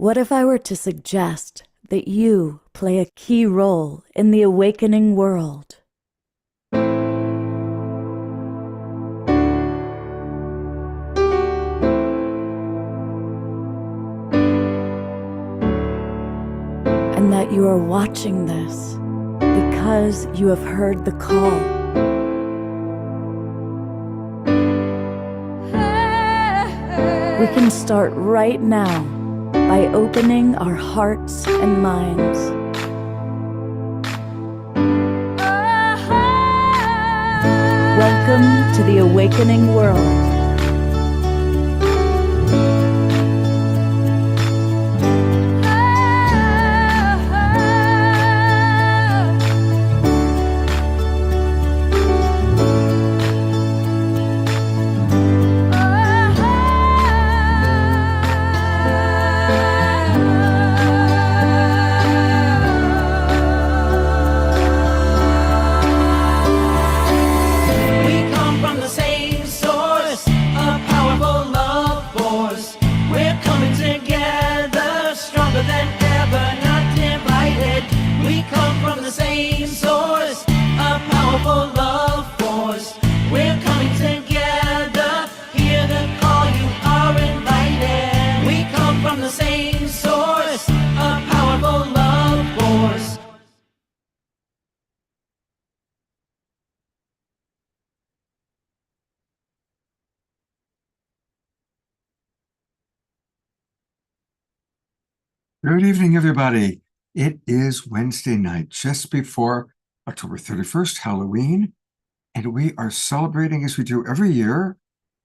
What if I were to suggest that you play a key role in the awakening world? And that you are watching this because you have heard the call. We can start right now by opening our hearts and minds. Welcome to the awakening world. Good evening, everybody. It is Wednesday night, just before October 31st, Halloween, and we are celebrating, as we do every year,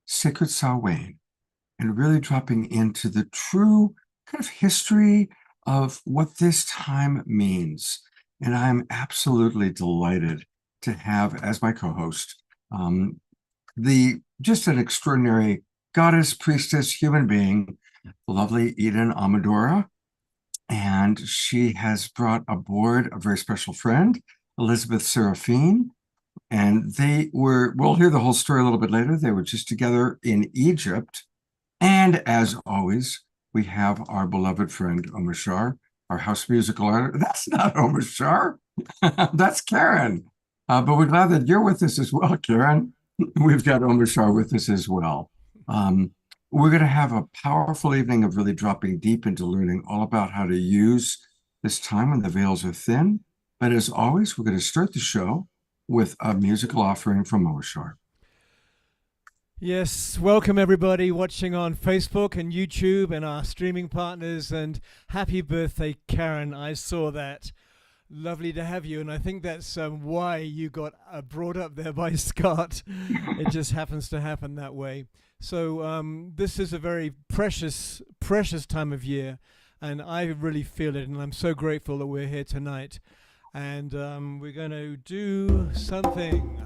Sacred Samhain, and really dropping into the true kind of history of what this time means. And I'm absolutely delighted to have as my co-host just an extraordinary goddess, priestess, human being, the lovely Eden Amadora. And she has brought aboard a very special friend, Elizabeth Seraphine. And we'll hear the whole story a little bit later. They were just together in Egypt. And as always, we have our beloved friend, Omar Shar, our house musical artist. That's not Omar Shar. That's Karen. But we're glad that you're with us as well, Karen. We've got Omar Shar with us as well. We're going to have a powerful evening of really dropping deep into learning all about how to use this time when the veils are thin. But as always, we're going to start the show with a musical offering from Omar Shar. Yes, welcome everybody watching on Facebook and YouTube and our streaming partners, and happy birthday, Karen. I saw that. Lovely to have you, and I think that's why you got brought up there by Scott. It just happens to happen that way. So this is a very precious time of year, and I really feel it, and I'm so grateful that we're here tonight. And we're going to do something.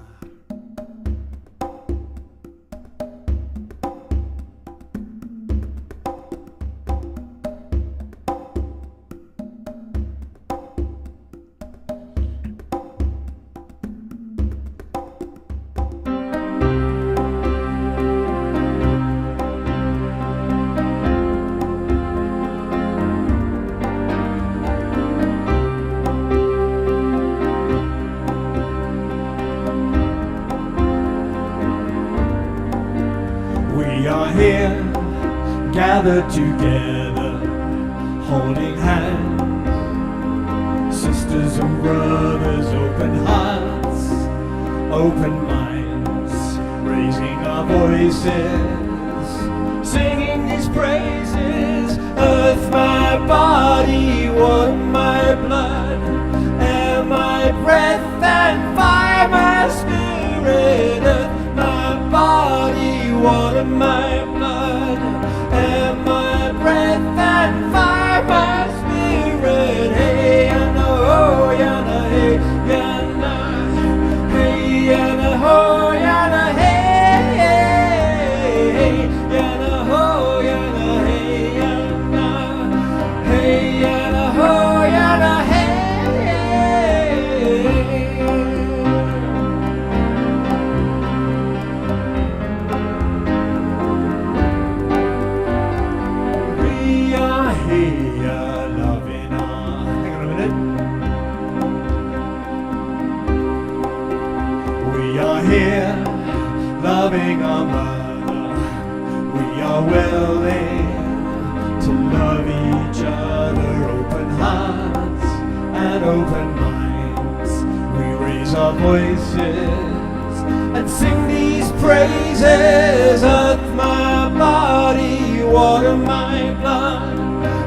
Gathered together, holding hands, sisters and brothers, open hearts, open minds, raising our voices, singing these praises. Earth, my body, water, my blood, air, my breath, and fire, my spirit. Earth, my body, water, my blood, air, my breath, and fire, my spirit. Hey, yana, oh, yana, hey, yana, hey, yana, oh, yana, hey, hey, yana, oh, yana, hey, yana, hey, yana, oh, yana, hey. loving our mother, we are willing to love each other, open hearts and open minds. We raise our voices and sing these praises. Earth, my body, water, my blood,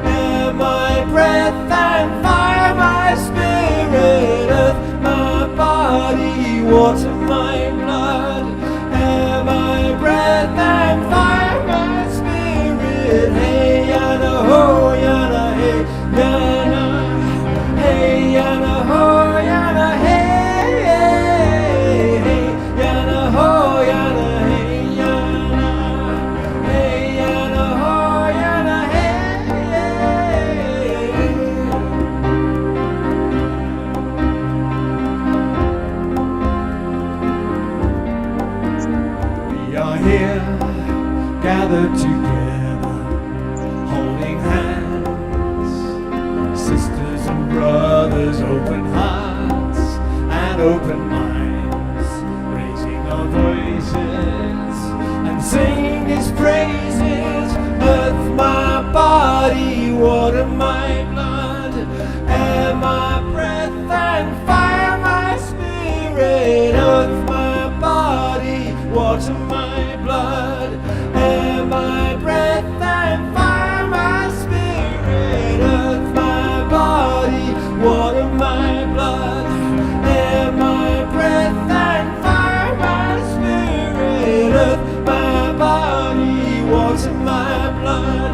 air, my breath, and fire, my spirit. Earth, my body, water, my blood, air, my breath, and fire, my spirit. Hey, yana, ho, yana, hey, yana, hey, yana, ho, yana, hey, hey, hey, yana, ho, yana, hey, yana, hey, yana, ho, yana, hey, hey. We are here, gathered together, holding hands, sisters and brothers, open hearts and open minds, raising our voices and singing His praises. Earth, my body, water, my blood, air, my breath, and fire, my spirit. Earth, my body, water, my blood, air, my breath, and fire, my spirit. Earth, my body, water, my blood, air, my breath, and fire, my spirit. Earth, my body, water, my blood,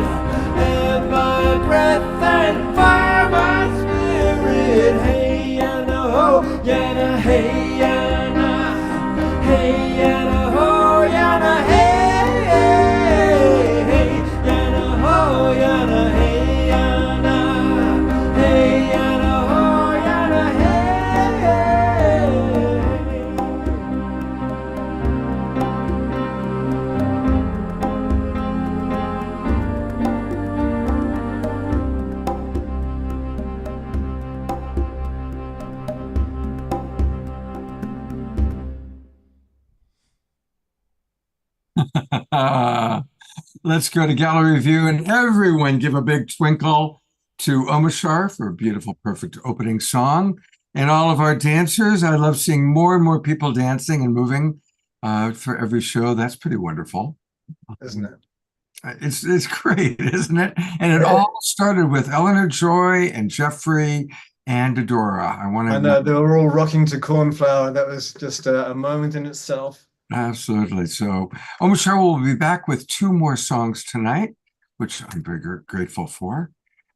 air, my breath, and fire, my spirit. Hey, yana, ho, yana, hey, yana, hey, yana, ho, yana, hey, hey, hey, yana, ho, yana, hey, yana, hey, yana, ho, yana, hey, hey. Let's go to gallery view and everyone give a big twinkle to Omashar for a beautiful, perfect opening song. And all of our dancers, I love seeing more and more people dancing and moving for every show. That's pretty wonderful. Isn't it? It's great, isn't it? And it all started with Eleanor Joy and Jeffrey and Adora. I know they were all rocking to Cornflower. That was just a moment in itself. Absolutely. So, Omashar will be back with two more songs tonight, which I'm very grateful for.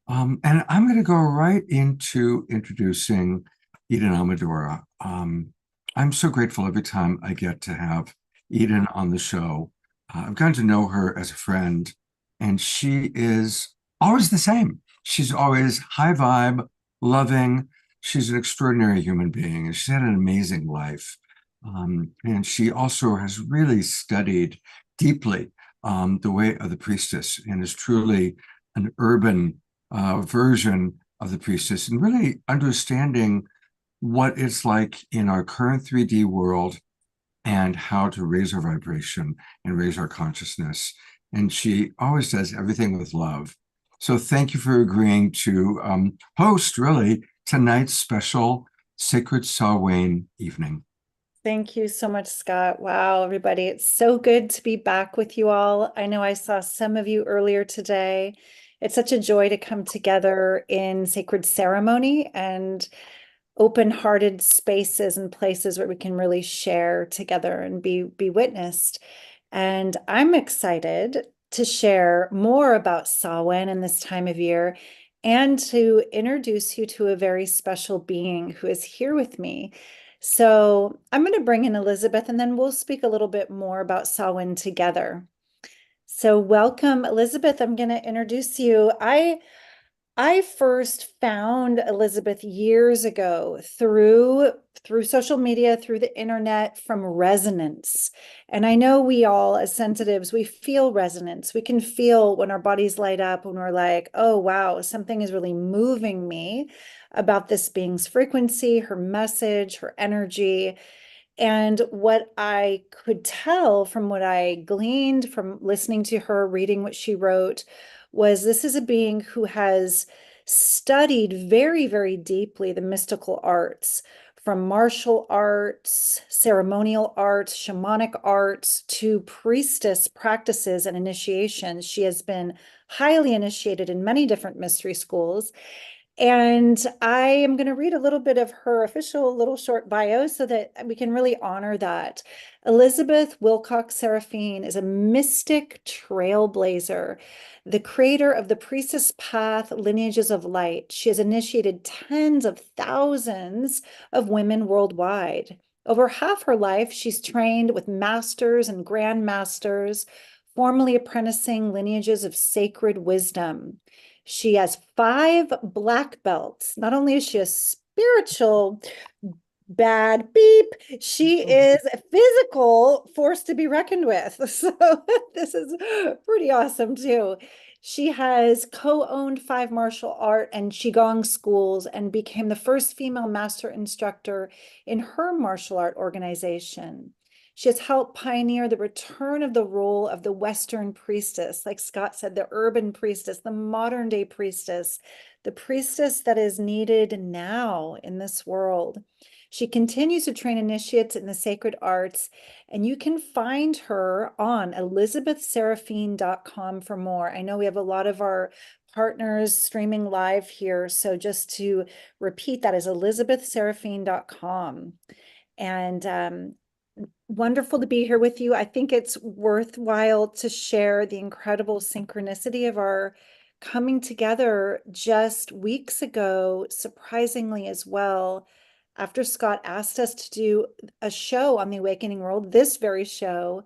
And I'm going to go right into introducing Eden Amadora. I'm so grateful every time I get to have Eden on the show. I've gotten to know her as a friend, and she is always the same. She's always high vibe, loving. She's an extraordinary human being, and she's had an amazing life. And she also has really studied deeply the way of the priestess and is truly an urban version of the priestess and really understanding what it's like in our current 3D world and how to raise our vibration and raise our consciousness. And she always does everything with love. So thank you for agreeing to host, really, tonight's special Sacred Samhain evening. Thank you so much, Scott. Wow, everybody. It's so good to be back with you all. I know I saw some of you earlier today. It's such a joy to come together in sacred ceremony and open-hearted spaces and places where we can really share together and be witnessed. And I'm excited to share more about Samhain in this time of year and to introduce you to a very special being who is here with me. So I'm going to bring in Elizabeth, and then we'll speak a little bit more about Samhain together. So welcome, Elizabeth. I'm going to introduce you. I first found Elizabeth years ago through social media, through the internet, from resonance. And I know we all, as sensitives, we feel resonance. We can feel when our bodies light up, when we're like, oh, wow, something is really moving me about this being's frequency, her message, her energy. And what I could tell from what I gleaned from listening to her, reading what she wrote, was this is a being who has studied very, very deeply the mystical arts, from martial arts, ceremonial arts, shamanic arts, to priestess practices and initiations. She has been highly initiated in many different mystery schools. And I am going to read a little bit of her official little short bio so that we can really honor that. Elizabeth Wilcox Seraphine is a mystic trailblazer, the creator of the Priestess Path lineages of light. She has initiated tens of thousands of women worldwide. Over half her life, she's trained with masters and grandmasters, formally apprenticing lineages of sacred wisdom. She has 5 black belts. Not only is she a spiritual bad beep, she is a physical force to be reckoned with. So this is pretty awesome too. She has co-owned 5 martial art and Qigong schools and became the first female master instructor in her martial art organization. She has helped pioneer the return of the role of the Western priestess, like Scott said, the urban priestess, the modern day priestess, the priestess that is needed now in this world. She continues to train initiates in the sacred arts, and you can find her on elizabethseraphine.com for more. I know we have a lot of our partners streaming live here, so just to repeat, that is elizabethseraphine.com. And wonderful to be here with you. I think it's worthwhile to share the incredible synchronicity of our coming together just weeks ago, surprisingly as well, after Scott asked us to do a show on the Awakening World, this very show,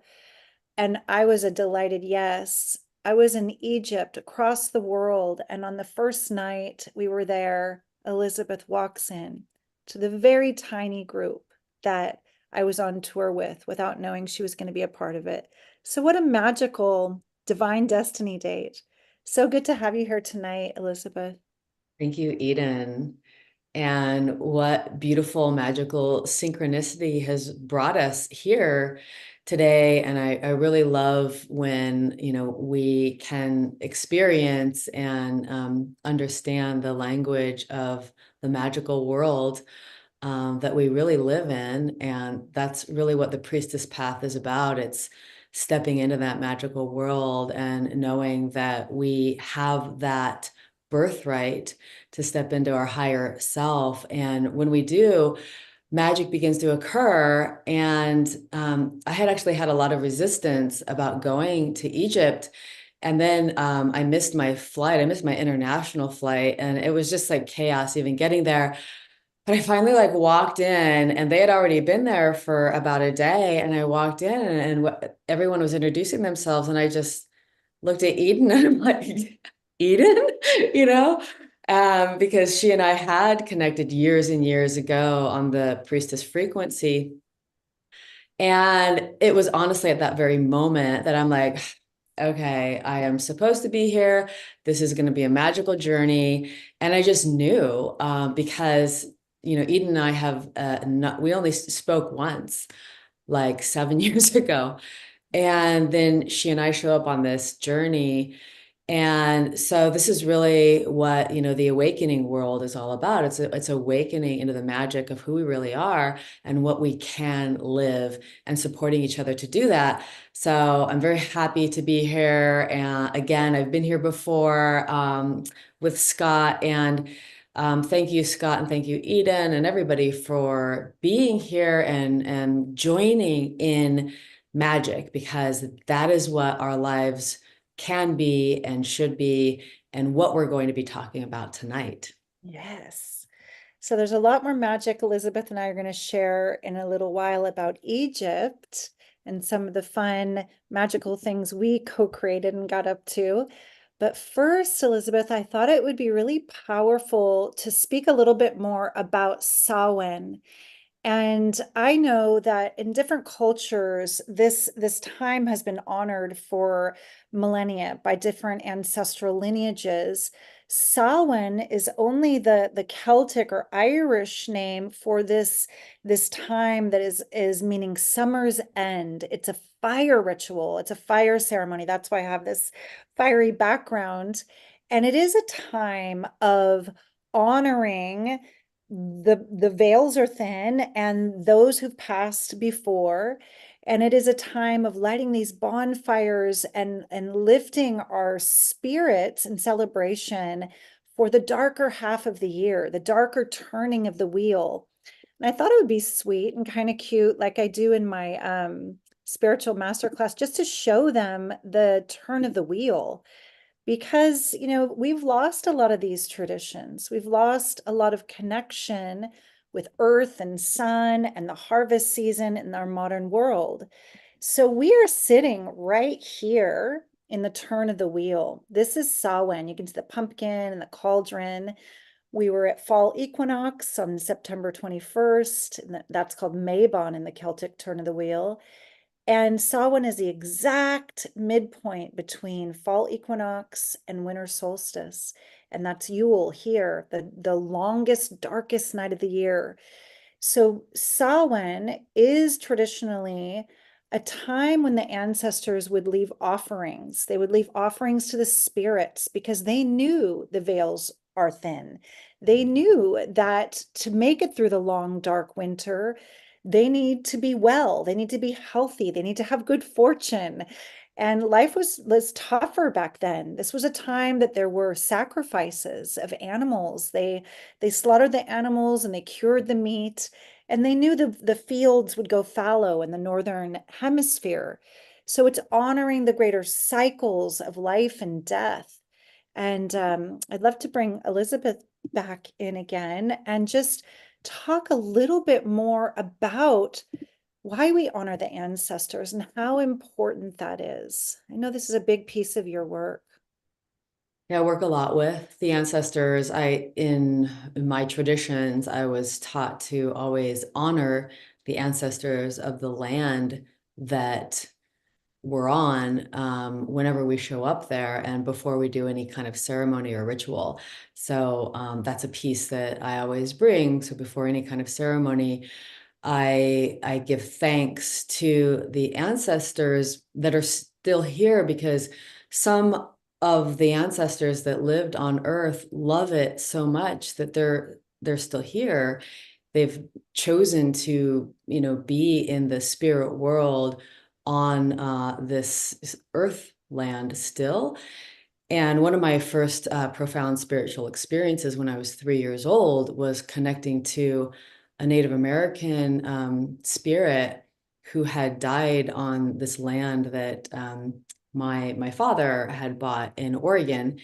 and I was a delighted yes. I was in Egypt across the world, and on the first night we were there, Elizabeth walks in to the very tiny group that I was on tour with without knowing she was going to be a part of it. So what a magical divine destiny date. So good to have you here tonight, Elizabeth. Thank you, Eden. And what beautiful, magical synchronicity has brought us here today. And I really love when, we can experience and understand the language of the magical world that we really live in. And that's really what the priestess path is about. It's stepping into that magical world and knowing that we have that birthright to step into our higher self. And when we do, magic begins to occur. And I had actually had a lot of resistance about going to Egypt. And then I missed my flight. I missed my international flight. And it was just like chaos even getting there. But I finally walked in and they had already been there for about a day. And I walked in and everyone was introducing themselves. And I just looked at Eden and I'm like, Eden, because she and I had connected years and years ago on the priestess frequency. And it was honestly at that very moment that I'm like, okay, I am supposed to be here. This is going to be a magical journey. And I just knew because, Eden and I have, we only spoke once, like 7 years ago. And then she and I show up on this journey. And so this is really what, the awakening world is all about. It's awakening into the magic of who we really are and what we can live and supporting each other to do that. So I'm very happy to be here. And again, I've been here before with Scott, and thank you, Scott, and thank you, Eden, and everybody for being here and joining in magic, because that is what our lives can be and should be, and what we're going to be talking about tonight. Yes. So there's a lot more magic Elizabeth and I are going to share in a little while about Egypt and some of the fun magical things we co-created and got up to. But first, Elizabeth, I thought it would be really powerful to speak a little bit more about Samhain. And I know that in different cultures, this time has been honored for millennia by different ancestral lineages. Samhain is only the Celtic or Irish name for this time that is meaning summer's end. It's a fire ritual. It's a fire ceremony. That's why I have this fiery background. And it is a time of honoring the veils are thin and those who've passed before, and it is a time of lighting these bonfires and lifting our spirits in celebration for the darker half of the year, the darker turning of the wheel. And I thought it would be sweet and kind of cute, like I do in my spiritual masterclass, just to show them the turn of the wheel, because we've lost a lot of these traditions. We've lost a lot of connection with earth and sun and the harvest season in our modern world. So we are sitting right here in the turn of the wheel. This is Samhain. You can see the pumpkin and the cauldron. We were at fall equinox on September 21st, and that's called Mabon in the Celtic turn of the wheel. And Samhain is the exact midpoint between fall equinox and winter solstice. And that's Yule here, the longest, darkest night of the year. So Samhain is traditionally a time when the ancestors would leave offerings. They would leave offerings to the spirits because they knew the veils are thin. They knew that to make it through the long, dark winter, they need to be well, they need to be healthy, they need to have good fortune. And life was tougher back then. This was a time that there were sacrifices of animals. They slaughtered the animals and they cured the meat, and they knew the fields would go fallow in the northern hemisphere. So it's honoring the greater cycles of life and death. And I'd love to bring Elizabeth back in again and just talk a little bit more about why we honor the ancestors and how important that is. I know this is a big piece of your work. Yeah, I work a lot with the ancestors. In my traditions, I was taught to always honor the ancestors of the land that we're on whenever we show up there and before we do any kind of ceremony or ritual. So that's a piece that I always bring. So before any kind of ceremony, I give thanks to the ancestors that are still here, because some of the ancestors that lived on Earth love it so much that they're still here. They've chosen to, be in the spirit world on this earth land still. And one of my first profound spiritual experiences when I was 3 years old was connecting to a Native American spirit who had died on this land that my father had bought in Oregon.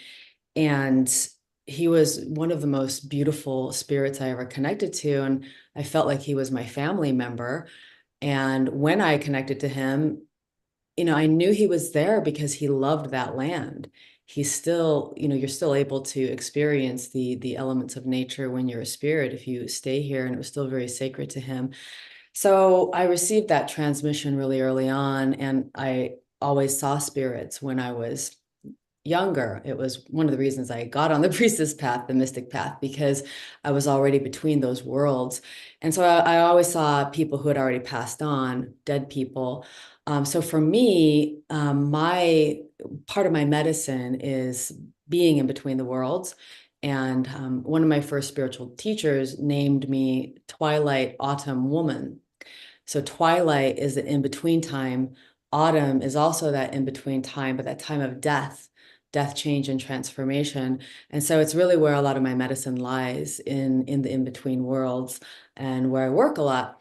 And he was one of the most beautiful spirits I ever connected to. And I felt like he was my family member. And when I connected to him, I knew he was there because he loved that land. He's still, you're still able to experience the elements of nature when you're a spirit if you stay here, and it was still very sacred to him. So I received that transmission really early on, and I always saw spirits when I was younger. It was one of the reasons I got on the priestess path, the mystic path, because I was already between those worlds. And so I always saw people who had already passed on, dead people. So for me, my part of my medicine is being in between the worlds. And one of my first spiritual teachers named me Twilight Autumn Woman. So twilight is the in-between time. Autumn is also that in-between time, but that time of death, change, and transformation. And so it's really where a lot of my medicine lies, in the in-between worlds, and where I work a lot.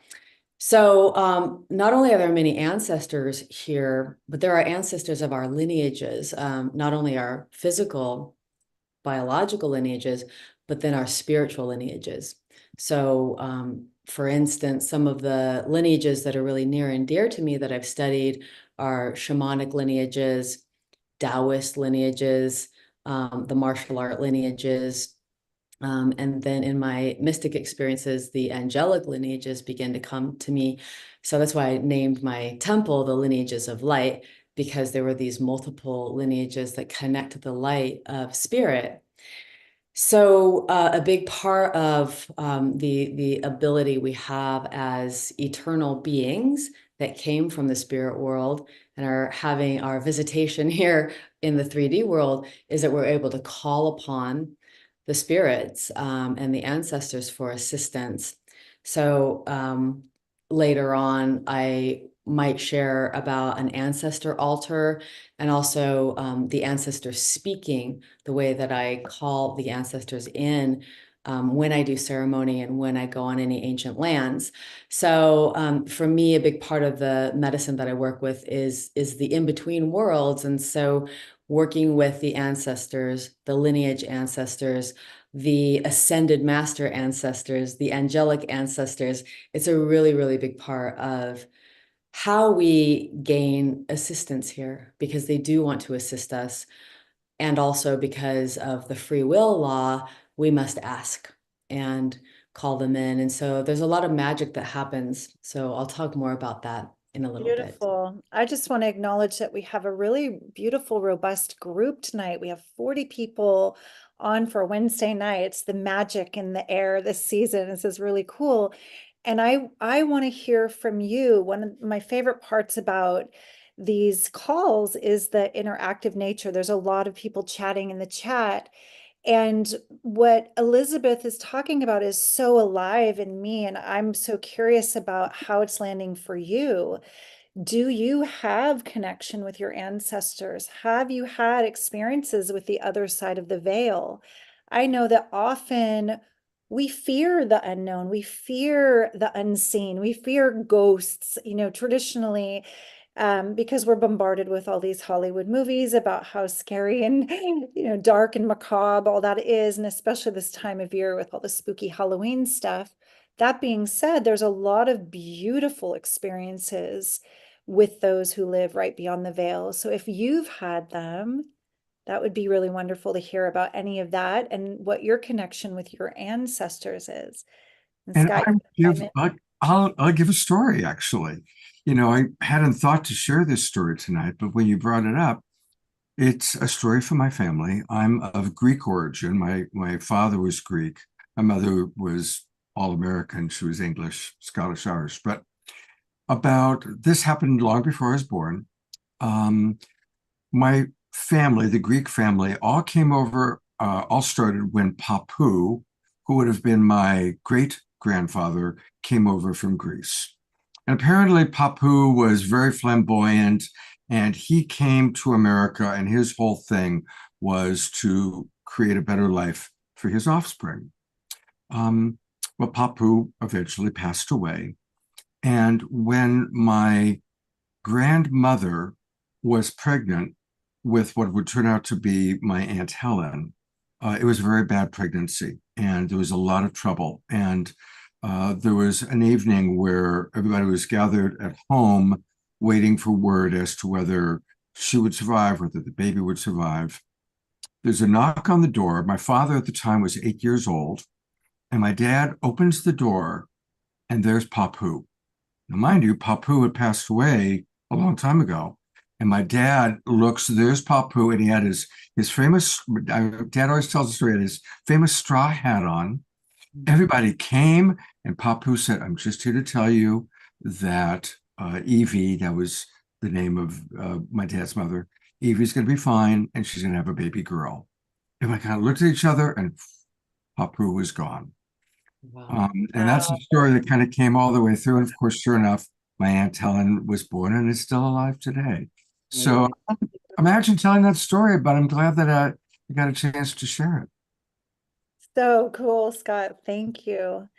So not only are there many ancestors here, but there are ancestors of our lineages, not only our physical, biological lineages, but then our spiritual lineages. So for instance, some of the lineages that are really near and dear to me that I've studied are shamanic lineages, Taoist lineages, the martial art lineages, And then in my mystic experiences, the angelic lineages begin to come to me. So that's why I named my temple the Lineages of Light, because there were these multiple lineages that connect to the light of spirit. So a big part of the ability we have as eternal beings that came from the spirit world and are having our visitation here in the 3D world is that we're able to call upon the spirits and the ancestors for assistance. So later on, I might share about an ancestor altar and also the ancestors speaking, the way that I call the ancestors in when I do ceremony and when I go on any ancient lands. So for me, a big part of the medicine that I work with is the in-between worlds. And so working with the ancestors, the lineage ancestors, the ascended master ancestors, the angelic ancestors, it's a really, really big part of how we gain assistance here, because they do want to assist us. And also because of the free will law, we must ask and call them in. And so there's a lot of magic that happens. So I'll talk more about that in a little bit. Beautiful. I just want to acknowledge that we have a really beautiful, robust group tonight. We have 40 people on for Wednesday night. It's the magic in the air this season. This is really cool. And I want to hear from you. One of my favorite parts about these calls is the interactive nature. There's a lot of people chatting in the chat. And what Elizabeth is talking about is so alive in me. And I'm so curious about how it's landing for you. Do you have connection with your ancestors? Have you had experiences with the other side of the veil? I know that often we fear the unknown, we fear the unseen, we fear ghosts, traditionally, because we're bombarded with all these Hollywood movies about how scary and dark and macabre all that is, and especially this time of year with all the spooky Halloween stuff. That being said, there's a lot of beautiful experiences with those who live right beyond the veil. So if you've had them, that would be really wonderful to hear about any of that and what your connection with your ancestors is. And And Scott, I you give, chime in. I'll give a story actually. I hadn't thought to share this story tonight, but when you brought it up, it's a story from my family. I'm of Greek origin. My father was Greek. My mother was all American. She was English, Scottish, Irish. But about this happened long before I was born. My family, the Greek family, all came over, all started when Papu, who would have been my great grandfather, came over from Greece. And apparently, Papu was very flamboyant, and he came to America, and his whole thing was to create a better life for his offspring. Well, Papu eventually passed away. And when my grandmother was pregnant with what would turn out to be my Aunt Helen, it was a very bad pregnancy, and there was a lot of trouble. And there was an evening where everybody was gathered at home waiting for word as to whether she would survive, whether the baby would survive. There's a knock on the door. My father at the time was 8 years old, and my dad opens the door, and there's Papu. Now, mind you, Papu had passed away a long time ago. And my dad looks, there's Papu, and he had his famous, dad always tells the story, he had his famous straw hat on. Everybody came, and Papu said, I'm just here to tell you that Evie, that was the name of my dad's mother, Evie's going to be fine, and she's going to have a baby girl. And we kind of looked at each other, and Papu was gone. Wow. And that's a story that kind of came all the way through. And of course, sure enough, my Aunt Helen was born and is still alive today. So imagine telling that story, but I'm glad that I got a chance to share it. So cool, Scott. Thank you.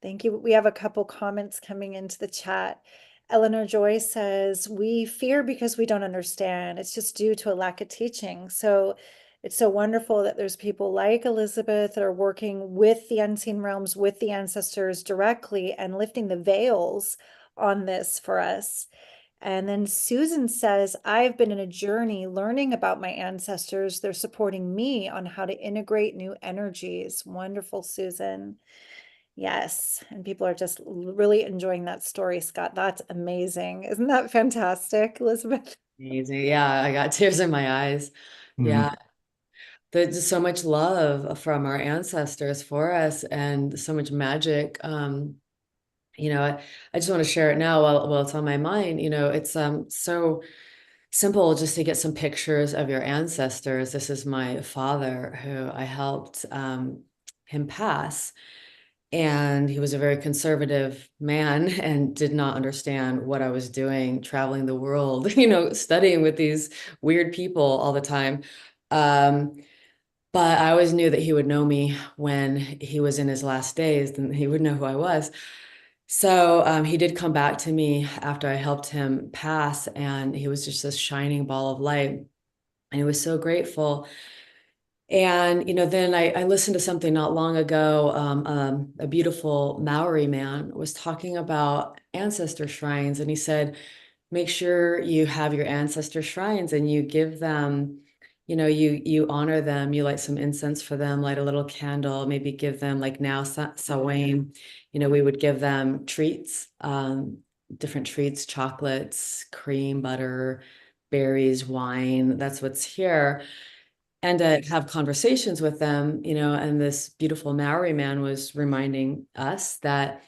Thank you. We have a couple comments coming into the chat. Eleanor Joy says, we fear because we don't understand. It's just due to a lack of teaching. So it's so wonderful that there's people like Elizabeth that are working with the unseen realms, with the ancestors directly and lifting the veils on this for us. And then Susan says, I've been in a journey learning about my ancestors. They're supporting me on how to integrate new energies. Wonderful, Susan. Yes. And people are just really enjoying that story, Scott. That's amazing. Isn't that fantastic, Elizabeth? Amazing. Yeah, I got tears in my eyes. Yeah. There's just so much love from our ancestors for us and so much magic. I just want to share it now while it's on my mind. It's so simple just to get some pictures of your ancestors. This is my father who I helped him pass. And he was a very conservative man and did not understand what I was doing, traveling the world, studying with these weird people all the time. But I always knew that he would know me when he was in his last days, and he would know who I was. So he did come back to me after I helped him pass, and he was just this shining ball of light. And he was so grateful. And, then I listened to something not long ago. A beautiful Maori man was talking about ancestor shrines, and he said, make sure you have your ancestor shrines and you give them, you honor them, you light some incense for them, light a little candle, maybe give them, like now SAMHAIN, we would give them treats, different treats, chocolates, cream, butter, berries, wine. That's what's here. And to have conversations with them, and this beautiful Maori man was reminding us that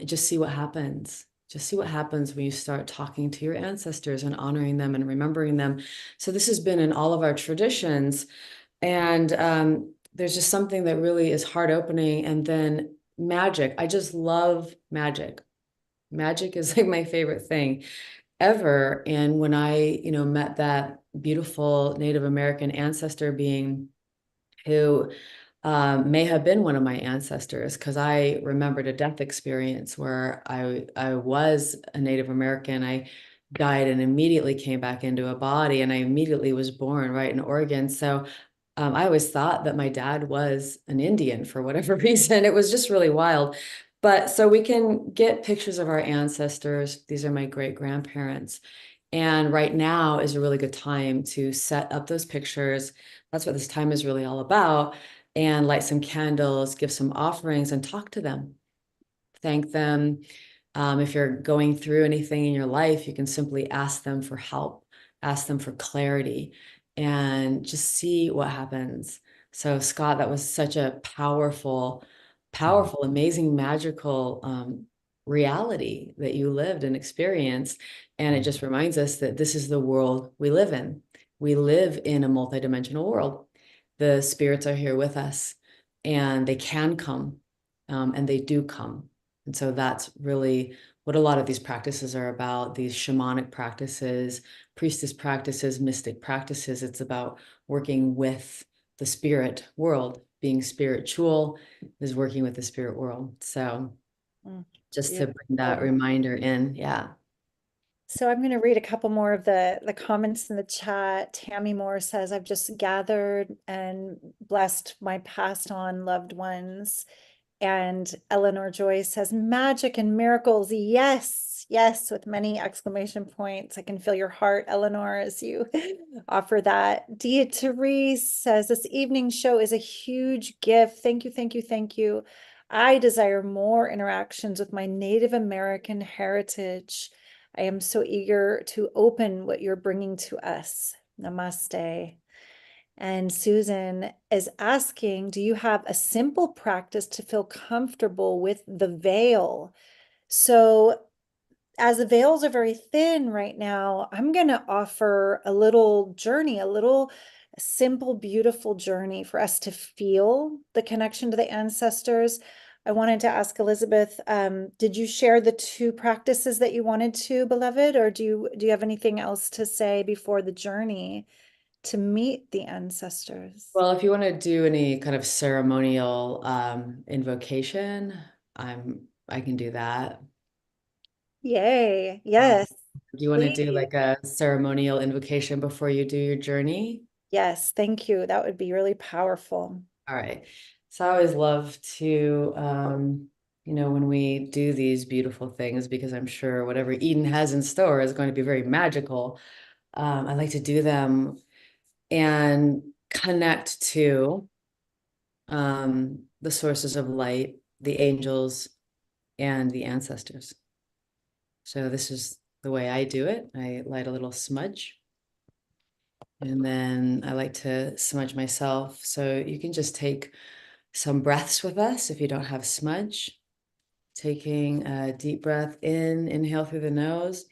just see what happens. Just see what happens when you start talking to your ancestors and honoring them and remembering them. So this has been in all of our traditions. And there's just something that really is heart opening. And then magic. I just love magic. Magic is like my favorite thing ever. And when I, met that beautiful Native American ancestor being who may have been one of my ancestors, because I remembered a death experience where I was a Native American. I died and immediately came back into a body, and I immediately was born right in Oregon. So I always thought that my dad was an Indian for whatever reason. It was just really wild. But so we can get pictures of our ancestors. These are my great grandparents. And right now is a really good time to set up those pictures. That's what this time is really all about. And light some candles, give some offerings, and talk to them. Thank them. If you're going through anything in your life, you can simply ask them for help, ask them for clarity, and just see what happens. So, Scott, that was such a powerful, amazing, magical reality that you lived and experienced. And it just reminds us that this is the world we live in. We live in a multidimensional world. The spirits are here with us, and they can come, and they do come. And so that's really what a lot of these practices are about, these shamanic practices, priestess practices, mystic practices. It's about working with the spirit world. Being spiritual is working with the spirit world. So just to bring that reminder in. Yeah. So I'm going to read a couple more of the comments in the chat. Tammy Moore says, I've just gathered and blessed my passed on loved ones. And Eleanor Joy says, magic and miracles. Yes, yes, with many exclamation points. I can feel your heart, Eleanor, as you offer that. Dia Therese says, this evening show is a huge gift. Thank you, thank you, thank you. I desire more interactions with my Native American heritage. I am so eager to open what you're bringing to us. Namaste. And Susan is asking, do you have a simple practice to feel comfortable with the veil? So as the veils are very thin right now, I'm going to offer a little journey, a little simple, beautiful journey for us to feel the connection to the ancestors. I wanted to ask Elizabeth, did you share the two practices that you wanted to, beloved, or do you have anything else to say before the journey to meet the ancestors? Well, if you want to do any kind of ceremonial invocation, I can do that. Yay. Yes. Do you want to do Please. like a ceremonial invocation before you do your journey? Yes. Thank you. That would be really powerful. All right. So I always love to you know, when we do these beautiful things, because I'm sure whatever Eden has in store is going to be very magical. I like to do them and connect to the sources of light, the angels, and the ancestors. So this is the way I do it. I light a little smudge, and then I like to smudge myself. So you can just take some breaths with us if you don't have smudge. Taking a deep breath in, inhale through the nose,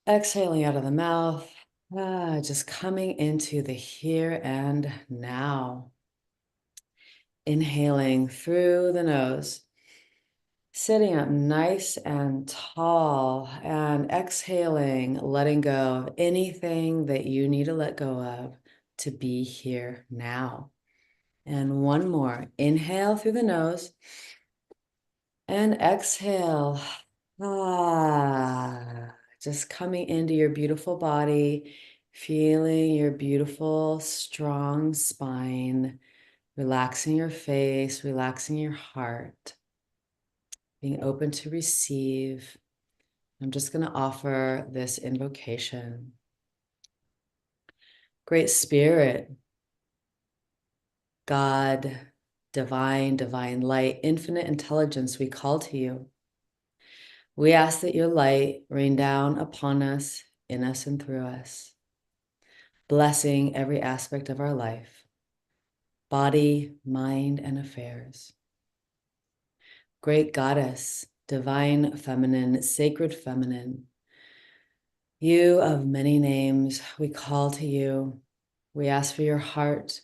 exhaling out of the mouth, just coming into the here and now. Inhaling through the nose, sitting up nice and tall, and exhaling, letting go of anything that you need to let go of to be here now. And one more, inhale through the nose and exhale. Just coming into your beautiful body, feeling your beautiful, strong spine, relaxing your face, relaxing your heart, being open to receive. I'm just going to offer this invocation. Great Spirit, God, divine light, infinite intelligence, we call to you. We ask that your light rain down upon us, in us, and through us, blessing every aspect of our life, body, mind, and affairs. Great Goddess, divine feminine, sacred feminine, you of many names, we call to you. We ask for your heart,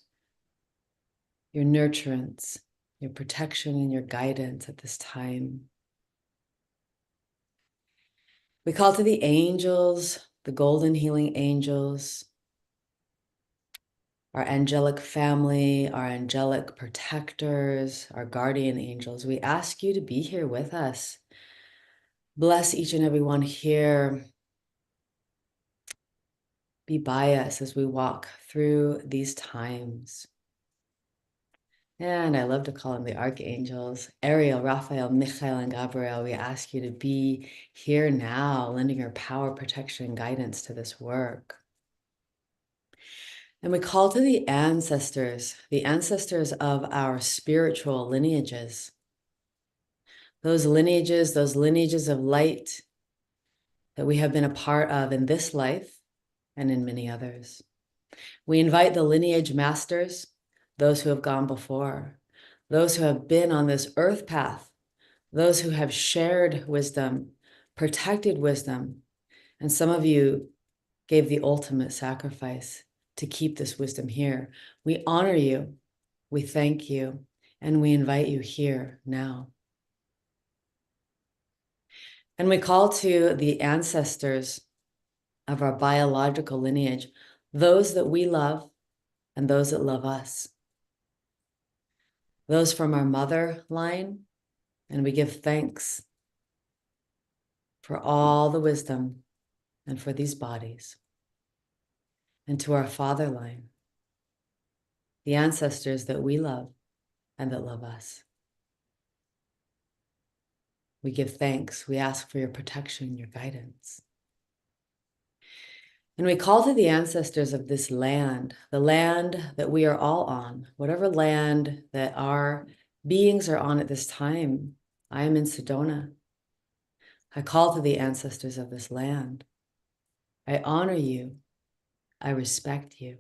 your nurturance, your protection, and your guidance at this time. We call to the angels, the golden healing angels, our angelic family, our angelic protectors, our guardian angels. We ask you to be here with us. Bless each and every one here. Be by us as we walk through these times. And I love to call them the archangels. Ariel, Raphael, Michael, and Gabriel, we ask you to be here now, lending your power, protection, and guidance to this work. And we call to the ancestors of our spiritual lineages. Those lineages of light that we have been a part of in this life and in many others. We invite the lineage masters, those who have gone before, those who have been on this earth path, those who have shared wisdom, protected wisdom, and some of you gave the ultimate sacrifice to keep this wisdom here. We honor you, we thank you, and we invite you here now. And we call to the ancestors of our biological lineage, those that we love and those that love us. Those from our mother line, and we give thanks for all the wisdom and for these bodies. And to our father line, the ancestors that we love and that love us. We give thanks. We ask for your protection, your guidance. And we call to the ancestors of this land, the land that we are all on, whatever land that our beings are on at this time. I am in Sedona. I call to the ancestors of this land. I honor you. I respect you.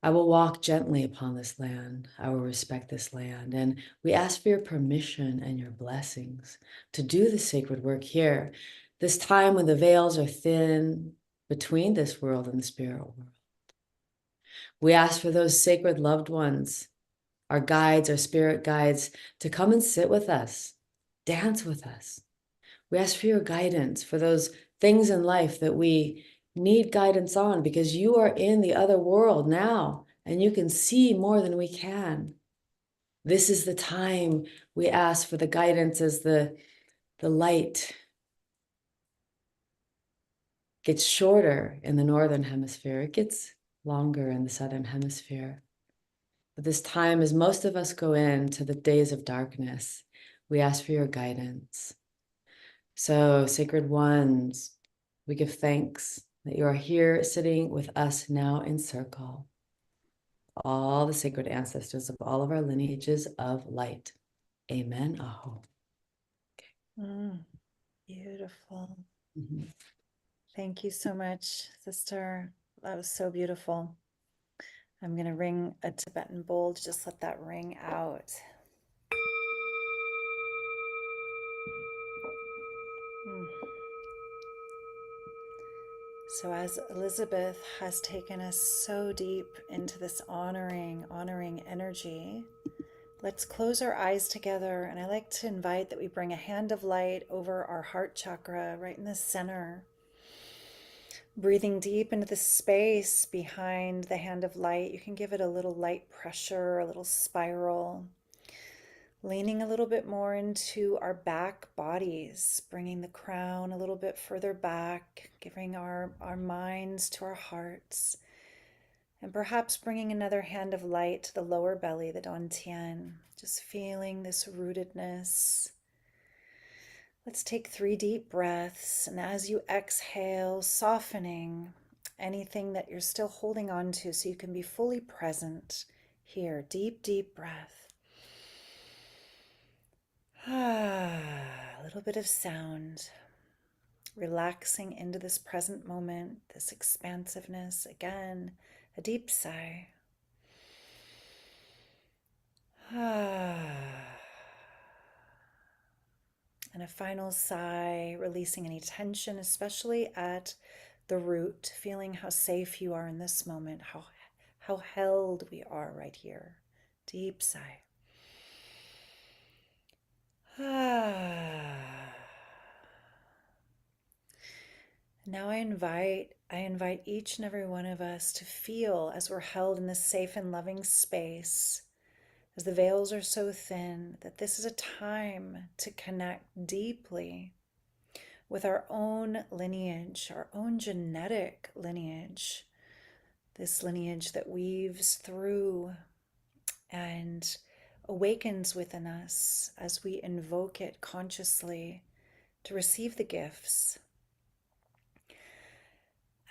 I will walk gently upon this land. I will respect this land. And we ask for your permission and your blessings to do the sacred work here, this time when the veils are thin between this world and the spirit world. We ask for those sacred loved ones, our guides, our spirit guides, to come and sit with us, dance with us. We ask for your guidance for those things in life that we need guidance on, because you are in the other world now and you can see more than we can. This is the time we ask for the guidance as the light gets shorter in the northern hemisphere. It gets longer in the southern hemisphere. But this time, as most of us go into the days of darkness, we ask for your guidance. So, sacred ones, we give thanks that you are here sitting with us now in circle. All the sacred ancestors of all of our lineages of light. Amen. Aho. Beautiful. Mhm. Thank you so much, sister. That was so beautiful. I'm going to ring a Tibetan bowl to just let that ring out. So as Elizabeth has taken us so deep into this honoring energy, let's close our eyes together. And I like to invite that we bring a hand of light over our heart chakra right in the center. Breathing deep into the space behind the hand of light. You can give it a little light pressure, a little spiral. Leaning a little bit more into our back bodies, bringing the crown a little bit further back, giving our minds to our hearts, and perhaps bringing another hand of light to the lower belly, the Dantian, just feeling this rootedness. Let's take 3 deep breaths, and as you exhale, softening anything that you're still holding on to so you can be fully present here. Deep, deep breath. A little bit of sound, relaxing into this present moment, this expansiveness. Again, a deep sigh. And a final sigh, releasing any tension, especially at the root, feeling how safe you are in this moment, how held we are right here. Deep sigh. Now I invite each and every one of us to feel, as we're held in this safe and loving space, as the veils are so thin, that this is a time to connect deeply with our own lineage, our own genetic lineage, this lineage that weaves through and awakens within us as we invoke it consciously to receive the gifts.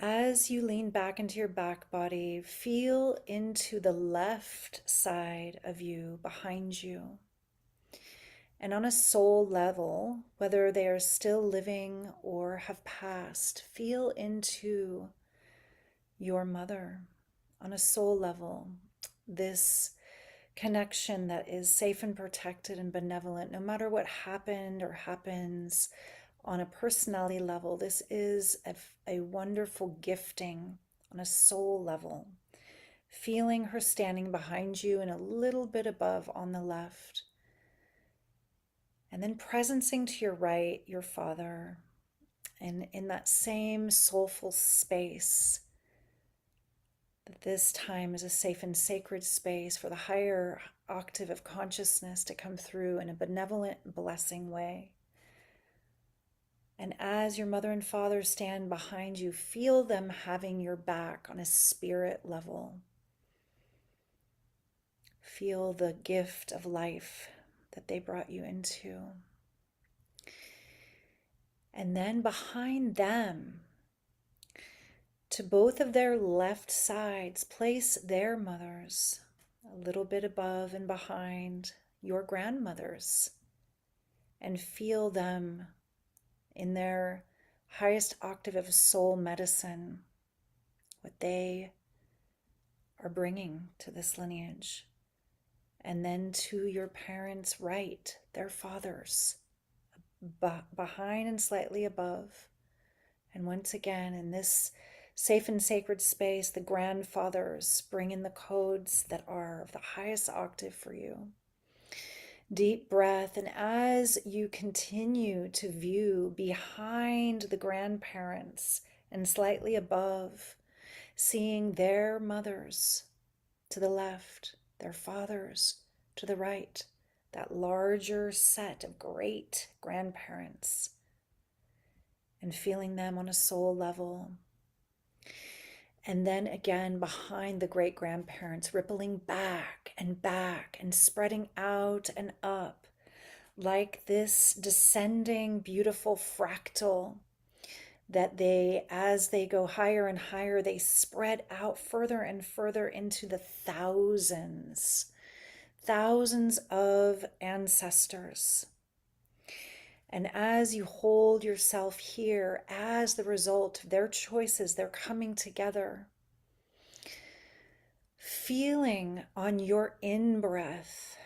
As you lean back into your back body, feel into the left side of you, behind you. And on a soul level, whether they are still living or have passed, feel into your mother. On a soul level, this connection that is safe and protected and benevolent, no matter what happened or happens. On a personality level, this is a wonderful gifting on a soul level. Feeling her standing behind you and a little bit above on the left. And then presencing to your right, your father. And in that same soulful space, that this time is a safe and sacred space for the higher octave of consciousness to come through in a benevolent, blessing way. And as your mother and father stand behind you, feel them having your back on a spirit level. Feel the gift of life that they brought you into. And then behind them, to both of their left sides, place their mothers, a little bit above and behind your grandmothers, and feel them in their highest octave of soul medicine, what they are bringing to this lineage. And then to your parents' right, their fathers, behind and slightly above. And once again, in this safe and sacred space, the grandfathers bring in the codes that are of the highest octave for you. Deep breath, and as you continue to view behind the grandparents and slightly above, seeing their mothers to the left, their fathers to the right, that larger set of great grandparents, and feeling them on a soul level. And then again, behind the great grandparents, rippling back and back and spreading out and up like this descending beautiful fractal that they, as they go higher and higher, they spread out further and further into the thousands of ancestors. And as you hold yourself here, as the result of their choices, they're coming together, feeling on your in-breath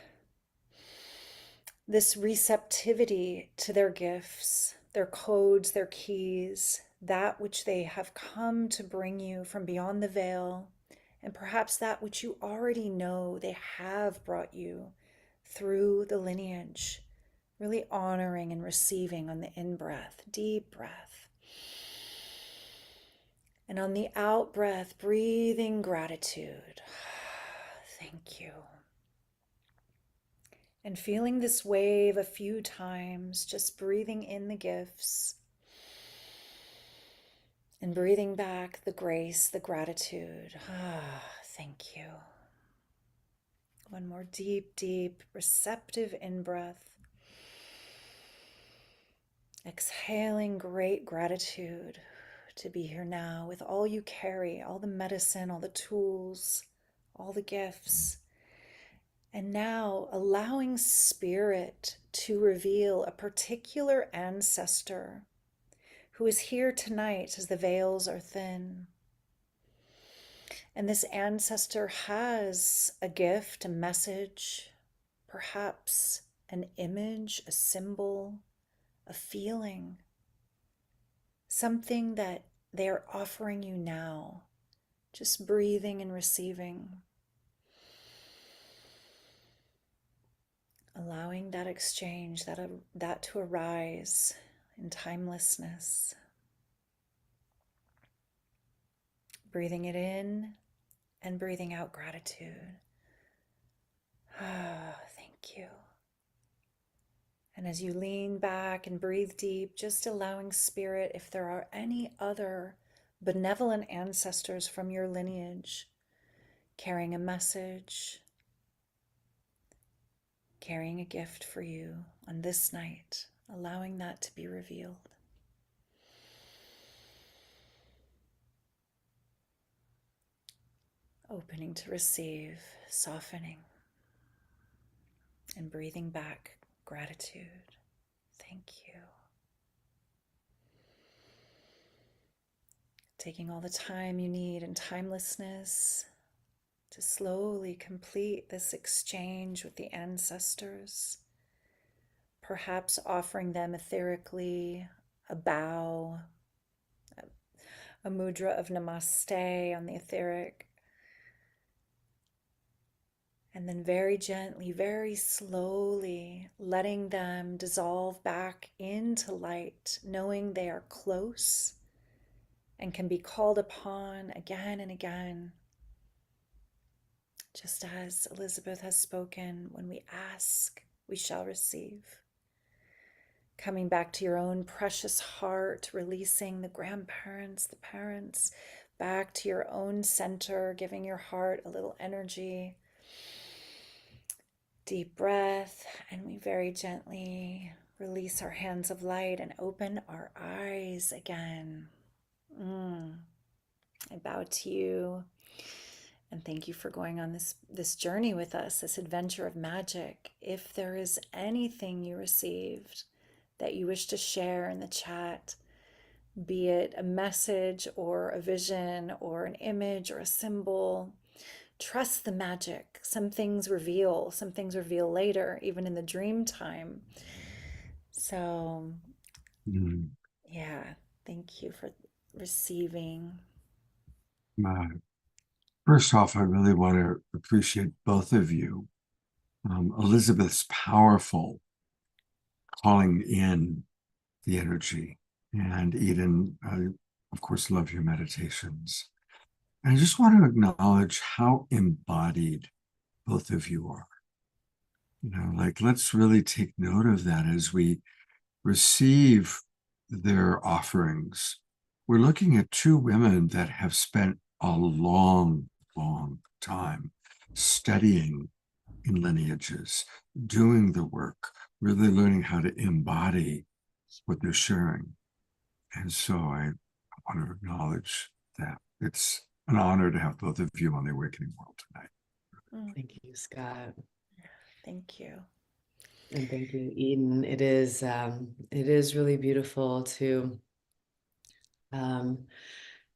this receptivity to their gifts, their codes, their keys, that which they have come to bring you from beyond the veil, and perhaps that which you already know they have brought you through the lineage. Really honoring and receiving on the in-breath, deep breath. And on the out-breath, breathing gratitude. Thank you. And feeling this wave a few times, just breathing in the gifts and breathing back the grace, the gratitude. Thank you. One more deep, deep, receptive in-breath. Exhaling great gratitude to be here now with all you carry, all the medicine, all the tools, all the gifts. And now allowing spirit to reveal a particular ancestor who is here tonight as the veils are thin. And this ancestor has a gift, a message, perhaps an image, a symbol, a feeling, something that they are offering you now, just breathing and receiving. Allowing that exchange, that to arise in timelessness. Breathing it in and breathing out gratitude. Thank you. And as you lean back and breathe deep, just allowing spirit, if there are any other benevolent ancestors from your lineage, carrying a message, carrying a gift for you on this night, allowing that to be revealed. Opening to receive, softening, and breathing back gratitude. Thank you. Taking all the time you need in timelessness to slowly complete this exchange with the ancestors, perhaps offering them etherically a bow, a mudra of namaste on the etheric, and then very gently, very slowly letting them dissolve back into light, knowing they are close and can be called upon again and again. Just as Elizabeth has spoken, when we ask, we shall receive. Coming back to your own precious heart, releasing the grandparents, the parents, back to your own center, giving your heart a little energy. Deep breath, and we very gently release our hands of light and open our eyes again. I bow to you. And thank you for going on this journey with us, this adventure of magic. If there is anything you received that you wish to share in the chat, be it a message or a vision or an image or a symbol, trust the magic. Some things reveal later, even in the dream time. So, yeah, thank you for receiving. First off, I really want to appreciate both of you. Elizabeth's powerful calling in the energy, and Eden, I, of course, love your meditations. And I just want to acknowledge how embodied both of you are. Let's really take note of that as we receive their offerings. We're looking at two women that have spent a long time studying in lineages, doing the work, really learning how to embody what they're sharing. And so I want to acknowledge that. It's an honor to have both of you on the Awakening World tonight. Thank you, Scott. Thank you. And thank you, Eden. It is really beautiful to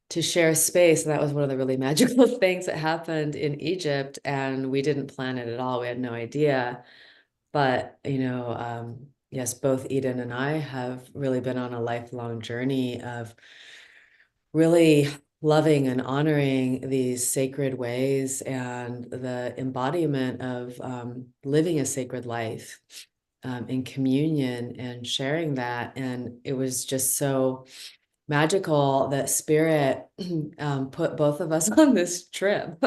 share space. And that was one of the really magical things that happened in Egypt. And we didn't plan it at all. We had no idea. But, yes, both Eden and I have really been on a lifelong journey of really loving and honoring these sacred ways and the embodiment of living a sacred life in communion and sharing that. And it was just so magical that Spirit put both of us on this trip.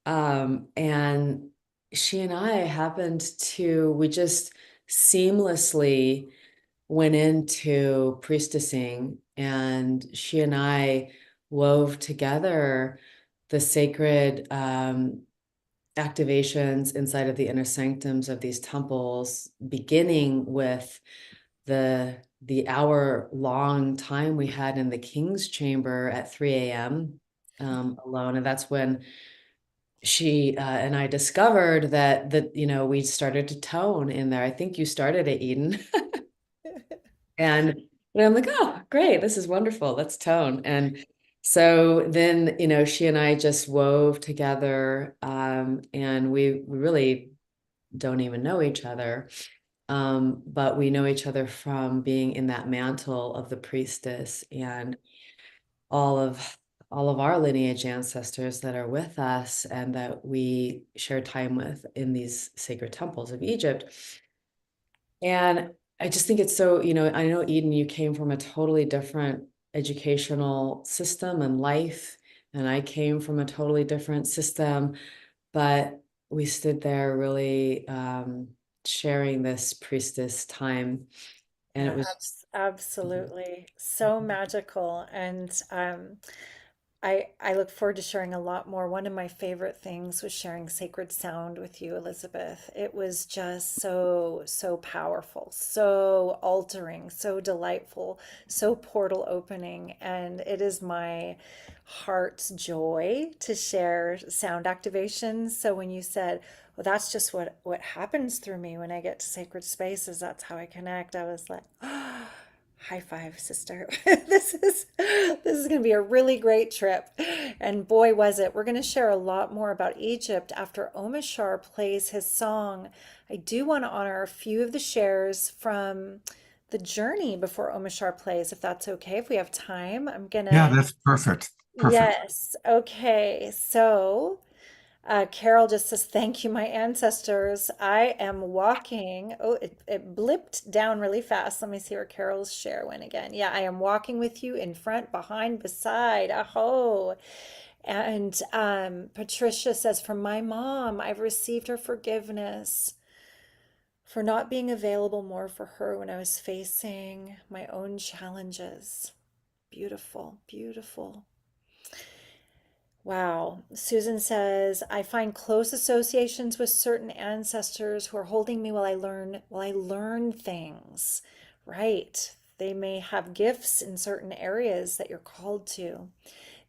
And she and I we just seamlessly went into priestessing, and she and I wove together the sacred activations inside of the inner sanctums of these temples, beginning with the hour-long time we had in the King's Chamber at 3 a.m. Alone. And that's when she and I discovered that we started to tone in there. I think you started it, Eden. And I'm like, oh, great, this is wonderful. Let's tone. And so then, she and I just wove together, and we really don't even know each other. But we know each other from being in that mantle of the priestess and all of our lineage ancestors that are with us and that we share time with in these sacred temples of Egypt. And I just think it's so, I know, Eden, you came from a totally different educational system and life, and I came from a totally different system, but we stood there really sharing this priestess time. And it was Absolutely so magical. And I look forward to sharing a lot more. One of my favorite things was sharing sacred sound with you, Elizabeth. It was just so powerful, so altering, so delightful, so portal opening. And it is my heart's joy to share sound activations. So when you said, well, that's just what happens through me when I get to sacred spaces, that's how I connect, I was like, high five, sister. This is going to be a really great trip. And boy, was it. We're going to share a lot more about Egypt after Omishar plays his song. I do want to honor a few of the shares from the journey before Omishar plays, if that's okay, if we have time. I'm Yeah, gonna, that's perfect. Perfect. yes. Okay. So Carol just says, thank you, my ancestors. I am walking. Oh, it blipped down really fast. Let me see where Carol's share went again. Yeah, I am walking with you in front, behind, beside. Aho. And Patricia says, from my mom, I've received her forgiveness for not being available more for her when I was facing my own challenges. Beautiful, beautiful. Wow. Susan says, I find close associations with certain ancestors who are holding me while I learn things. Right. They may have gifts in certain areas that you're called to.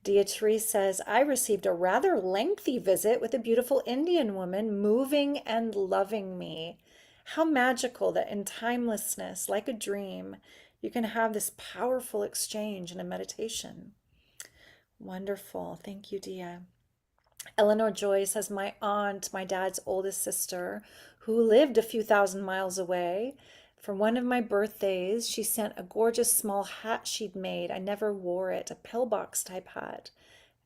Beatrice says, I received a rather lengthy visit with a beautiful Indian woman moving and loving me. How magical that in timelessness, like a dream, you can have this powerful exchange in a meditation. Wonderful. Thank you, Dia. Eleanor Joy says, my aunt, my dad's oldest sister, who lived a few thousand miles away, for one of my birthdays, she sent a gorgeous small hat she'd made. I never wore it, a pillbox type hat.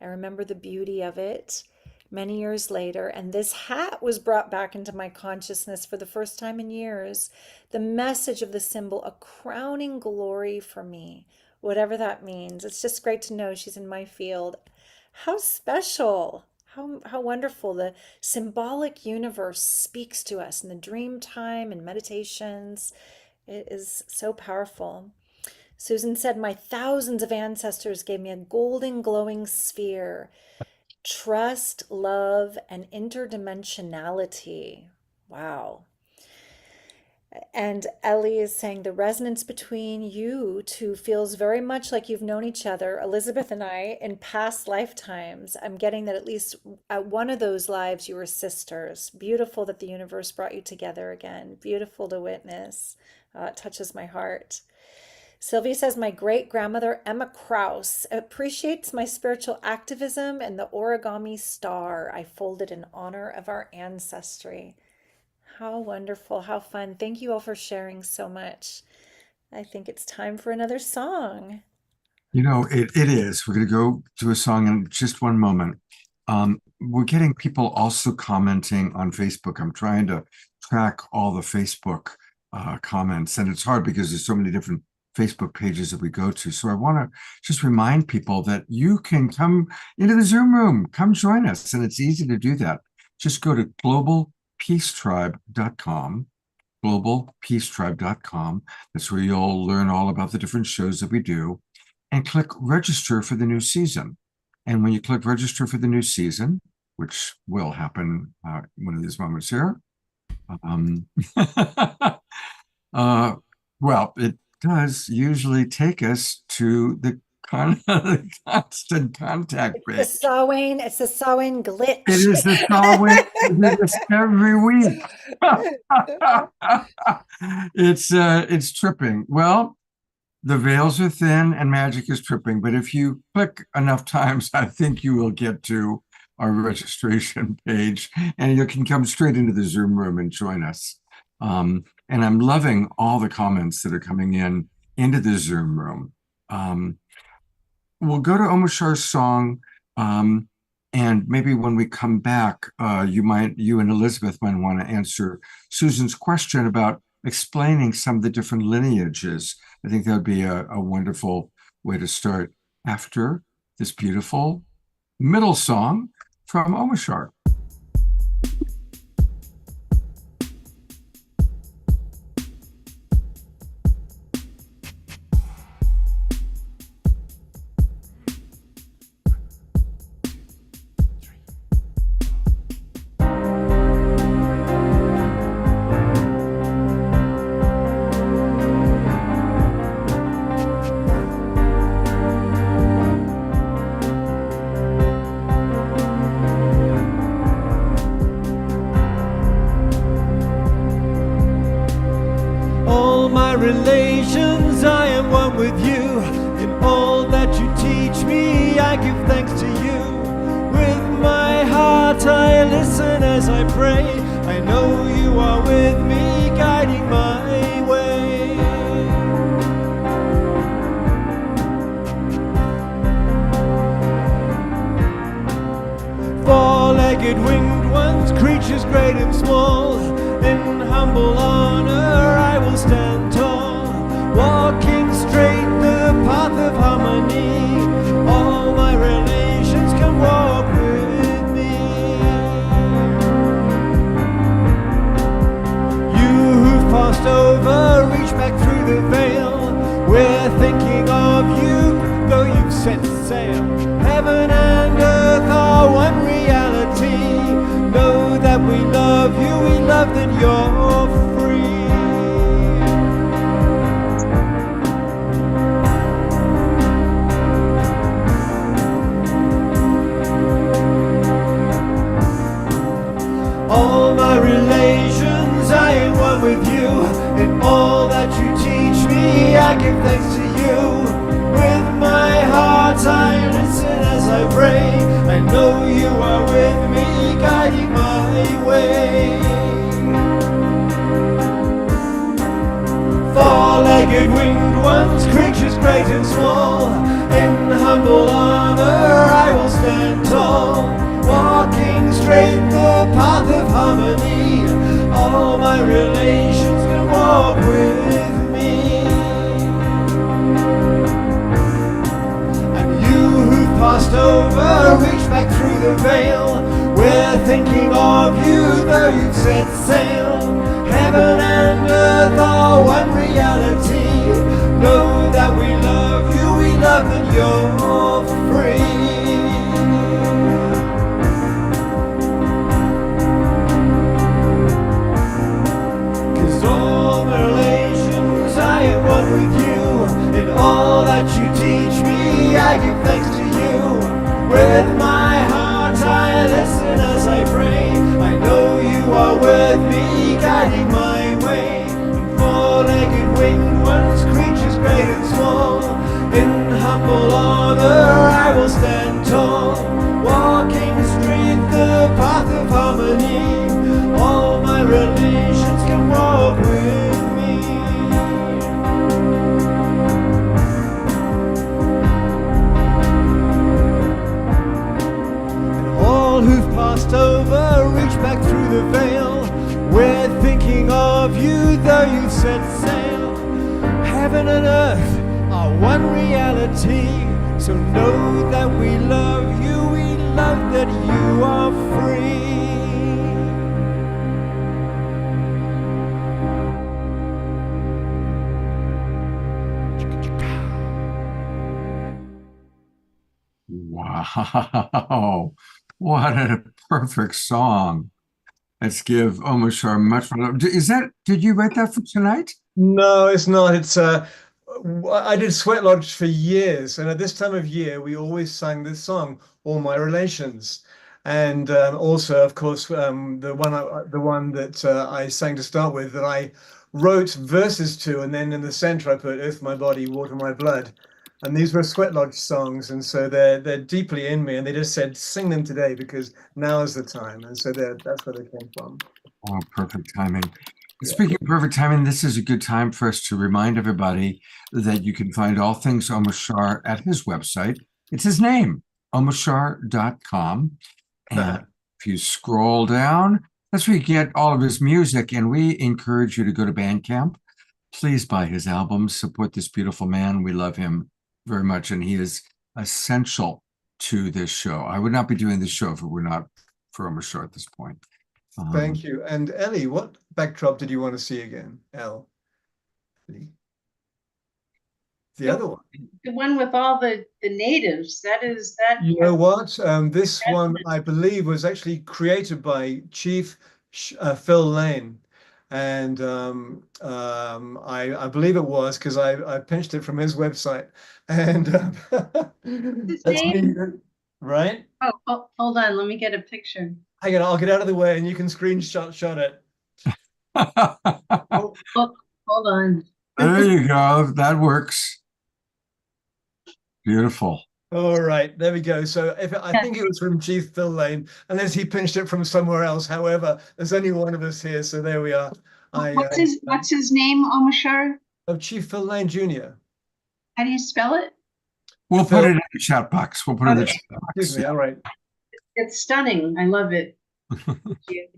I remember the beauty of it many years later, and this hat was brought back into my consciousness for the first time in years. The message of the symbol, a crowning glory for me, whatever that means. It's just great to know she's in my field. How special! How wonderful. The symbolic universe speaks to us in the dream time and meditations. It is so powerful. Susan said, my thousands of ancestors gave me a golden glowing sphere. trust, love, and interdimensionality. Wow. And Ellie is saying the resonance between you two feels very much like you've known each other, Elizabeth and I, in past lifetimes. I'm getting that at least at one of those lives you were sisters. Beautiful that the universe brought you together again. Beautiful to witness. It touches my heart. Sylvia says, my great grandmother, Emma Krause, appreciates my spiritual activism and the origami star I folded in honor of our ancestry. How wonderful, how fun. Thank you all for sharing so much. I think it's time for another song. You know, it is. We're going to go to a song in just one moment. We're getting people also commenting on Facebook. I'm trying to track all the Facebook comments, and it's hard because there's so many different Facebook pages that we go to. So I want to just remind people that you can come into the Zoom room, come join us, and it's easy to do that. Just go to globalpeacetribe.com, globalpeacetribe.com. That's where you'll learn all about the different shows that we do, and click register for the new season. And when you click register for the new season, which will happen one of these moments here, well, it does usually take us to the constant contact page. It's the Samhain glitch. It is the Samhain. It's every week. It's tripping. Well, the veils are thin and magic is tripping, but if you click enough times, I think you will get to our registration page, and you can come straight into the Zoom room and join us. And I'm loving all the comments that are coming in into the Zoom room. We'll go to Omashar's song, and maybe when we come back, you and Elizabeth might want to answer Susan's question about explaining some of the different lineages. I think that would be a wonderful way to start after this beautiful middle song from Omashar. Relations, I am one with you. In all that you teach me, I give thanks to you. With my heart I listen as I pray. I know you are with me, guiding my way. Four-legged winged ones, creatures great and small, in humble honor I will stand tall, walking straight the path of harmony. All my relations can walk with me. You who've passed over, reach back through the veil. We're thinking of you, though you've set sail. Heaven and earth are one reality. Know that we love you, we love that you're free. All my relations, I am one with you. In all that you teach me, I give thanks to you. With my heart I listen as I pray. I know you are with me, guiding my way. Four-legged winged ones, creatures great and small, in humble honor I will stand tall, walking straight the path of harmony. All my relations can walk with me. And you who've passed over, reach back through the veil. We're thinking of you, though you've set sail. Heaven and earth are one reality. Know that we love you, we love that you're free. fighting my way. Four-legged winged ones, creatures great and small. In humble honor I will stand tall, walking straight the path of harmony. All my relations can walk with me. All who've passed over reach back through the veil. We're thinking of you, though you've set sail. Heaven and earth are one reality, so know that we love you, we love that you are free. Wow. What a perfect song. Let's give Omashar much more love. Did you write that for tonight? No, it's not. It's I did Sweat Lodge for years, and at this time of year, we always sang this song, "All My Relations," and also, of course, the one that I sang to start with, that I wrote verses to, and then in the center I put "Earth My Body, Water My Blood," and these were Sweat Lodge songs, and so they're deeply in me, and they just said sing them today because now is the time, and so that's where they came from. Oh, perfect timing. Yeah. Speaking of perfect timing, this is a good time for us to remind everybody that you can find all things Omashar at his website. It's his name, omashar.com. And if you scroll down, that's where you get all of his music. And we encourage you to go to Bandcamp. Please buy his albums, support this beautiful man. We love him very much, and he is essential to this show. I would not be doing this show if it were not for Omashar at this point. Thank you. And Ellie, what backdrop did you want to see again? The other one. The one with all the natives. That. You know what? This one, I believe, was actually created by Chief Phil Lane. And I believe it was because I pinched it from his website. And that's me, right? Oh, hold on. Let me get a picture. Hang on, I'll get out of the way and you can screenshot it. Oh, hold on. There you go. That works. Beautiful. All right, there we go. So I think it was from Chief Phil Lane, unless he pinched it from somewhere else. However, there's only one of us here, so there we are. What's his name, Omashar? Of Chief Phil Lane Jr. How do you spell it? We'll put it in the chat box. We'll put it in the chat box. Excuse me. All right. It's stunning. I love it. Thank you.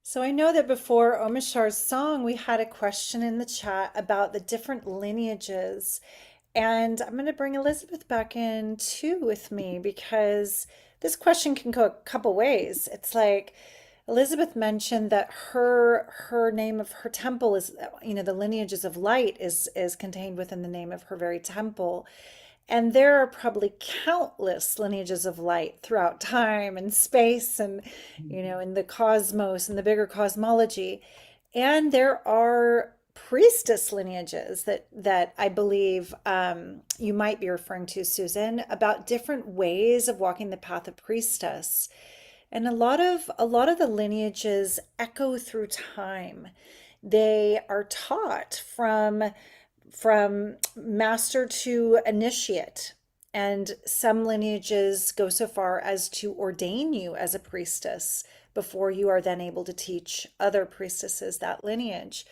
So I know that before Omashar's song, we had a question in the chat about the different lineages. And I'm going to bring Elizabeth back in too with me, because this question can go a couple ways. It's like Elizabeth mentioned that her name of her temple is, the lineages of light is contained within the name of her very temple. And there are probably countless lineages of light throughout time and space and, in the cosmos and the bigger cosmology. And there are priestess lineages that I believe you might be referring to, Susan, about different ways of walking the path of priestess. And a lot of the lineages echo through time. They are taught from master to initiate, and some lineages go so far as to ordain you as a priestess before you are then able to teach other priestesses that lineage.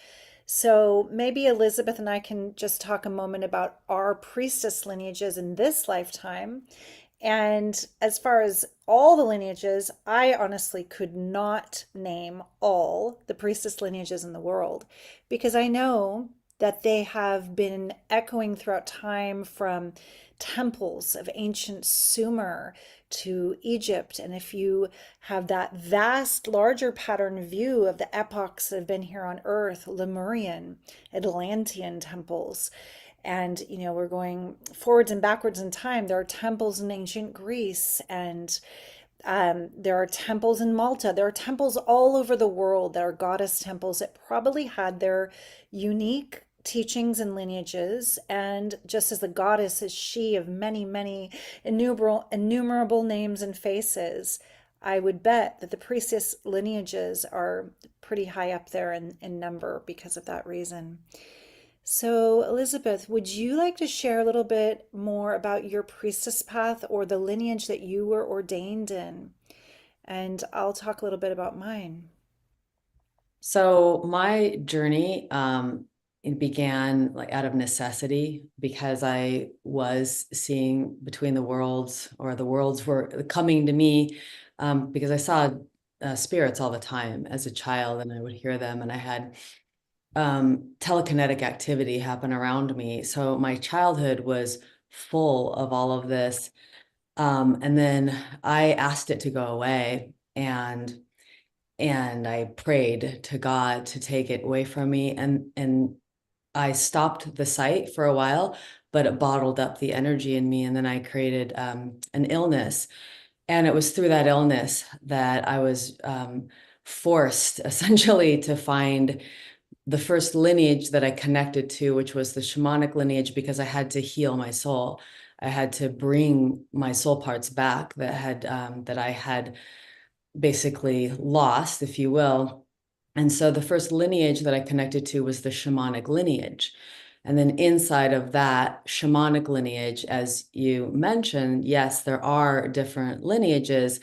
So maybe Elizabeth and I can just talk a moment about our priestess lineages in this lifetime. And as far as all the lineages, I honestly could not name all the priestess lineages in the world, because I know that they have been echoing throughout time, from temples of ancient Sumer to Egypt. And if you have that vast, larger pattern view of the epochs that have been here on Earth, Lemurian, Atlantean temples, and we're going forwards and backwards in time. There are temples in ancient Greece, and there are temples in Malta. There are temples all over the world that are goddess temples that probably had their unique teachings and lineages. And just as the goddess is she of many, many innumerable names and faces, I would bet that the priestess lineages are pretty high up there in number because of that reason. So, Elizabeth, would you like to share a little bit more about your priestess path or the lineage that you were ordained in? And I'll talk a little bit about mine. So my journey, it began like out of necessity because I was seeing between the worlds, or the worlds were coming to me, because I saw spirits all the time as a child, and I would hear them, and I had telekinetic activity happen around me. So my childhood was full of all of this. And then I asked it to go away, and I prayed to God to take it away from me. And I stopped the site for a while, but it bottled up the energy in me. And then I created an illness. And it was through that illness that I was forced essentially to find the first lineage that I connected to, which was the shamanic lineage, because I had to heal my soul. I had to bring my soul parts back that I had basically lost, if you will. And so the first lineage that I connected to was the shamanic lineage. And then inside of that shamanic lineage, as you mentioned, yes, there are different lineages,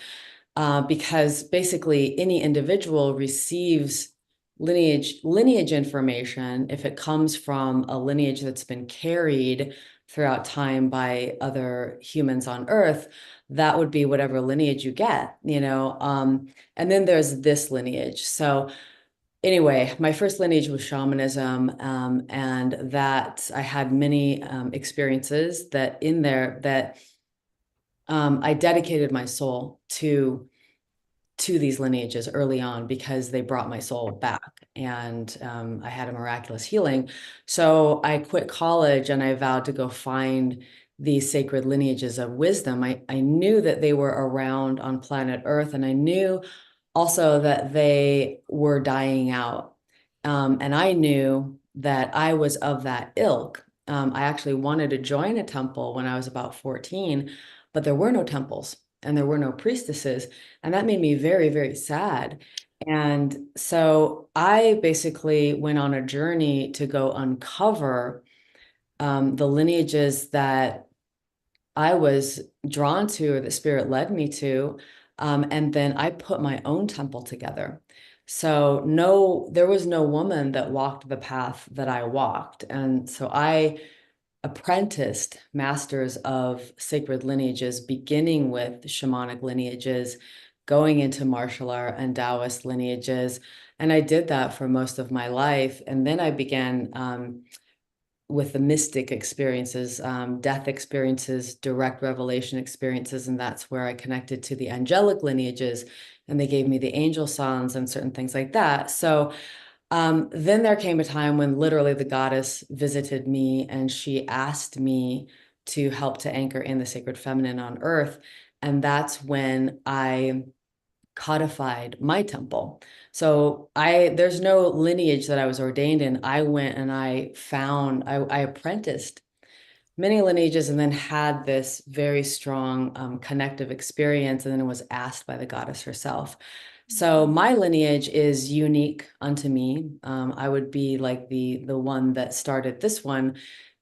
because basically any individual receives lineage information if it comes from a lineage that's been carried throughout time by other humans on Earth. That would be whatever lineage you get, and then there's this lineage. So anyway, my first lineage was shamanism, and that I had many experiences that in there that I dedicated my soul to these lineages early on because they brought my soul back, and I had a miraculous healing. So I quit college and I vowed to go find these sacred lineages of wisdom. I knew that they were around on planet Earth, and I knew also that they were dying out. And I knew that I was of that ilk. I actually wanted to join a temple when I was about 14, but there were no temples and there were no priestesses. And that made me very, very sad. And so I basically went on a journey to go uncover the lineages that I was drawn to, or the spirit led me to. And then I put my own temple together. So no, there was no woman that walked the path that I walked. And so I apprenticed masters of sacred lineages, beginning with shamanic lineages, going into martial art and Taoist lineages. And I did that for most of my life. And then I began with the mystic experiences, death experiences, direct revelation experiences. And that's where I connected to the angelic lineages, and they gave me the angel songs and certain things like that. So then there came a time when literally the goddess visited me, and she asked me to help to anchor in the sacred feminine on earth. And that's when I codified my temple. So there's no lineage that I was ordained in. I went and I apprenticed many lineages, and then had this very strong connective experience, and then was asked by the goddess herself. So my lineage is unique unto me. I would be like the one that started this one,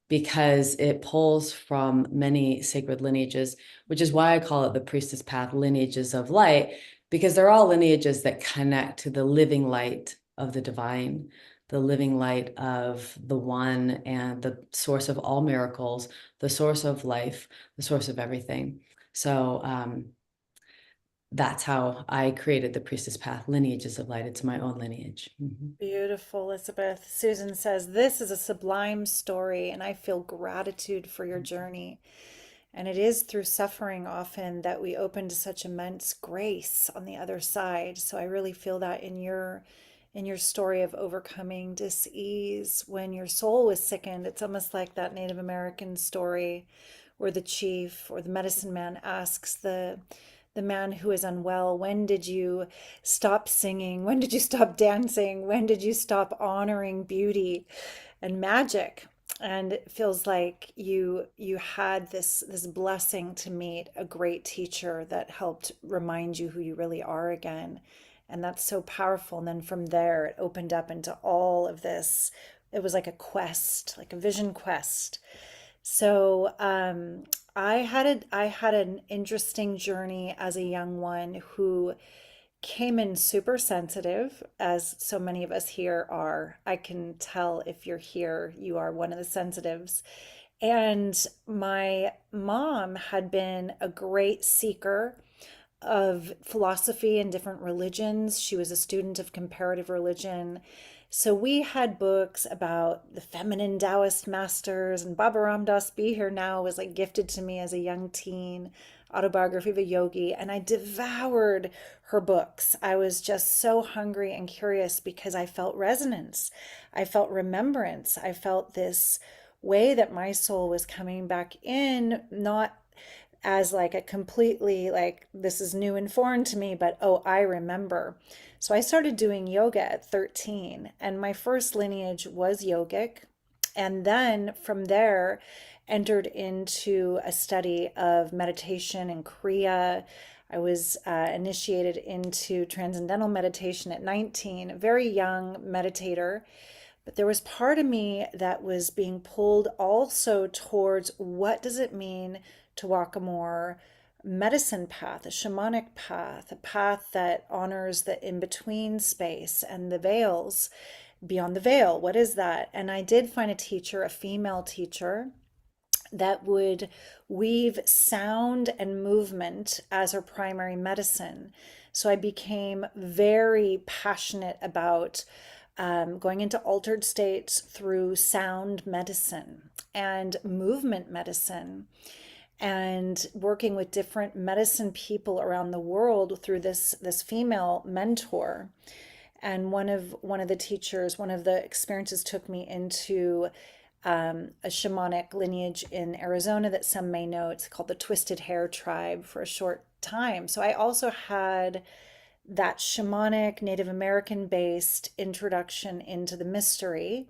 because it pulls from many sacred lineages, which is why I call it the priestess path, lineages of light, because they're all lineages that connect to the living light of the divine, the living light of the one, and the source of all miracles, the source of life, the source of everything. So that's how I created the priestess path, lineages of light. It's my own lineage. Beautiful, Elizabeth. Susan says, "This is a sublime story, and I feel gratitude for your journey. And it is through suffering often that we open to such immense grace on the other side." So I really feel that in your story of overcoming dis-ease when your soul was sickened. It's almost like that Native American story where the chief or the medicine man asks the man who is unwell, "When did you stop singing? When did you stop dancing? When did you stop honoring beauty and magic?" And it feels like you had this blessing to meet a great teacher that helped remind you who you really are again. And that's so powerful. And then from there, it opened up into all of this. It was like a quest, like a vision quest. So I had an interesting journey as a young one who came in super sensitive, as so many of us here are. I can tell if you're here, you are one of the sensitives. And my mom had been a great seeker of philosophy and different religions. She was a student of comparative religion. So we had books about the feminine Taoist masters, and Baba Ram Dass Be Here Now was like gifted to me as a young teen, autobiography of a yogi, and I devoured her books. I was just so hungry and curious because I felt resonance. I felt remembrance. I felt this way that my soul was coming back in, not as like a completely like this is new and foreign to me, but oh, I remember. So I started doing yoga at 13, and my first lineage was yogic. And then from there, entered into a study of meditation and Kriya. I was initiated into transcendental meditation at 19, a very young meditator. But there was part of me that was being pulled also towards what does it mean to walk a more medicine path, a shamanic path, a path that honors the in-between space and the veils, beyond the veil. What is that? And I did find a teacher, a female teacher, that would weave sound and movement as her primary medicine. So I became very passionate about going into altered states through sound medicine and movement medicine, and working with different medicine people around the world through this female mentor. And one of the teachers, one of the experiences took me into a shamanic lineage in Arizona that some may know. It's called the Twisted Hair Tribe for a short time. So I also had that shamanic Native American based introduction into the mystery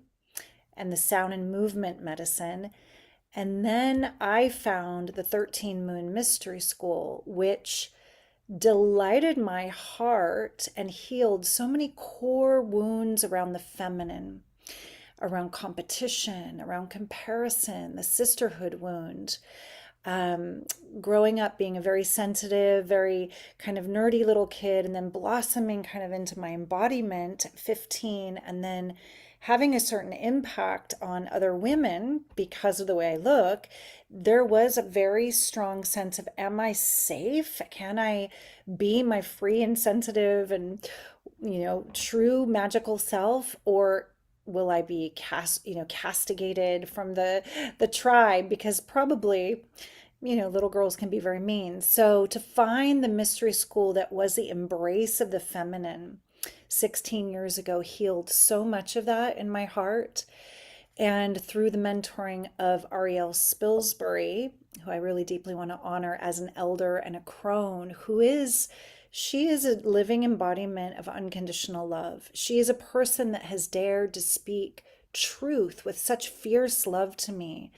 and the sound and movement medicine. And then I found the 13 Moon Mystery School, which delighted my heart and healed so many core wounds around the feminine, around competition, around comparison, the sisterhood wound. Growing up being a very sensitive, very kind of nerdy little kid, and then blossoming kind of into my embodiment at 15, and then having a certain impact on other women because of the way I look, there was a very strong sense of, am I safe? Can I be my free and sensitive and, true magical self? Or will I be castigated from the tribe? Because probably, little girls can be very mean. So to find the mystery school that was the embrace of the feminine 16 years ago healed so much of that in my heart. And through the mentoring of Ariel Spilsbury, who I really deeply want to honor as an elder and a crone, she is a living embodiment of unconditional love. She is a person that has dared to speak truth with such fierce love to me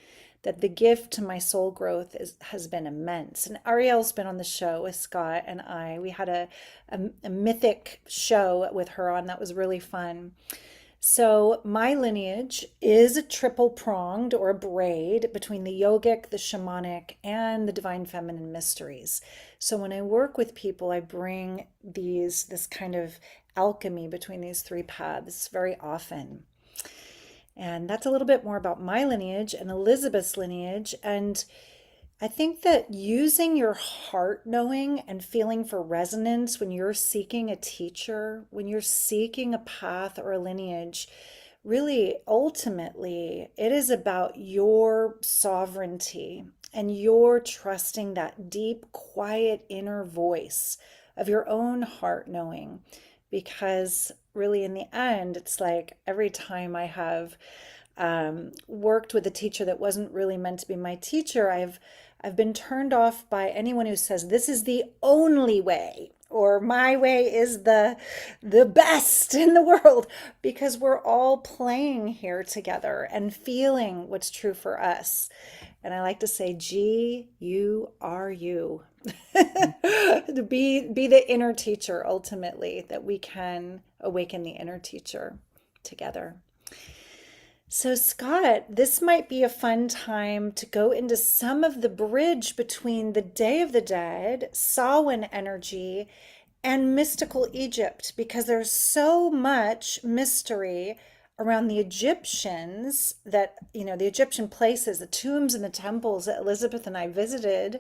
that the gift to my soul growth has been immense. And Ariel's been on the show with Scott and I. We had a mythic show with her on that was really fun. So my lineage is a triple pronged or a braid between the yogic, the shamanic, and the divine feminine mysteries. So when I work with people, I bring this kind of alchemy between these three paths very often. And that's a little bit more about my lineage and Elizabeth's lineage. And I think that using your heart knowing and feeling for resonance when you're seeking a teacher, when you're seeking a path or a lineage, really ultimately it is about your sovereignty and your trusting that deep, quiet inner voice of your own heart knowing. Because really in the end, it's like every time I have worked with a teacher that wasn't really meant to be my teacher, I've been turned off by anyone who says this is the only way or my way is the best in the world, because we're all playing here together and feeling what's true for us. And I like to say, G, you are you. To be the inner teacher ultimately, that we can awaken the inner teacher together. So, Scott, this might be a fun time to go into some of the bridge between the Day of the Dead, Samhain energy, and mystical Egypt, because there's so much mystery around the Egyptians, that, the Egyptian places, the tombs and the temples that Elizabeth and I visited,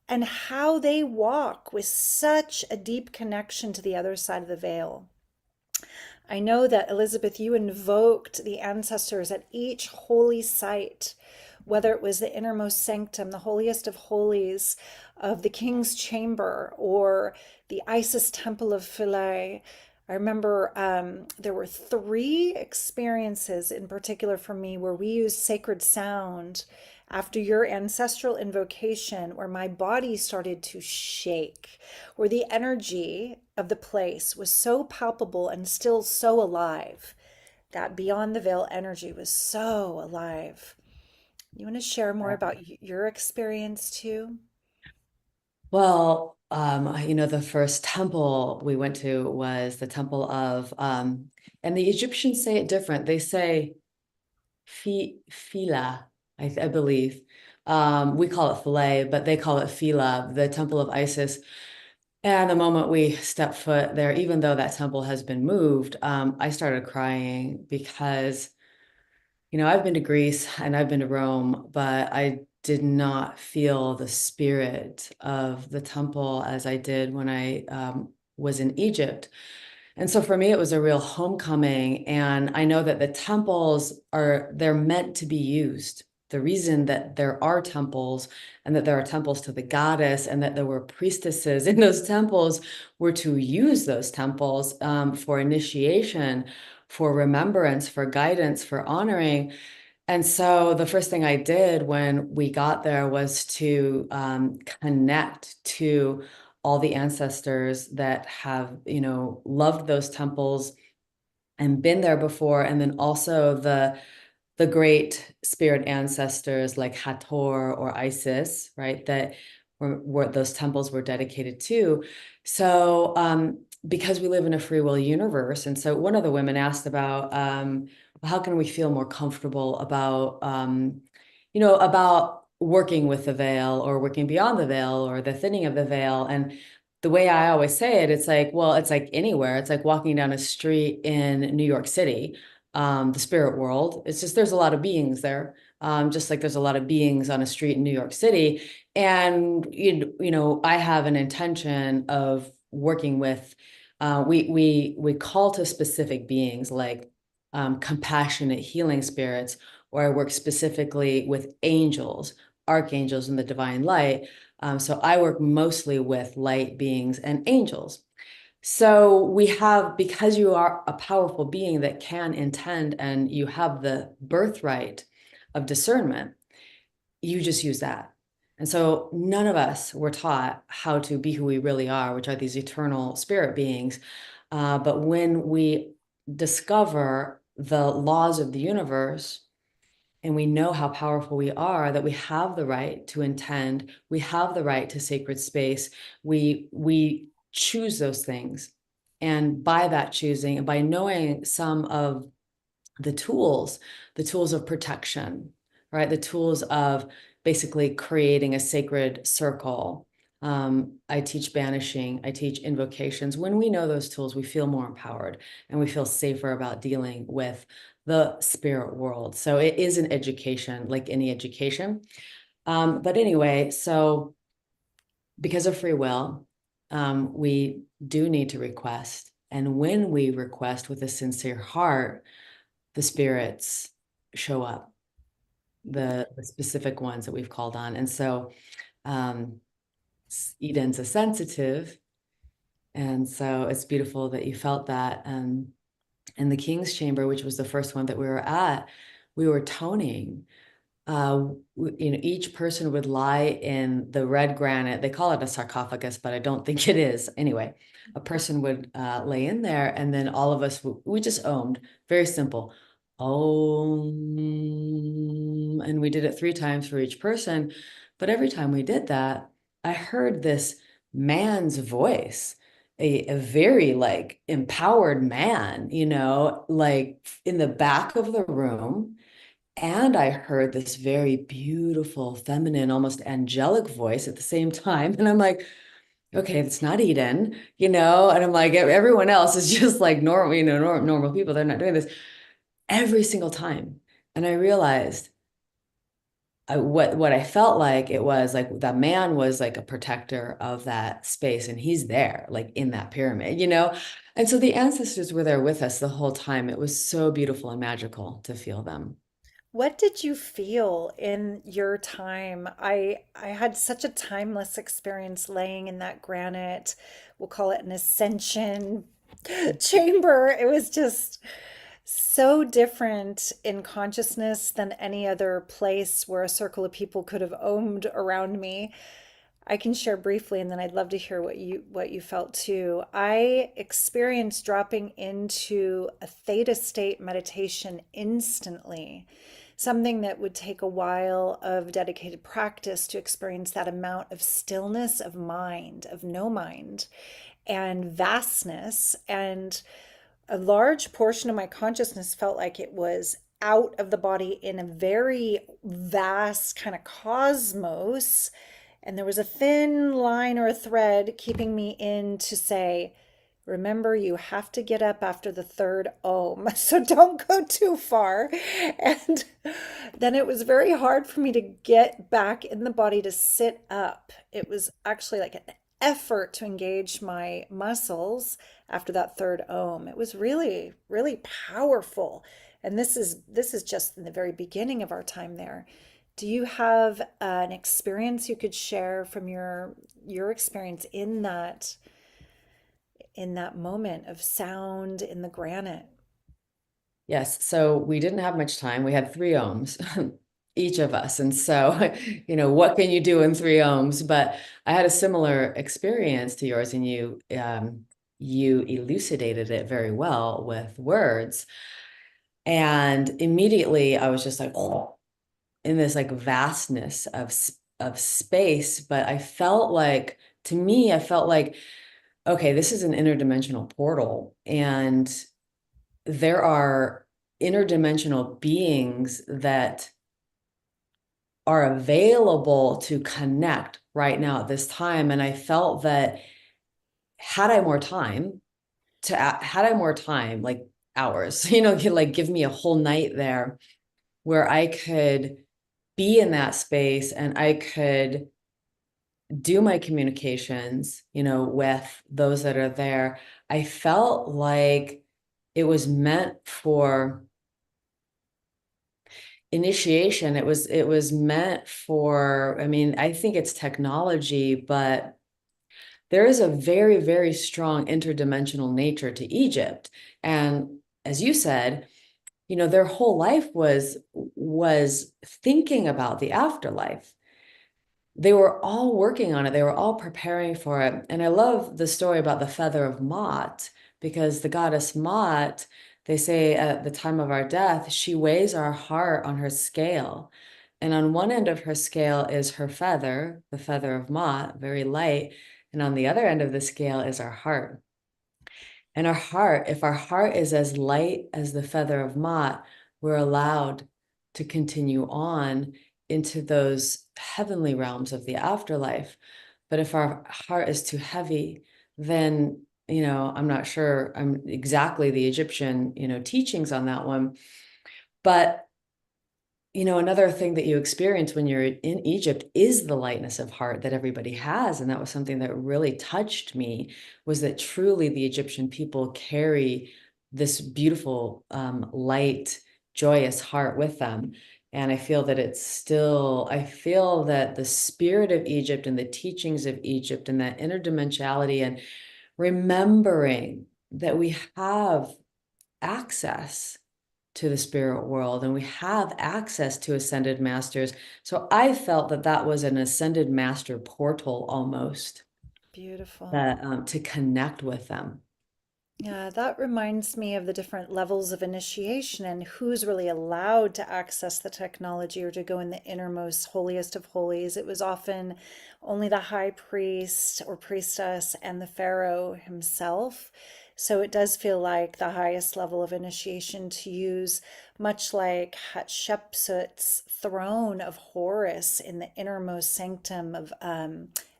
and how they walk with such a deep connection to the other side of the veil. I know that, Elizabeth, you invoked the ancestors at each holy site, whether it was the innermost sanctum, the holiest of holies of the king's chamber, or the Isis temple of Philae. I remember there were 3 experiences in particular for me where we used sacred sound after your ancestral invocation, where my body started to shake, where the energy of the place was so palpable and still so alive. That beyond the veil energy was so alive. You want to share more about your experience too? Well, the first temple we went to was the temple of, and the Egyptians say it different. They say Fila, I believe. We call it Philae, but they call it Fila, the temple of Isis. And the moment we stepped foot there, even though that temple has been moved, I started crying because, I've been to Greece and I've been to Rome, but I did not feel the spirit of the temple as I did when I was in Egypt. And so for me, it was a real homecoming. And I know that the temples they're meant to be used. The reason that there are temples, and that there are temples to the goddess, and that there were priestesses in those temples, were to use those temples for initiation, for remembrance, for guidance, for honoring. And so the first thing I did when we got there was to connect to all the ancestors that have, loved those temples and been there before. And then also the great spirit ancestors like Hathor or Isis, right? That were those temples were dedicated to. So because we live in a free will universe, and so one of the women asked about how can we feel more comfortable about about working with the veil, or working beyond the veil, or the thinning of the veil. And the way I always say it, it's like, well, it's like anywhere. It's like walking down a street in New York City, the spirit world. It's just, there's a lot of beings there. Just like there's a lot of beings on a street in New York City. And, I have an intention of working with, we call to specific beings, like compassionate healing spirits, or I work specifically with angels, archangels, and the divine light. So I work mostly with light beings and angels. So we have, because you are a powerful being that can intend, and you have the birthright of discernment, you just use that. And so none of us were taught how to be who we really are, which are these eternal spirit beings. But when we discover the laws of the universe, and we know how powerful we are, that we have the right to intend, we have the right to sacred space, we choose those things. And by that choosing, and by knowing some of the tools of protection, right? The tools of basically creating a sacred circle. I teach banishing, I teach invocations. When we know those tools, we feel more empowered, and we feel safer about dealing with the spirit world. So it is an education, like any education. But anyway, so because of free will, we do need to request. And when we request with a sincere heart, the spirits show up, the specific ones that we've called on. And so Eden's a sensitive. And so it's beautiful that you felt that. In the King's Chamber, which was the first one that we were at, we were toning each person would lie in the red granite. They call it a sarcophagus, but I don't think it is. Anyway, a person would lay in there, and then all of us, we just ohmed. Very simple. Om. And we did it 3 times for each person. But every time we did that, I heard this man's voice, a very like empowered man, like in the back of the room. And I heard this very beautiful, feminine, almost angelic voice at the same time. And I'm like, okay, it's not Eden, and I'm like, everyone else is just like normal, normal people. They're not doing this every single time. And I realized what I felt like it was like that man was like a protector of that space, and he's there like in that pyramid, And so the ancestors were there with us the whole time. It was so beautiful and magical to feel them. What did you feel in your time? I had such a timeless experience laying in that granite. We'll call it an ascension chamber. It was just so different in consciousness than any other place where a circle of people could have ohmed around me. I can share briefly, and then I'd love to hear what you felt too. I experienced dropping into a theta state meditation instantly, something that would take a while of dedicated practice to experience that amount of stillness of mind, of no mind, and vastness. And a large portion of my consciousness felt like it was out of the body in a very vast kind of cosmos, and there was a thin line or a thread keeping me in to say, remember, you have to get up after the third ohm, so don't go too far. And then it was very hard for me to get back in the body to sit up. It was actually like an effort to engage my muscles after that third ohm. It was really, really powerful. And this is just in the very beginning of our time there. Do you have an experience you could share from your experience in that moment of sound in the granite? Yes. So we didn't have much time. We had 3 ohms, each of us. And so, what can you do in 3 ohms? But I had a similar experience to yours, and you elucidated it very well with words. And immediately I was just like, oh, in this like vastness of space. But to me, I felt like, okay, this is an interdimensional portal, and there are interdimensional beings that are available to connect right now at this time. And I felt that had I more time, like hours, like give me a whole night there where I could be in that space and I could do my communications, with those that are there. I felt like it was meant for initiation. It was meant for, I think it's technology, but there is a very, very strong interdimensional nature to Egypt. And as you said, their whole life was thinking about the afterlife. They were all working on it. They were all preparing for it. And I love the story about the feather of Mot, because the goddess Mot, they say at the time of our death, she weighs our heart on her scale. And on one end of her scale is her feather, the feather of Mot, very light. And on the other end of the scale is our heart. And our heart, if our heart is as light as the feather of Mot, we're allowed to continue on into those heavenly realms of the afterlife. But if our heart is too heavy, then, I'm not sure I'm exactly the Egyptian, teachings on that one. But another thing that you experience when you're in Egypt is the lightness of heart that everybody has. And that was something that really touched me, was that truly the Egyptian people carry this beautiful, light, joyous heart with them. And I feel that I feel that the spirit of Egypt and the teachings of Egypt and that interdimensionality and remembering that we have access to the spirit world, and we have access to ascended masters. So I felt that that was an ascended master portal almost, Beautiful. that to connect with them. Yeah, that reminds me of the different levels of initiation and who's really allowed to access the technology or to go in the innermost, holiest of holies. It was often only the high priest or priestess and the pharaoh himself. So it does feel like the highest level of initiation to use, much like Hatshepsut's throne of Horus in the innermost sanctum of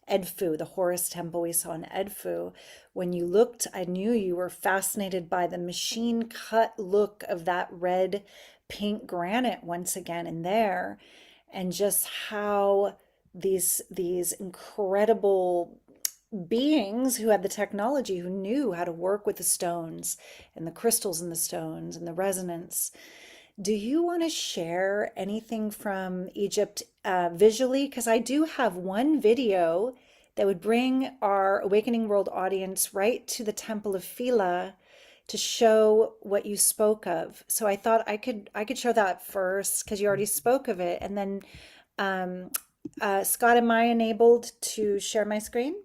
Edfu, the Horus temple we saw in Edfu. When you looked, I knew you were fascinated by the machine cut look of that red pink granite once again in there, and just how these incredible beings who had the technology, who knew how to work with the stones and the crystals in the stones and the resonance. Do you want to share anything from Egypt visually? Because I do have one video that would bring our Awakening World audience right to the Temple of Philae to show what you spoke of. So I thought I could show that first because you already spoke of it, and then Scott, am I enabled to share my screen?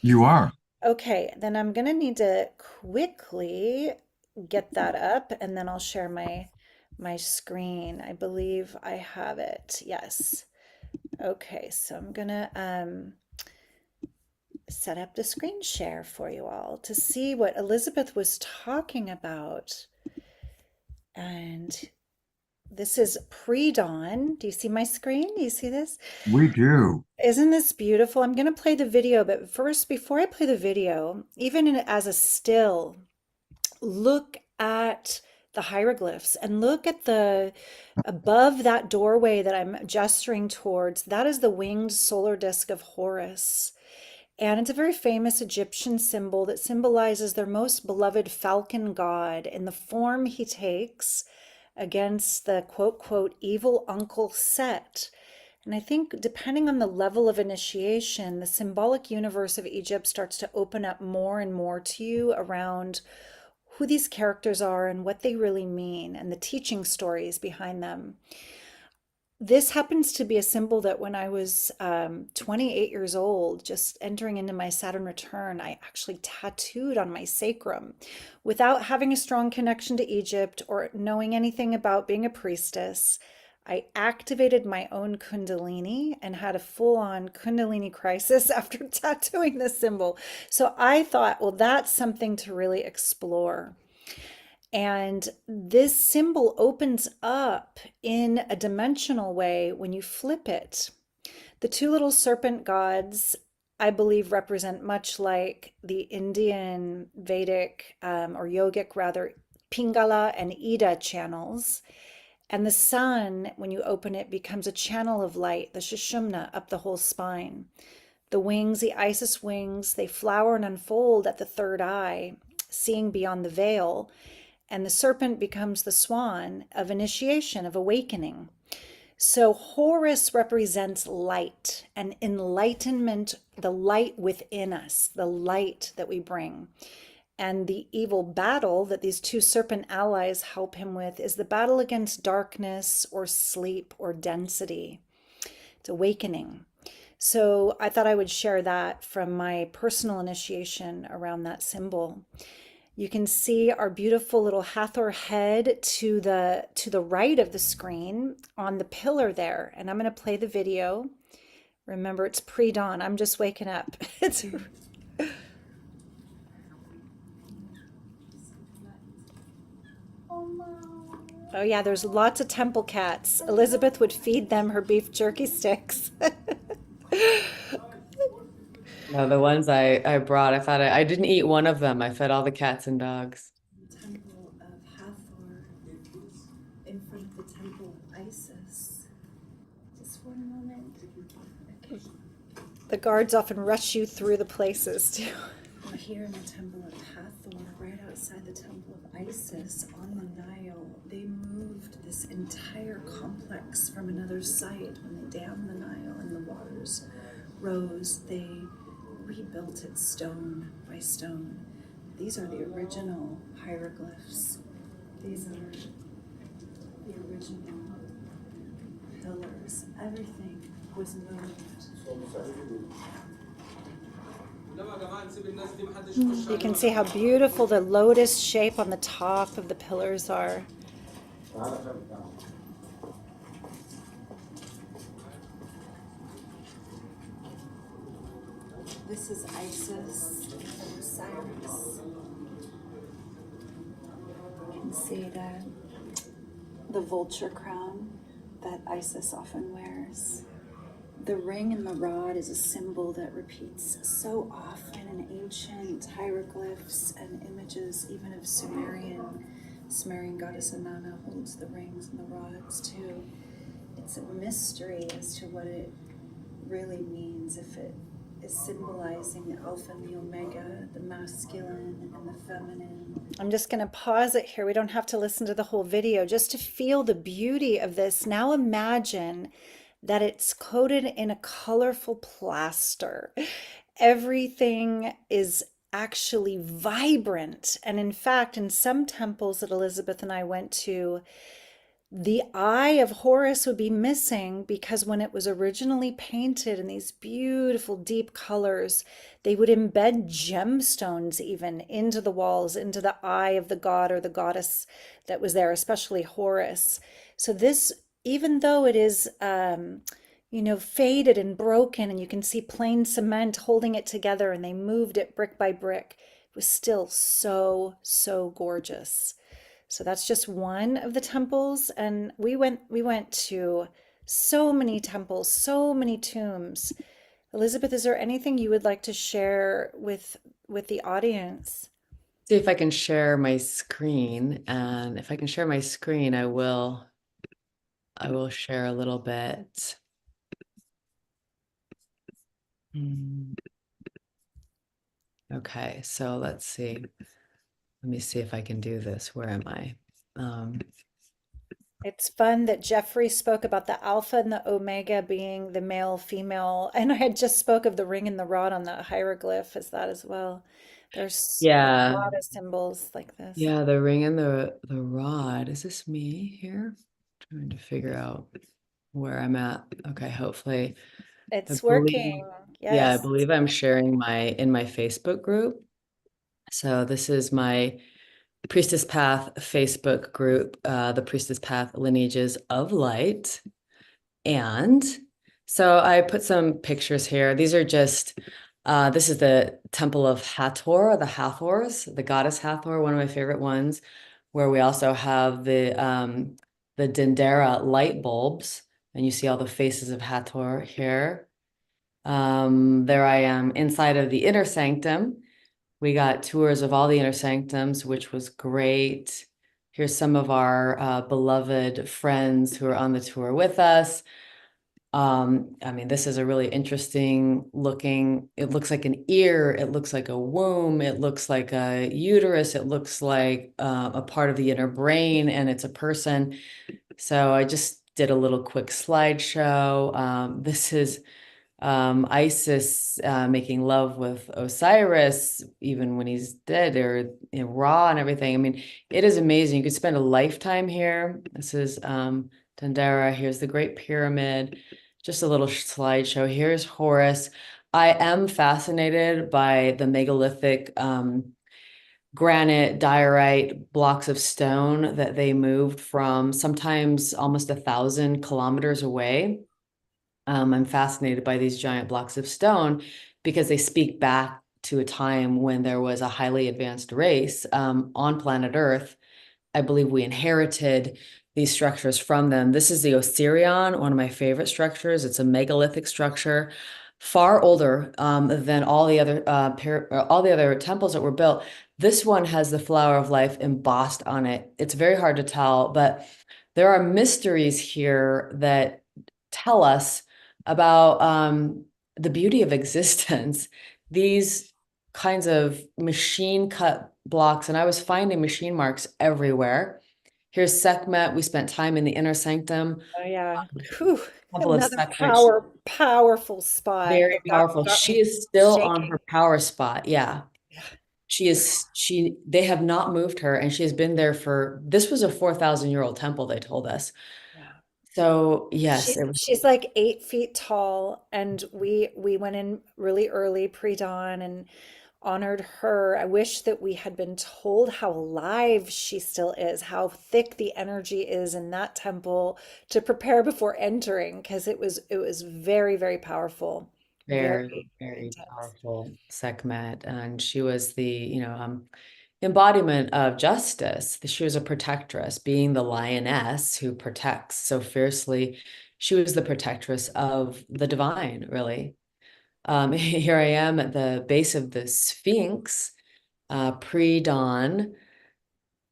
You are. Okay, then I'm gonna need to quickly get that up, and then I'll share my screen. I believe I have it. Yes. Okay, so I'm gonna set up the screen share for you all to see what Elizabeth was talking about. And this is pre-dawn. Do you see my screen? Do you see this? We do. Isn't this beautiful? I'm going to play the video, but first, before I play the video, as a still, look at the hieroglyphs and look at the above that doorway that I'm gesturing towards. That is the winged solar disk of Horus. And it's a very famous Egyptian symbol that symbolizes their most beloved falcon god in the form he takes against the quote, quote, evil uncle Set. And I think depending on the level of initiation, the symbolic universe of Egypt starts to open up more and more to you around who these characters are and what they really mean and the teaching stories behind them. This happens to be a symbol that when I was 28 years old, just entering into my Saturn return, I actually tattooed on my sacrum without having a strong connection to Egypt or knowing anything about being a priestess. I activated my own Kundalini and had a full-on Kundalini crisis after tattooing this symbol. So I thought, well, that's something to really explore. And this symbol opens up in a dimensional way when you flip it. The two little serpent gods, I believe, represent much like the Indian Vedic or yogic rather, Pingala and Ida channels. And the sun, when you open it, becomes a channel of light, the Sushumna, up the whole spine. The wings, the Isis wings, they flower and unfold at the third eye, seeing beyond the veil. And the serpent becomes the swan of initiation, of awakening. So Horus represents light and enlightenment, the light within us, the light that we bring. And the evil battle that these two serpent allies help him with is the battle against darkness or sleep or density. It's awakening. So I thought I would share that from my personal initiation around that symbol. You can see our beautiful little Hathor head to the right of the screen on the pillar there. And I'm going to play the video. Remember, it's pre-dawn. I'm just waking up. It's Oh yeah, there's lots of temple cats. Elizabeth would feed them her beef jerky sticks. No, the ones I brought, I thought I didn't eat one of them. I fed all the cats and dogs. Temple of Hathor in front of the temple of Isis. Just one moment. Okay. The guards often rush you through the places too. We're here in the temple of Hathor, right outside the temple of Isis on the Nile. They moved this entire complex from another site when they dammed the Nile and the waters rose. They rebuilt it stone by stone. These are the original hieroglyphs. These are the original pillars. Everything was moved. You can see how beautiful the lotus shape on the top of the pillars are. This is Isis and Osiris. You can see the vulture crown that Isis often wears. The ring and the rod is a symbol that repeats so often in ancient hieroglyphs and images, even of Sumerian goddess Inanna holds the rings and the rods too. It's a mystery as to what it really means, if it is symbolizing the Alpha and the Omega, the masculine and the feminine. I'm just going to pause it here. We don't have to listen to the whole video just to feel the beauty of this. Now imagine that it's coated in a colorful plaster. Everything is actually vibrant. And in fact, in some temples that Elizabeth and I went to, the eye of Horus would be missing because when it was originally painted in these beautiful deep colors, they would embed gemstones even into the walls, into the eye of the god or the goddess that was there, especially Horus. So this, even though it is, faded and broken, and you can see plain cement holding it together, and they moved it brick by brick, it was still so, so gorgeous. So that's just one of the temples, and we went to so many temples, so many tombs. Elizabeth, is there anything you would like to share with the audience? See if I can share my screen, and if I can share my screen, I will share a little bit. Okay, so let's see. Let me see if I can do this. Where am I? It's fun that Jeffrey spoke about the Alpha and the Omega being the male, female, and I had just spoke of the ring and the rod on the hieroglyph as that as well. There's a lot of symbols like this. Yeah, the ring and the rod. Is this me here? Trying to figure out where I'm at. Okay, hopefully. It's working. Yes. Yeah, I believe I'm sharing in my Facebook group. So this is my Priestess Path Facebook group, the Priestess Path Lineages of Light. And so I put some pictures here. These are just, this is the Temple of Hathor, the Hathors, the goddess Hathor, one of my favorite ones, where we also have the Dendera light bulbs. And you see all the faces of Hathor here. There I am inside of the inner sanctum. We got tours of all the inner sanctums, which was great. Here's some of our beloved friends who are on the tour with us. I mean, this is a really interesting looking, it looks like an ear, it looks like a womb, it looks like a uterus, it looks like a part of the inner brain, and it's a person. So I just did a little quick slideshow. This is Isis making love with Osiris, even when he's dead, or Ra and everything. I mean, it is amazing. You could spend a lifetime here. This is Dendera. Here's the Great Pyramid. Just a little slideshow. Here's Horus. I am fascinated by the megalithic granite, diorite blocks of stone that they moved from sometimes almost 1,000 kilometers away. I'm fascinated by these giant blocks of stone because they speak back to a time when there was a highly advanced race on planet Earth. I believe we inherited these structures from them. This is the Osirion, one of my favorite structures. It's a megalithic structure, far older than all the other temples that were built. This one has the flower of life embossed on it. It's very hard to tell, but there are mysteries here that tell us about the beauty of existence. These kinds of machine cut blocks, and I was finding machine marks everywhere. Here's Sekhmet. We spent time in the inner sanctum. Oh yeah. Whew. Another Powerful spot. Very powerful. She is still on shaking. her power spot. Yeah. they have not moved her, and she has been there this was a 4,000-year-old temple, they told us. Wow. So yes, She's like 8 feet tall, and we went in really early, pre-dawn, and honored her. I wish that we had been told how alive she still is, how thick the energy is in that temple to prepare before entering, because it was very, very powerful. very, Very very intense. powerful Sekhmet, and she was the, embodiment of justice. She was a protectress, being the lioness who protects so fiercely. She was the protectress of the divine, really. Here I am at the base of the Sphinx, pre-dawn.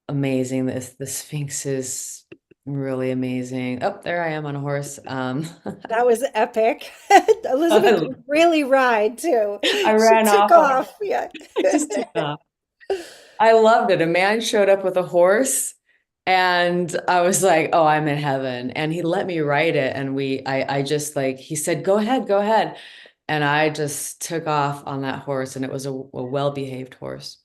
Amazing. The Sphinx is really amazing. Oh, there I am on a horse. That was epic. Elizabeth could really ride too. I She ran took off. off. Yeah. I just took off. I loved it. A man showed up with a horse, and I was like, "Oh, I'm in heaven." And he let me ride it, and I just like, he said, "Go ahead, go ahead," and I just took off on that horse, and it was a well-behaved horse.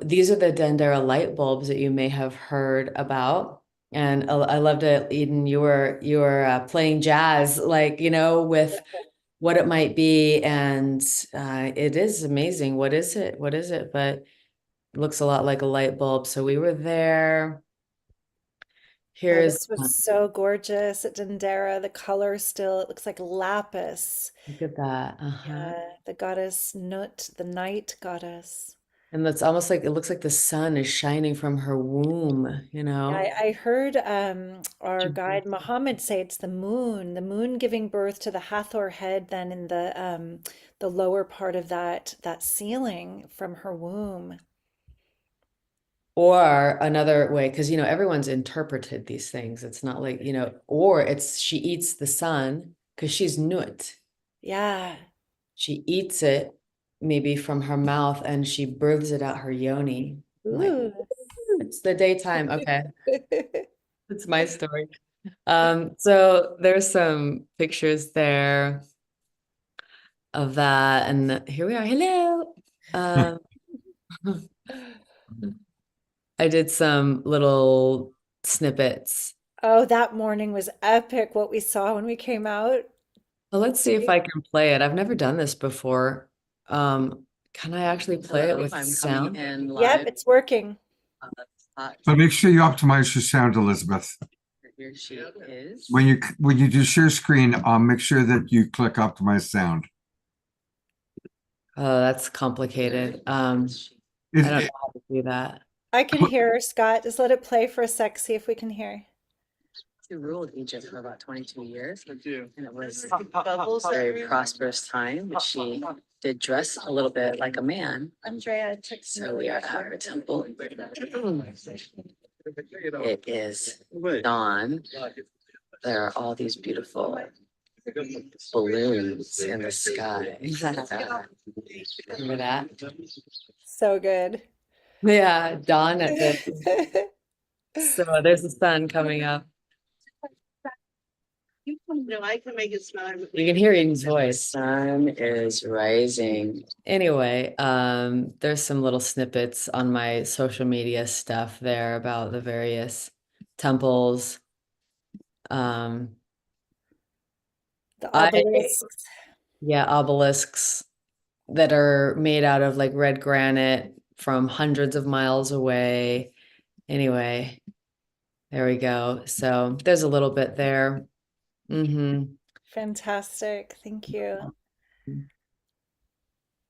These are the Dendera light bulbs that you may have heard about. And I loved it, Eden. You were playing jazz, like, with what it might be, and it is amazing. What is it? What is it? But it looks a lot like a light bulb. So we were there. Oh, Here's this was so gorgeous at Dendera. The color still, it looks like lapis. look at that. Yeah, the goddess Nut, the night goddess. And that's almost like it looks like the sun is shining from her womb, Yeah, I heard our guide Beautiful. Muhammad say it's the moon giving birth to the Hathor head, then in the lower part of that ceiling from her womb. Or another way, because everyone's interpreted these things. It's not like, or it's she eats the sun because she's Nut. Yeah. She eats it maybe from her mouth and she births it out her yoni. I'm like, Ooh. it's the daytime. Okay. It's my story. So there's some pictures there of that. And here we are. Hello. Um, I did some little snippets. Oh, that morning was epic what we saw when we came out. Well, let's see if I can play it. I've never done this before. Can I actually play it with sound? Yep, it's working. But make sure you optimize your sound, Elizabeth. Here she is. When you do share screen, make sure that you click optimize sound. Oh, that's complicated. I don't know how to do that. I can hear Scott. Just let it play for a sec, see if we can hear. She ruled Egypt for about 22 years. And it was a very prosperous time. But she did dress a little bit like a man. Andrea took So we are at her temple. It is dawn. There are all these beautiful balloons in the sky. Remember that? So good. Yeah, dawn at the. So there's the sun coming up. No, I can make it smell. You can hear Eden's voice. Sun is rising. Anyway, there's some little snippets on my social media stuff there about the various temples. The I- obelisks. Yeah, obelisks that are made out of like red granite from hundreds of miles away. Anyway, there we go. So there's a little bit there. Fantastic. Thank you.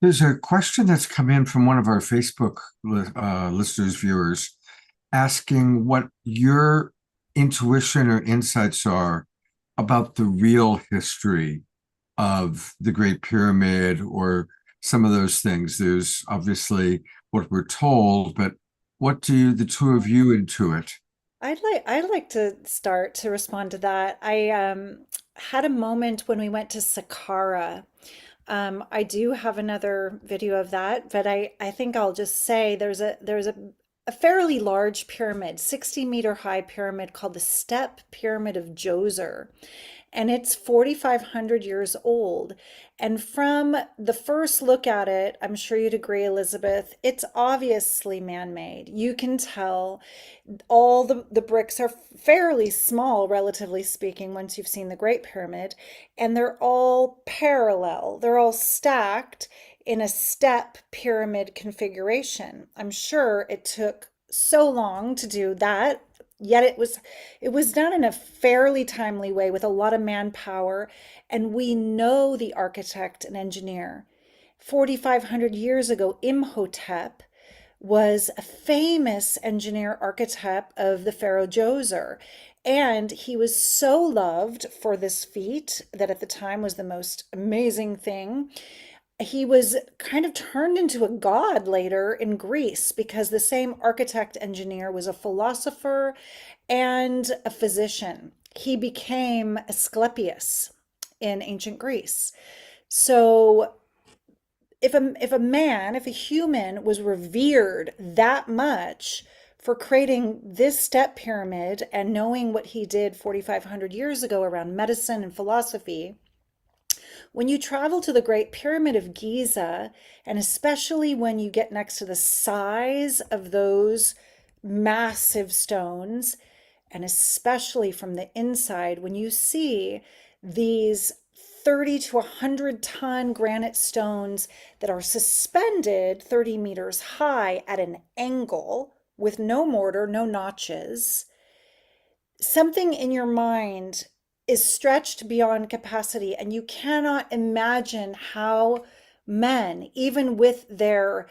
There's a question that's come in from one of our Facebook listeners, viewers, asking what your intuition or insights are about the real history of the Great Pyramid or some of those things. There's obviously what we're told, but what do the two of you intuit? I'd like to start to respond to that. I had a moment when we went to Saqqara. I do have another video of that, but I think I'll just say there's a fairly large pyramid, 60-meter high pyramid called the Step Pyramid of Djoser. and it's 4,500 years old. And from the first look at it, I'm sure you'd agree, Elizabeth, it's obviously man-made. You can tell all the bricks are fairly small, relatively speaking, once you've seen the Great Pyramid, and they're all parallel. They're all stacked in a step pyramid configuration. I'm sure it took so long to do that, yet it was done in a fairly timely way with a lot of manpower, and we know the architect and engineer. 4,500 years ago, Imhotep was a famous engineer architect of the pharaoh Djoser. And he was so loved for this feat that at the time was the most amazing thing. He was kind of turned into a god later in Greece because the same architect engineer was a philosopher and a physician. He became Asclepius in ancient Greece. So if a human was revered that much for creating this step pyramid and knowing what he did 4,500 years ago around medicine and philosophy, when you travel to the Great Pyramid of Giza, and especially when you get next to the size of those massive stones, and especially from the inside, when you see these 30 to 100-ton granite stones that are suspended 30 meters high at an angle with no mortar, no notches, something in your mind is stretched beyond capacity, and you cannot imagine how men, even with their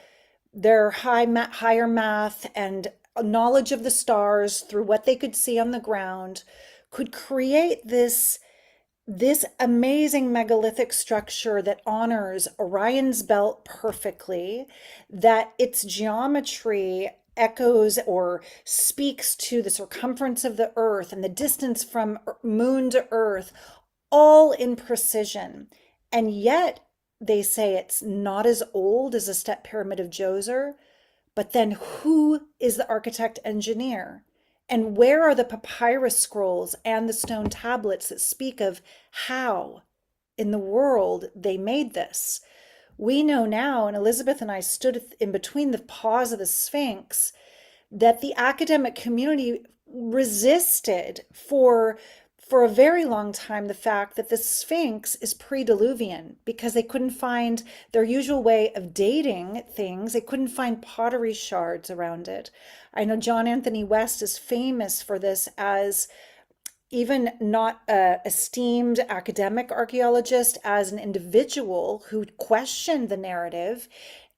higher math and knowledge of the stars through what they could see on the ground, could create this amazing megalithic structure that honors Orion's belt perfectly, that its geometry echoes or speaks to the circumference of the earth and the distance from moon to earth, all in precision. And yet they say it's not as old as the step pyramid of Djoser. But then who is the architect engineer? And where are the papyrus scrolls and the stone tablets that speak of how in the world they made this? We know now, and Elizabeth and I stood in between the paws of the Sphinx, that the academic community resisted for a very long time the fact that the Sphinx is pre-Diluvian because they couldn't find their usual way of dating things. They couldn't find pottery shards around it. I know John Anthony West is famous for this as even not a esteemed academic archaeologist, as an individual who questioned the narrative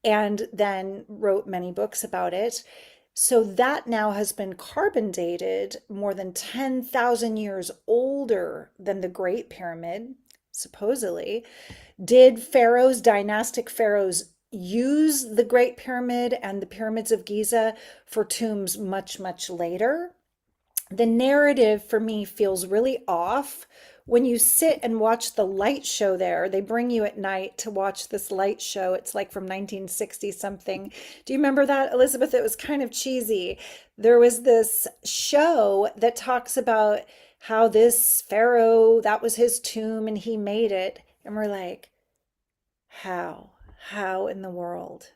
and then wrote many books about it. So that now has been carbon dated more than 10,000 years older than the Great Pyramid, supposedly. Did dynastic pharaohs, use the Great Pyramid and the pyramids of Giza for tombs much, much later? The narrative for me feels really off. When you sit and watch the light show there, they bring you at night to watch this light show. It's like from 1960 something. Do you remember that, Elizabeth? It was kind of cheesy. There was this show that talks about how this pharaoh, that was his tomb and he made it. And we're like, how? How in the world?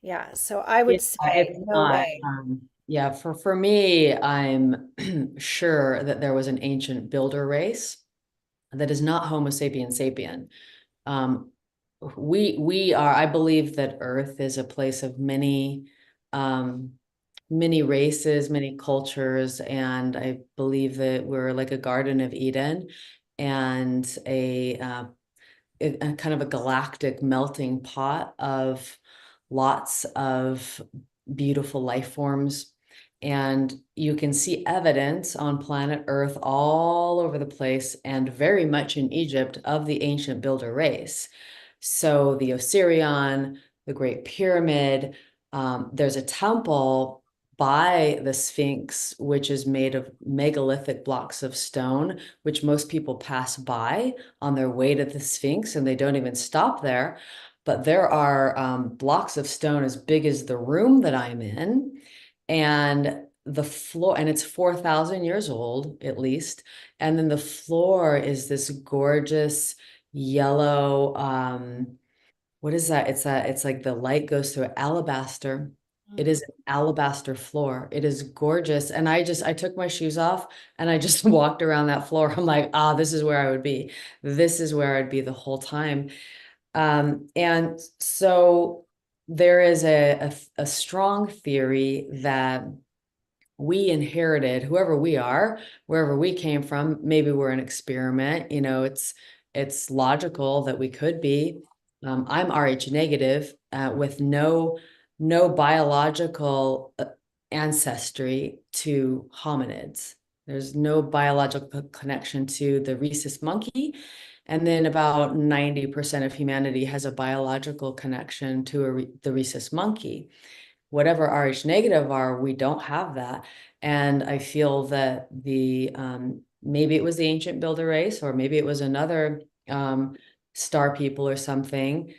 Yeah, so I would say It's no not. way. Yeah, for me, I'm sure that there was an ancient builder race that is not Homo sapien sapien. We are, I believe that Earth is a place of many many races, many cultures, and I believe that we're like a Garden of Eden and a kind of a galactic melting pot of lots of beautiful life forms. And you can see evidence on planet Earth all over the place and very much in Egypt of the ancient builder race. So the Osirian, the Great Pyramid, there's a temple by the Sphinx, which is made of megalithic blocks of stone, which most people pass by on their way to the Sphinx and they don't even stop there. But there are blocks of stone as big as the room that I'm in. And the floor, and it's 4,000 years old at least. And then the floor is this gorgeous yellow, what is that? It's like the light goes through alabaster. It is an alabaster floor. It is gorgeous. And I took my shoes off and I just walked around that floor. I'm like, ah, this is where I would be. This is where I'd be the whole time. And so there is a strong theory that we inherited, whoever we are, wherever we came from. Maybe we're an experiment, it's logical that we could be. I'm Rh negative, with no biological ancestry to hominids. There's no biological connection to the rhesus monkey. And then about 90% of humanity has a biological connection to the rhesus monkey. Whatever Rh negative are, we don't have that. And I feel that maybe it was the ancient builder race, or maybe it was another star people or something,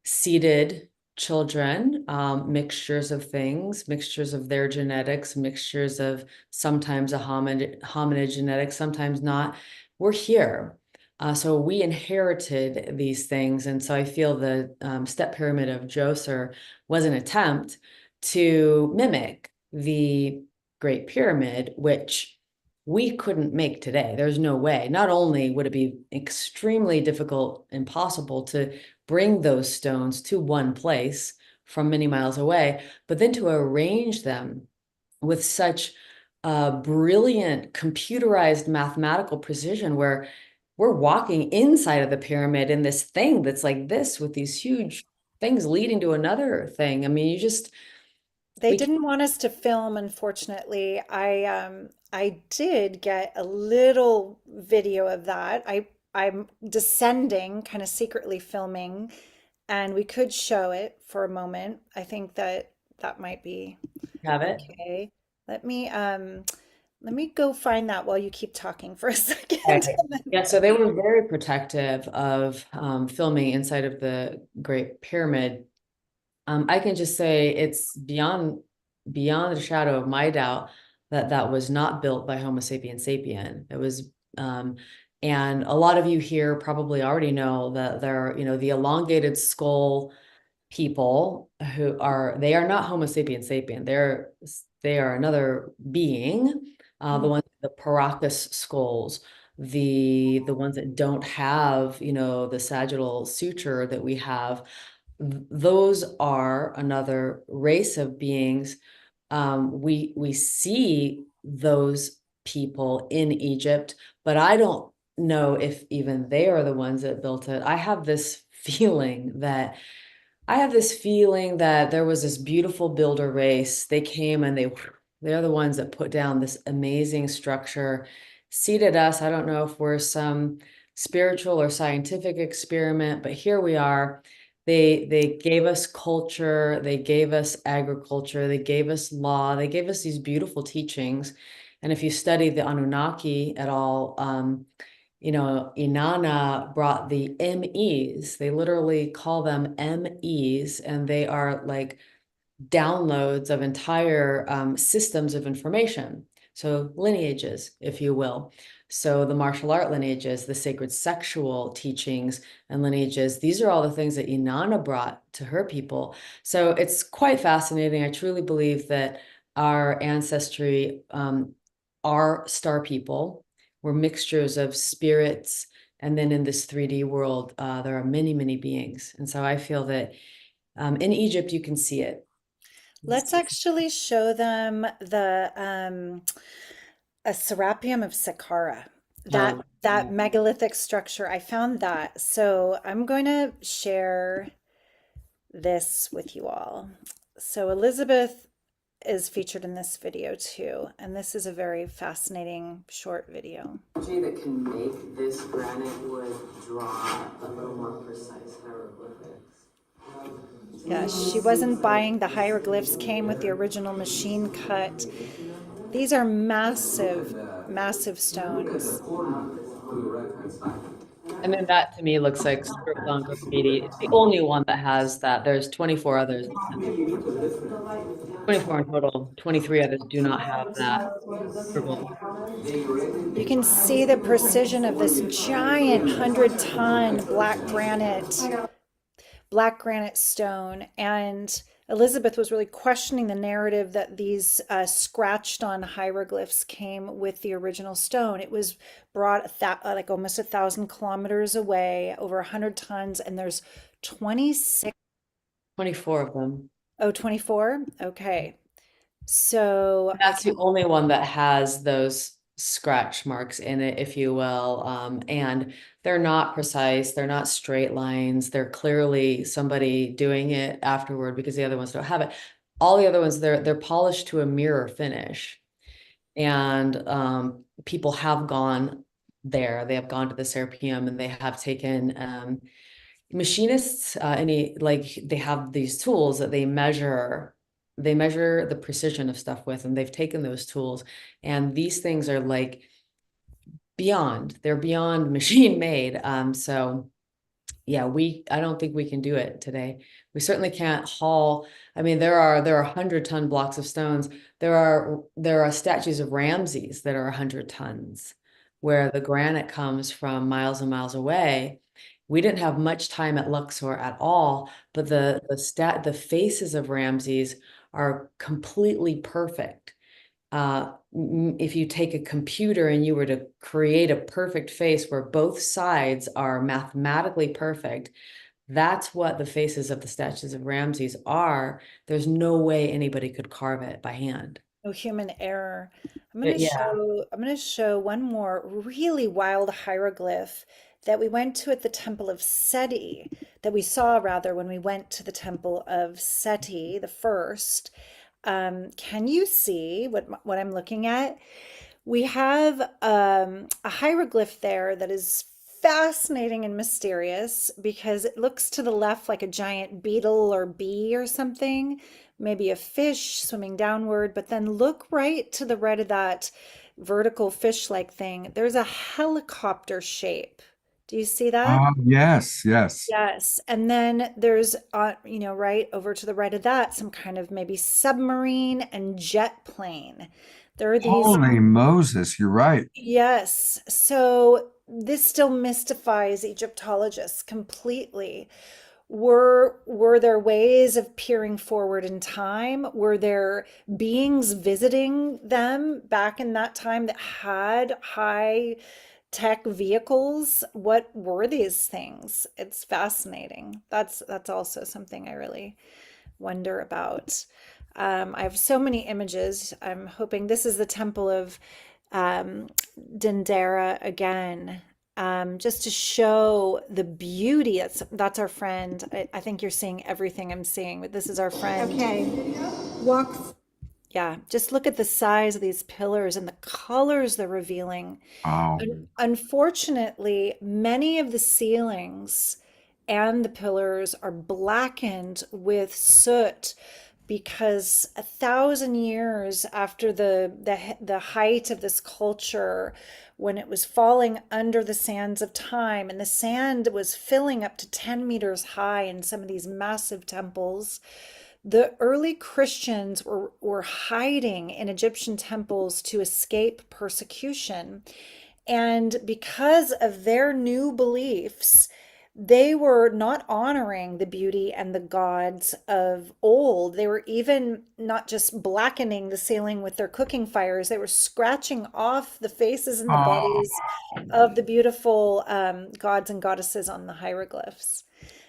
seeded children, mixtures of things, mixtures of their genetics, mixtures of sometimes a hominid genetics, sometimes not. We're here. So we inherited these things. And so I feel the step pyramid of Djoser was an attempt to mimic the Great Pyramid, which we couldn't make today. There's no way. Not only would it be extremely difficult, impossible to bring those stones to one place from many miles away, but then to arrange them with such brilliant computerized mathematical precision, where we're walking inside of the pyramid in this thing that's like this, with these huge things leading to another thing. I mean, They didn't want us to film, unfortunately. I did get a little video of that. I'm descending, kind of secretly filming, and we could show it for a moment. I think that that might be have it. okay. Let me go find that while you keep talking for a second. Okay. Yeah, so they were very protective of filming inside of the Great Pyramid. I can just say it's beyond the shadow of my doubt that that was not built by Homo sapiens sapien. It was, and a lot of you here probably already know that there are, the elongated skull people they are not Homo sapiens sapien. They are another being. The ones, the Paracas skulls, the ones that don't have, the sagittal suture that we have. Those are another race of beings. We see those people in Egypt, but I don't know if even they are the ones that built it. I have this feeling that there was this beautiful builder race. They came and they're the ones that put down this amazing structure, seeded us. I don't know if we're some spiritual or scientific experiment, but here we are. They gave us culture, they gave us agriculture, they gave us law, they gave us these beautiful teachings. And if you study the Anunnaki at all, Inanna brought the MEs. They literally call them MEs, and they are like downloads of entire systems of information. So lineages, if you will. So the martial art lineages, the sacred sexual teachings and lineages, these are all the things that Inanna brought to her people. So it's quite fascinating. I truly believe that our ancestry are star people. We're mixtures of spirits. And then in this 3D world, there are many, many beings. And so I feel that in Egypt, you can see it. Let's actually show them a Serapeum of Saqqara. That megalithic structure. I found that. So I'm going to share this with you all. So Elizabeth is featured in this video too, and this is a very fascinating short video. That can make this granite wood draw a little more precise hieroglyphics. Yeah, she wasn't buying the hieroglyphs, came with the original machine cut. These are massive, massive stones. I mean, that to me looks like script on graffiti. It's the only one that has that. There's 24 others, 24 in total. 23 others do not have that scribble. You can see the precision of this giant 100-ton black granite stone. And Elizabeth was really questioning the narrative that these scratched on hieroglyphs came with the original stone. It was brought like almost 1,000 kilometers away, over 100 tons, and there's 26. 24 of them. Oh, 24? Okay. So That's the only one that has those scratch marks in it, if you will. And they're not precise, they're not straight lines. They're clearly somebody doing it afterward, because the other ones don't have it. All the other ones, they're polished to a mirror finish. And people have gone there. They have gone to the Serapeum, and they have taken machinists, they have these tools that they measure the precision of stuff with, and they've taken those tools, and these things are like they're beyond machine made. So yeah, I don't think we can do it today. We certainly can't haul. I mean, there are 100-ton blocks of stones. There are statues of Ramses that are 100 tons, where the granite comes from miles and miles away. We didn't have much time at Luxor at all, but the faces of Ramses are completely perfect. If you take a computer and you were to create a perfect face where both sides are mathematically perfect, that's what the faces of the statues of Ramses are. There's no way anybody could carve it by hand. no human error. I'm Yeah. going to show one more really wild hieroglyph that we went to at the Temple of Seti, that we saw rather when we went to the Temple of Seti, the first. Can you see what I'm looking at? We have a hieroglyph there that is fascinating and mysterious because it looks to the left like a giant beetle or bee or something, maybe a fish swimming downward, but then look right to the right of that vertical fish-like thing. There's a helicopter shape. Do you see that? Yes, yes. Yes. And then there's, right over to the right of that, some kind of maybe submarine and jet plane. There are these. Holy Moses, you're right. Yes. So this still mystifies Egyptologists completely. Were there ways of peering forward in time? Were there beings visiting them back in that time that had high tech vehicles? What were these things? It's fascinating. That's also something I really wonder about. I have so many images. I'm hoping this is the Temple of Dendera again, just to show the beauty. That's our friend. I think you're seeing everything I'm seeing, but this is our friend. Okay, walk. Yeah, just look at the size of these pillars and the colors they're revealing. Wow. Unfortunately, many of the ceilings and the pillars are blackened with soot because 1,000 years after the height of this culture, when it was falling under the sands of time, and the sand was filling up to 10 meters high in some of these massive temples, the early Christians were hiding in Egyptian temples to escape persecution. And because of their new beliefs, they were not honoring the beauty and the gods of old. They were even not just blackening the ceiling with their cooking fires, they were scratching off the faces and the bodies of the beautiful gods and goddesses on the hieroglyphs.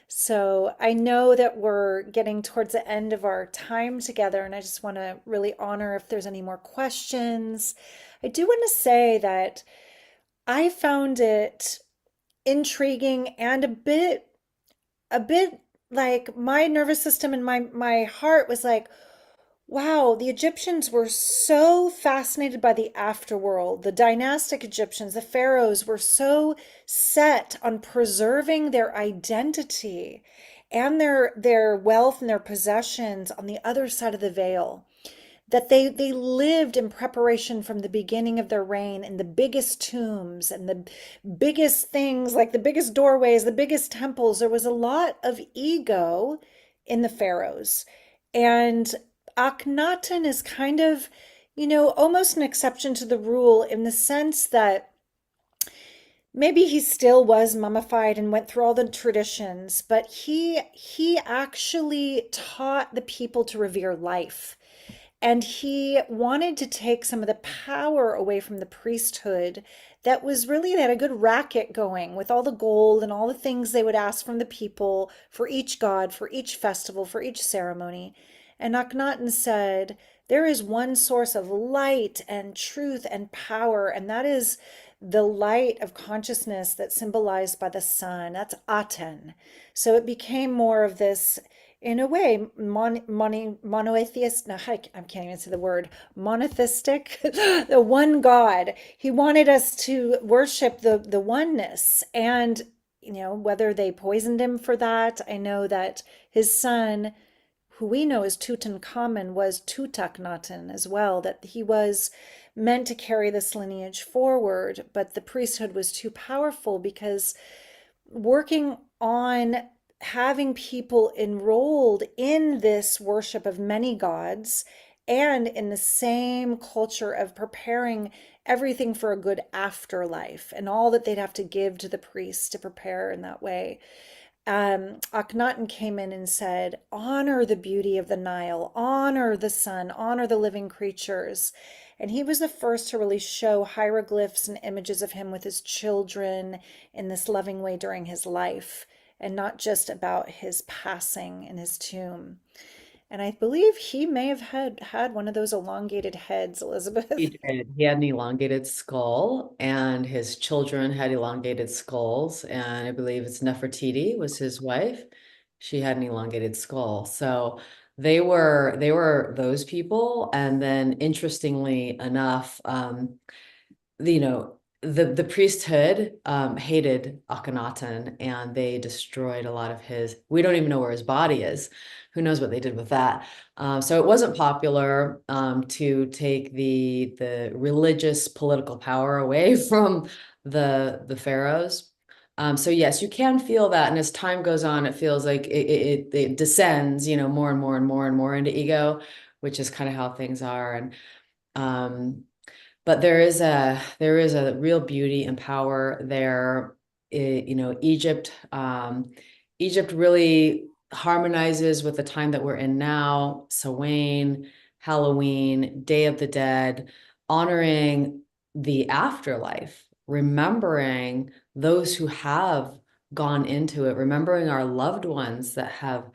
So I know that we're getting towards the end of our time together, and I just want to really honor if there's any more questions. I do want to say that I found it intriguing and a bit like my nervous system and my heart was like, wow, the Egyptians were so fascinated by the afterworld. The dynastic Egyptians, the pharaohs, were so set on preserving their identity and their wealth and their possessions on the other side of the veil that they lived in preparation from the beginning of their reign in the biggest tombs and the biggest things, like the biggest doorways, the biggest temples. There was a lot of ego in the pharaohs. And Akhenaten is kind of, almost an exception to the rule in the sense that maybe he still was mummified and went through all the traditions, but he actually taught the people to revere life. And he wanted to take some of the power away from the priesthood that was really, they had a good racket going with all the gold and all the things they would ask from the people for each god, for each festival, for each ceremony. And Akhenaten said, there is one source of light and truth and power, and that is the light of consciousness that's symbolized by the sun. That's Aten. So it became more of this, in a way, monotheist. No, I can't even say the word monotheistic. The one God. He wanted us to worship the oneness, and whether they poisoned him for that. I know that his son, who we know as Tutankhamun, was Tutaknaten as well, that he was meant to carry this lineage forward, but the priesthood was too powerful because working on having people enrolled in this worship of many gods and in the same culture of preparing everything for a good afterlife and all that they'd have to give to the priests to prepare in that way. Akhenaten came in and said, honor the beauty of the Nile, honor the sun, honor the living creatures. And he was the first to really show hieroglyphs and images of him with his children in this loving way during his life, and not just about his passing in his tomb. And I believe he may have had one of those elongated heads, Elizabeth. He did. He had an elongated skull, and his children had elongated skulls. And I believe it's Nefertiti was his wife. She had an elongated skull. So they were those people. And then interestingly enough, the priesthood hated Akhenaten, and they destroyed a lot of his. We don't even know where his body is. Who knows what they did with that? So it wasn't popular to take the religious political power away from the pharaohs. So yes, you can feel that, and as time goes on, it feels like it descends, more and more and more and more into ego, which is kind of how things are. And but there is a real beauty and power there. Egypt really harmonizes with the time that we're in now. Samhain, Halloween, Day of the Dead, honoring the afterlife, remembering those who have gone into it, remembering our loved ones that have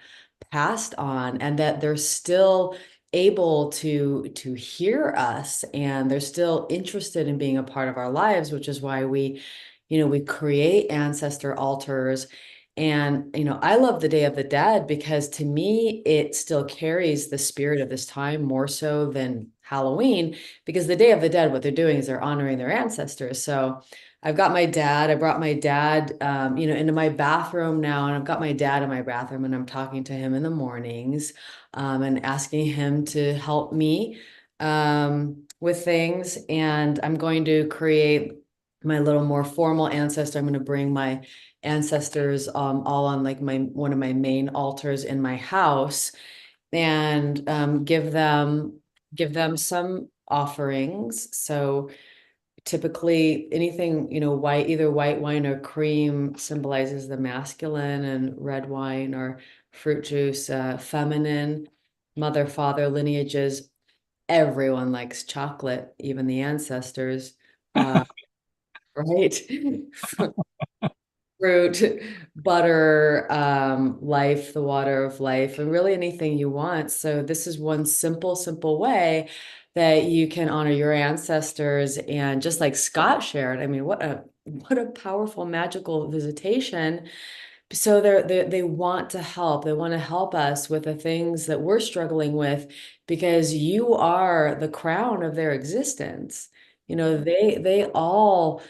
passed on, and that they're still able to hear us, and they're still interested in being a part of our lives, which is why we create ancestor altars. And I love the Day of the Dead because to me it still carries the spirit of this time more so than Halloween, because the Day of the Dead, what they're doing is they're honoring their ancestors. So I brought my dad into my bathroom now, and I've got my dad in my bathroom, and I'm talking to him in the mornings, and asking him to help me with things. And I'm going to create my little more formal ancestor. I'm going to bring my ancestors all on like one of my main altars in my house, and give them some offerings. So typically anything, white, either white wine or cream symbolizes the masculine, and red wine or fruit juice, feminine, mother, father lineages. Everyone likes chocolate, even the ancestors, right? Fruit, butter, life, the water of life, and really anything you want. So this is one simple way that you can honor your ancestors. And just like Scott shared, I mean, what a powerful, magical visitation. So they want to help. They want to help us with the things that we're struggling with, because you are the crown of their existence. They all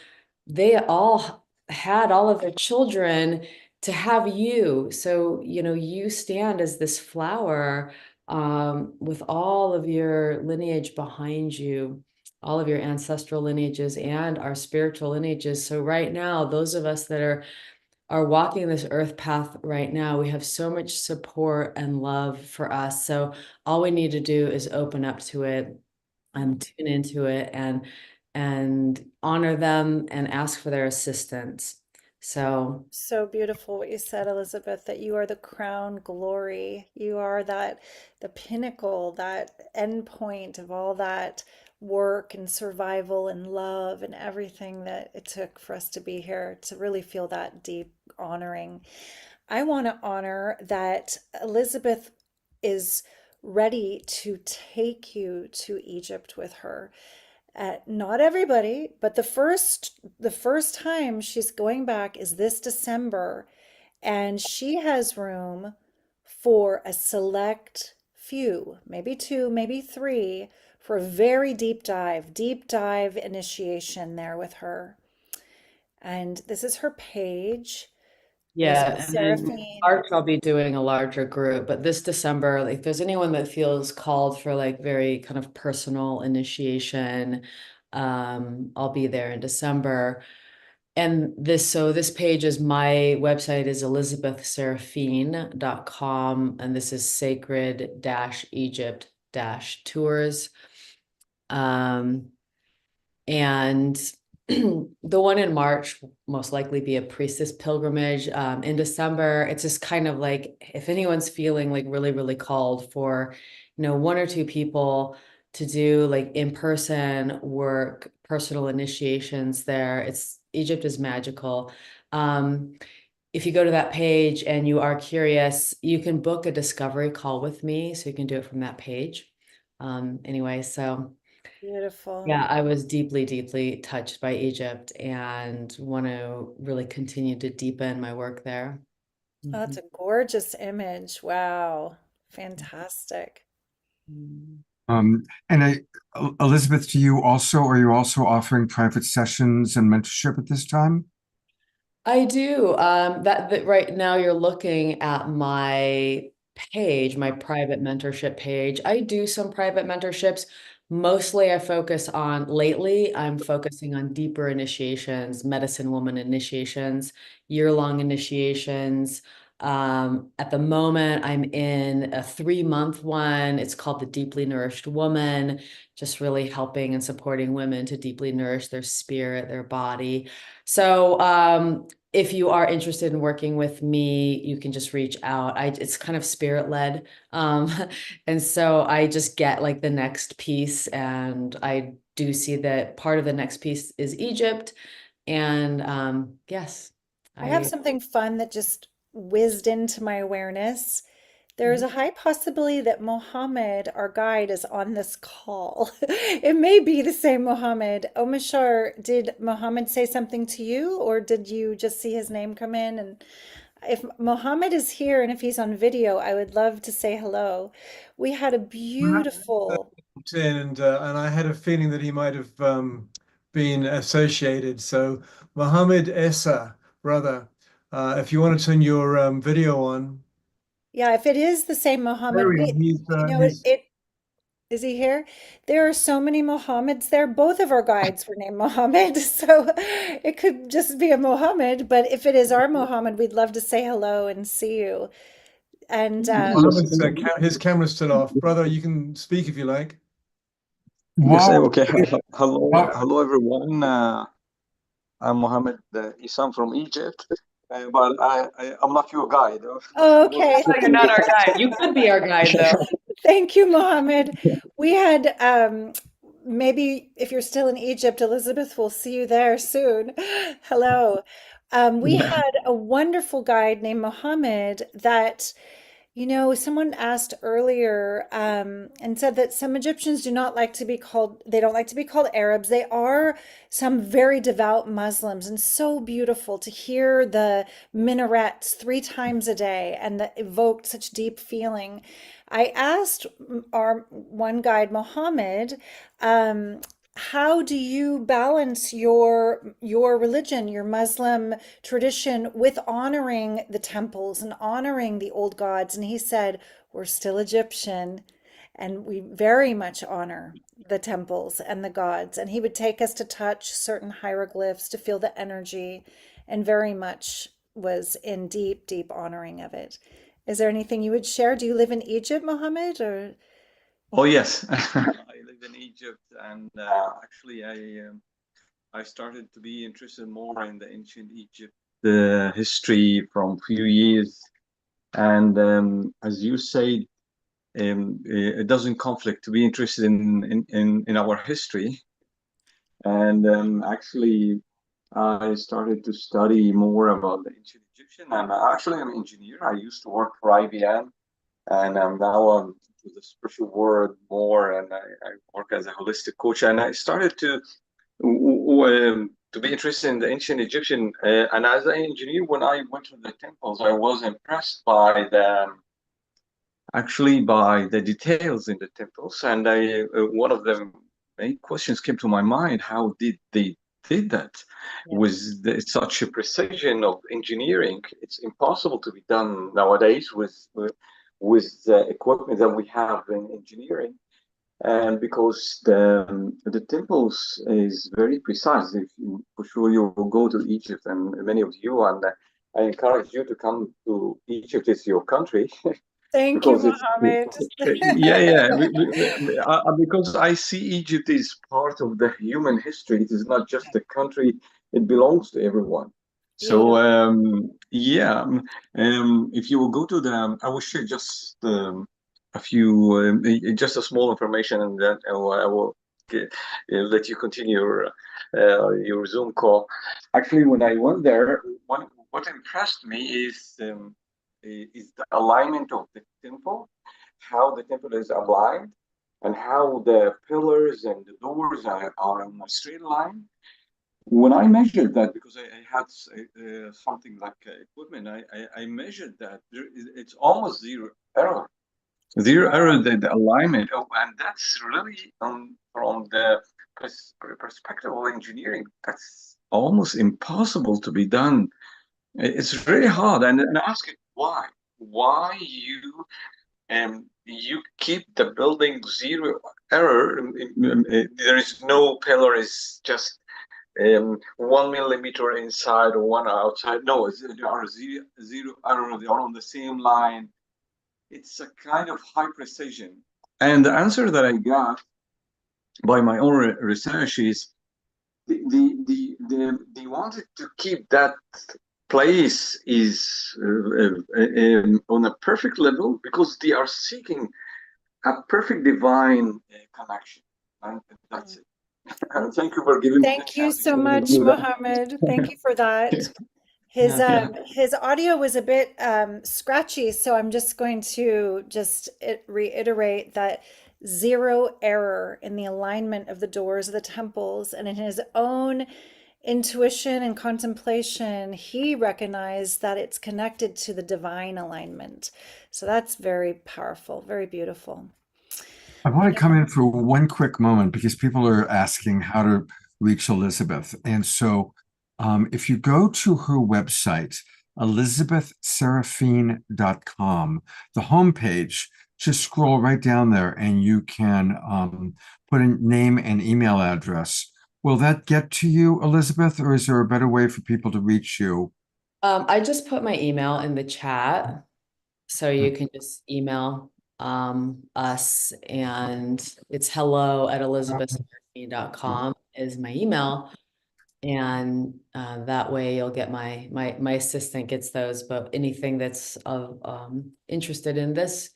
had all of their children to have you. So, you stand as this flower with all of your lineage behind you, all of your ancestral lineages and our spiritual lineages. So right now, those of us that are walking this earth path right now, we have so much support and love for us. So all we need to do is open up to it and tune into it and honor them and ask for their assistance. So So beautiful what you said, Elizabeth, that you are the crown glory. You are the pinnacle, that end point of all that work and survival and love and everything that it took for us to be here, to really feel that deep honoring. I want to honor that Elizabeth is ready to take you to Egypt with her. Not everybody, but the first time she's going back is this December, and she has room for a select few, maybe two, maybe three, for a very deep dive initiation there with her. And this is her page, Elizabeth yeah, and then Seraphine. March I'll be doing a larger group, but this December, like if there's anyone that feels called for like very kind of personal initiation, I'll be there in December. And this page is my website is elizabethseraphine.com, and this is sacred-egypt-tours. And the one in March will most likely be a priestess pilgrimage. In December, it's just kind of like if anyone's feeling like really, really called for, one or two people to do like in-person work, personal initiations there. Egypt is magical. If you go to that page and you are curious, you can book a discovery call with me, so you can do it from that page. Anyway, so. Beautiful. Yeah, I was deeply, deeply touched by Egypt and want to really continue to deepen my work there. Oh, that's Mhm. a gorgeous image. Wow. Fantastic. Mm. And Elizabeth, are you also offering private sessions and mentorship at this time? I do. That right now you're looking at my page, my private mentorship page. I do some private mentorships. Mostly lately, I'm focusing on deeper initiations, medicine woman initiations, year-long initiations. At the moment, I'm in a 3-month one. It's called the Deeply Nourished Woman, just really helping and supporting women to deeply nourish their spirit, their body. So if you are interested in working with me, you can just reach out. It's kind of spirit led. And so I just get like the next piece, and I do see that part of the next piece is Egypt. And yes, I have I something fun that just whizzed into my awareness. There is a high possibility that Mohammed, our guide, is on this call. It may be the same Mohammed. Omashar, did Mohammed say something to you, or did you just see his name come in? And if Mohammed is here and if he's on video, I would love to say hello. We had a beautiful, In and I had a feeling that he might have been associated. So Mohammed Essa, brother, if you want to turn your video on. yeah, if it is the same Mohammed, There he is. it, He's it is he here? There are so many Mohammeds there. Both of our guides were named Mohammed, so it could just be a Mohammed. But if it is our Mohammed, we'd love to say hello and see you. And Yes, Mohammed's his camera's still off. Brother, you can speak if you like. yes, Wow. okay. Hello, Wow. hello everyone. I'm Mohammed Isam from Egypt, but I'm not your guide. okay, Oh, you're not our guide. You could be our guide, though. thank you, Mohammed. We had maybe if you're still in Egypt, Elizabeth, will see you there soon. Hello. We had a wonderful guide named Mohammed that. Someone asked earlier and said that some Egyptians do not like to be called, they don't like to be called Arabs. They are some very devout Muslims, and so beautiful to hear the minarets 3 times a day and that evoked such deep feeling. I asked our one guide, Mohammed, um, how do you balance your religion, your Muslim tradition, with honoring the temples and honoring the old gods? And he said, we're still Egyptian, and we very much honor the temples and the gods. And he would take us to touch certain hieroglyphs to feel the energy, and very much was in deep, deep honoring of it. Is there anything you would share? Do you live in Egypt, Mohammed, or? Oh yes, I live in Egypt, and actually, I started to be interested more in the ancient Egypt history from few years, and as you say, it doesn't conflict to be interested in our history, and actually, I started to study more about the ancient Egyptian, and actually, I'm an engineer. I used to work for IBM, and now I'm to the spiritual world more, and I work as a holistic coach, and I started to be interested in the ancient Egyptian. And as an engineer, when I went to the temples, I was impressed by by the details in the temples. And one of the main questions came to my mind: how did they did that? Yeah. With such a precision of engineering, it's impossible to be done nowadays with the equipment that we have in engineering. And because the temples is very precise. If you, for sure you will go to Egypt, and many of you, and I encourage you to come to Egypt. It's your country. Thank you, Because it's Mohammed. because I see Egypt is part of the human history. It is not just a country; it belongs to everyone. So Beautiful. if you will go to I will share just a few, just a small information, and then I will let you continue your Zoom call. Actually, when I went there, what impressed me is the alignment of the temple, how the temple is aligned, and how the pillars and the doors are on a straight line. When I measured that, because I had something like equipment, I measured that it's almost zero error. Zero error, the alignment. Oh, and that's really from the perspective of engineering, that's almost impossible to be done. It's really hard. And I ask it why? Why you keep the building zero error? There is no pillar, is just 1 millimeter inside or one outside. No, there are zero error. They are on the same line. It's a kind of high precision. And the answer that I got by my own research is they wanted to keep that place is on a perfect level because they are seeking a perfect divine connection. And that's it. And thank you for giving me the Thank you chance to so much, do that. Mohammed. Thank you for that. Yeah. His audio was a bit scratchy, so I'm just going to reiterate that zero error in the alignment of the doors of the temples, and in his own intuition and contemplation, he recognized that it's connected to the divine alignment. So that's very powerful, very beautiful. I want to come in for one quick moment because people are asking how to reach Elizabeth. And so if you go to her website, elizabethseraphine.com, the homepage, just scroll right down there and you can put a name and email address. Will that get to you, Elizabeth, or is there a better way for people to reach you? I just put my email in the chat, so you can just email us, and it's hello@elizabethseraphine.com is my email. And that way you'll get my assistant gets those, but anything that's of interested in this,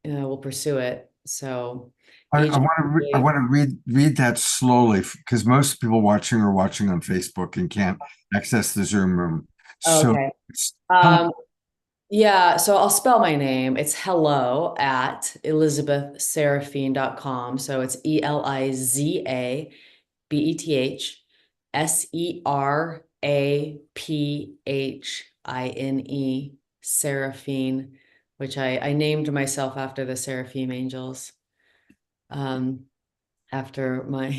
we'll pursue it. So I Egypt want to read that slowly because most people watching are watching on Facebook and can't access the Zoom room. So okay. it's Yeah, so I'll spell my name. It's hello@elizabethseraphine.com. So it's ELIZABETHSERAPHINE, Seraphine, which I named myself after the Seraphim angels. After my,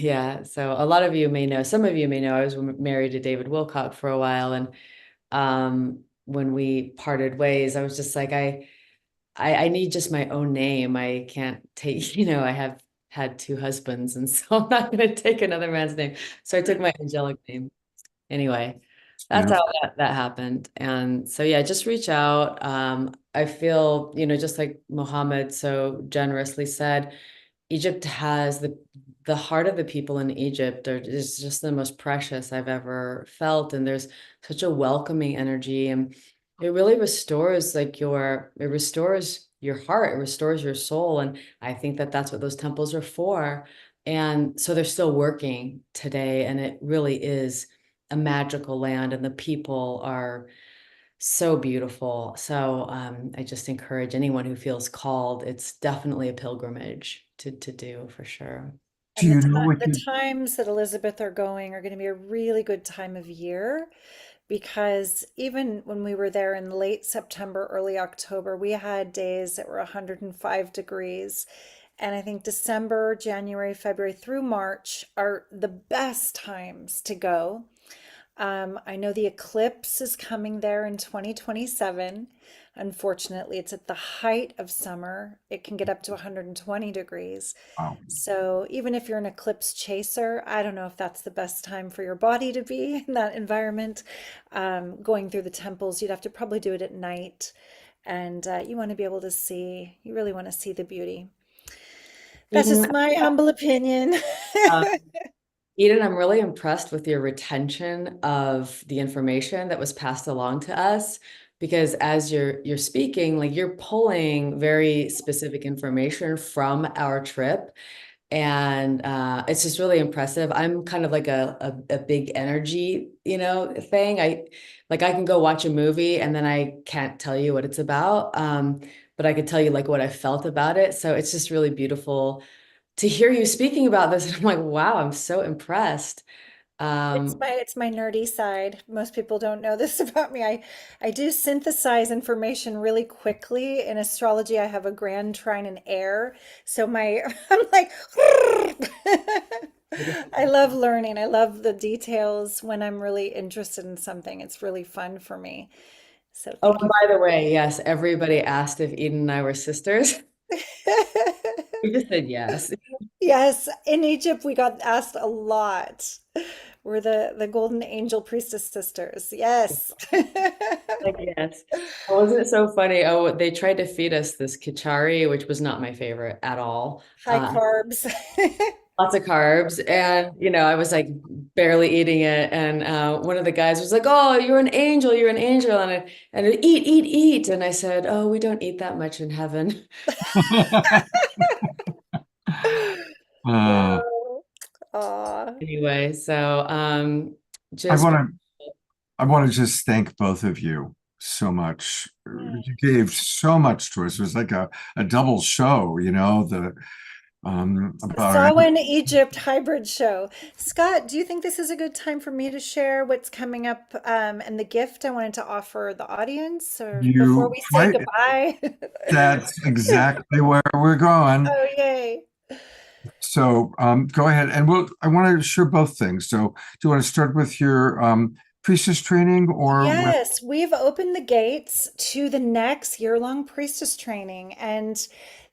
so a lot of you may know, some of you may know, I was married to David Wilcock for a while, and when we parted ways, I was just like, I I need just my own name. I can't take, I have had two husbands, and so I'm not going to take another man's name. So I took my angelic name. Anyway, that's how that happened. And so, yeah, just reach out. I feel, just like Mohammed so generously said, Egypt has the heart of the people in Egypt is just the most precious I've ever felt. And there's such a welcoming energy. And it really restores it restores your heart, it restores your soul. And I think that that's what those temples are for. And so they're still working today. And it really is a magical land, and the people are so beautiful. So I just encourage anyone who feels called. It's definitely a pilgrimage to do for sure. Do And you know what the you, times that Elizabeth are going are going to be a really good time of year, because even when we were there in late September, early October, we had days that were 105 degrees. And I think December, January, February through March are the best times to go. I know the eclipse is coming there in 2027. Unfortunately, it's at the height of summer. It can get up to 120 degrees. wow. So even if you're an eclipse chaser, I don't know if that's the best time for your body to be in that environment. Going through the temples, you'd have to probably do it at night. And you want to be able to see, you really want to see the beauty. That's Eden, just my humble opinion. um, Eden, I'm really impressed with your retention of the information that was passed along to us, because as you're speaking, like you're pulling very specific information from our trip. And it's just really impressive. I'm kind of like a big energy, thing. I can go watch a movie and then I can't tell you what it's about. But I could tell you like what I felt about it. So it's just really beautiful to hear you speaking about this. And I'm like, wow, I'm so impressed. Um, It's my nerdy side. Most people don't know this about me. I do synthesize information really quickly. In astrology, I have a grand trine in air. So my I'm like I love learning. I love the details when I'm really interested in something. It's really fun for me. So oh, thank and you. by the way, yes, everybody asked if Eden and I were sisters. We just said yes. Yes, in Egypt we got asked a lot. We're the Golden Angel Priestess Sisters. Yes. Like, yes. Wasn't it so funny? Oh, they tried to feed us this kichari, which was not my favorite at all. High carbs. Lots of carbs. And, I was like barely eating it. And one of the guys was like, oh, you're an angel. You're an angel. Eat, eat, eat. And I said, oh, we don't eat that much in heaven. Uh, No. Aw. Anyway, so I just want to I want to just thank both of you so much. Yeah. You gave so much to us. It was like a double show, the about Sawa in Egypt hybrid show. Scott, do you think this is a good time for me to share what's coming up and the gift I wanted to offer the audience, or before you we say quite goodbye? that's exactly where we're going. Oh, yay. So go ahead, and I want to share both things. So do you want to start with your priestess training or with Yes, we've opened the gates to the next year-long priestess training, and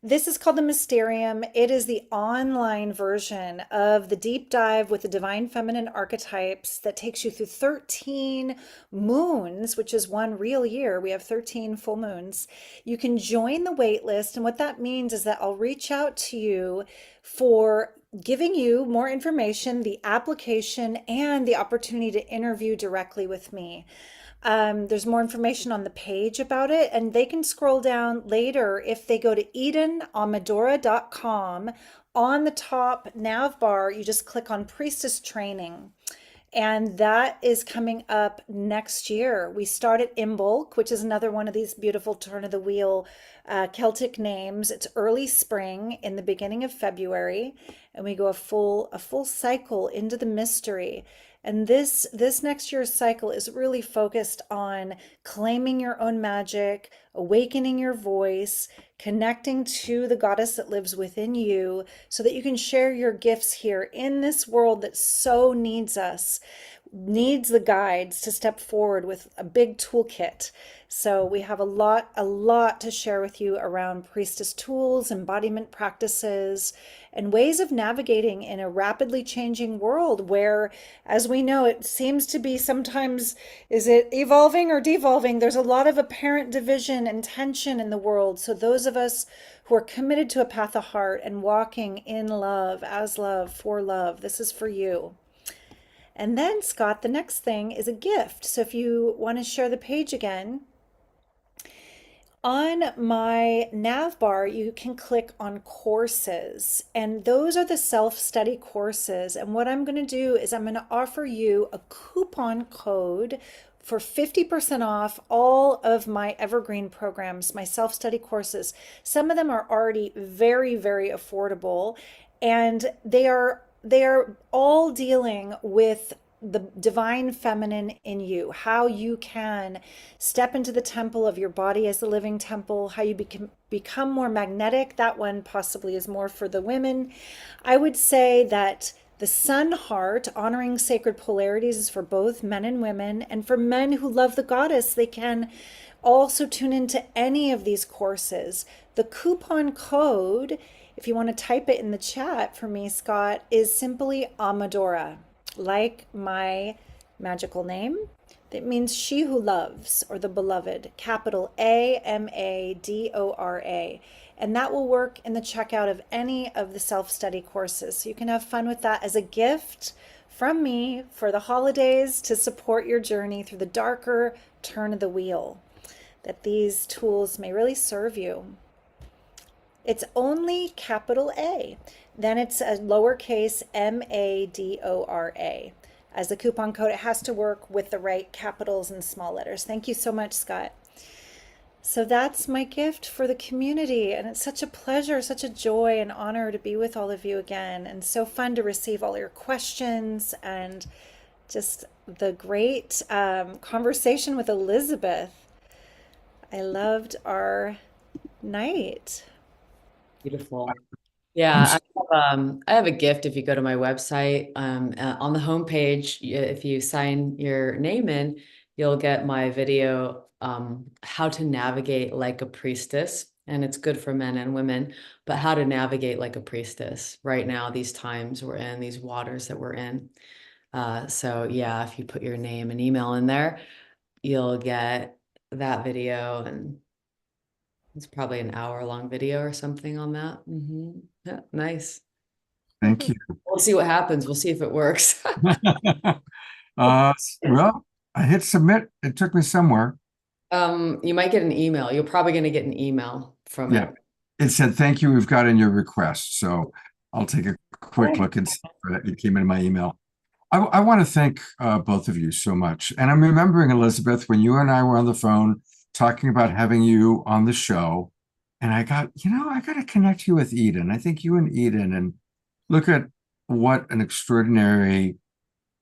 this is called the Mysterium. It is the online version of the deep dive with the divine feminine archetypes that takes you through 13 moons, which is one real year. We have 13 full moons. You can join the wait list, and what that means is that I'll reach out to you for giving you more information, the application, and the opportunity to interview directly with me. There's more information on the page about it, and they can scroll down later if they go to EdenAmadora.com. On the top nav bar, you just click on Priestess Training. And that is coming up next year. We start at Imbolc, which is another one of these beautiful turn of the wheel Celtic names. It's early spring in the beginning of February, and we go a full cycle into the mystery. And this next year's cycle is really focused on claiming your own magic, awakening your voice, connecting to the goddess that lives within you so that you can share your gifts here in this world that so needs us, needs the guides to step forward with a big toolkit. So we have a lot to share with you around priestess tools, embodiment practices, and ways of navigating in a rapidly changing world where, as we know, it seems to be sometimes, is it evolving or devolving? There's a lot of apparent division and tension in the world. So those of us who are committed to a path of heart and walking in love, as love, for love, this is for you. And then, Scott, the next thing is a gift. So if you want to share the page again, on my nav bar, you can click on courses, and those are the self-study courses. And what I'm going to do is I'm going to offer you a coupon code for 50% off all of my evergreen programs, my self-study courses. Some of them are already very, very affordable, and they are all dealing with the divine feminine in you, how you can step into the temple of your body as the living temple, how you become more magnetic. That one possibly is more for the women. I would say that the sun heart, honoring sacred polarities, is for both men and women. And for men who love the goddess, they can also tune into any of these courses. The coupon code, if you want to type it in the chat for me, Scott, is simply Amadora, like my magical name. That means she who loves, or the beloved, capital AMADORA. And that will work in the checkout of any of the self-study courses. So you can have fun with that as a gift from me for the holidays to support your journey through the darker turn of the wheel, that these tools may really serve you. It's only capital A. Then it's a lowercase MADORA. As a coupon code, it has to work with the right capitals and small letters. Thank you so much, Scott. So that's my gift for the community. And it's such a pleasure, such a joy and honor to be with all of you again. And so fun to receive all your questions and just the great conversation with Elizabeth. I loved our night. Beautiful. Yeah, I have a gift if you go to my website. On the homepage, if you sign your name in, you'll get my video, How to Navigate Like a Priestess. And it's good for men and women, but how to navigate like a priestess right now, these times we're in, these waters that we're in. So yeah, if you put your name and email in there, you'll get that video, and it's probably an hour-long video or something on that. Yeah, nice. Thank you. We'll see what happens. We'll see if it works. Well, I hit submit. It took me somewhere. You might get an email. You're probably going to get an email from Yeah. It said, thank you, we've got in your request. So I'll take a quick look and see if it came in my email. I want to thank both of you so much. And I'm remembering, Elizabeth, when you and I were on the phone talking about having you on the show, and I got to connect you with Eden. I think you and Eden, and look at what an extraordinary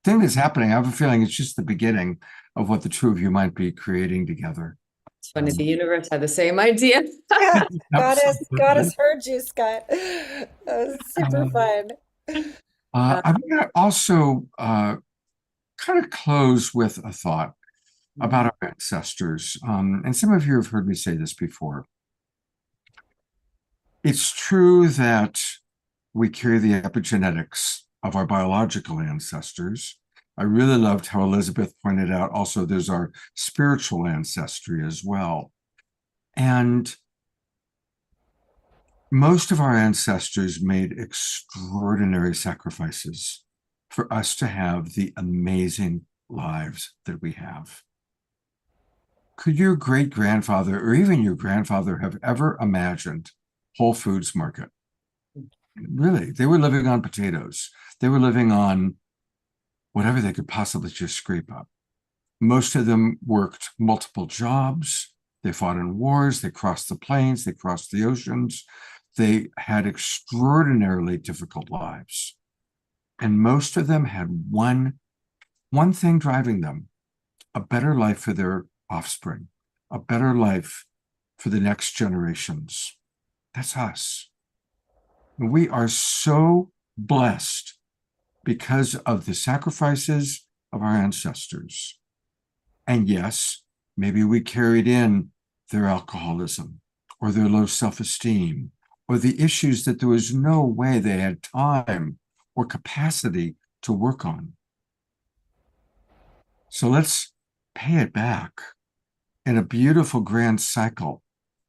thing that's happening. I have a feeling it's just the beginning of what the two of you might be creating together. It's funny, the universe had the same idea. Yeah, goddess heard you, Scott. That was super fun. I'm going to also kind of close with a thought about our ancestors. And some of you have heard me say this before. It's true that we carry the epigenetics of our biological ancestors. I really loved how Elizabeth pointed out also there's our spiritual ancestry as well. And most of our ancestors made extraordinary sacrifices for us to have the amazing lives that we have. Could your great-grandfather or even your grandfather have ever imagined Whole Foods Market? Really, they were living on potatoes. They were living on whatever they could possibly just scrape up. Most of them worked multiple jobs. They fought in wars. They crossed the plains. They crossed the oceans. They had extraordinarily difficult lives. And most of them had one thing driving them: a better life for their offspring, a better life for the next generations. That's us. We are so blessed because of the sacrifices of our ancestors. And yes, Maybe we carried in their alcoholism or their low self-esteem or the issues that there was no way they had time or capacity to work on. So let's pay it back in a beautiful grand cycle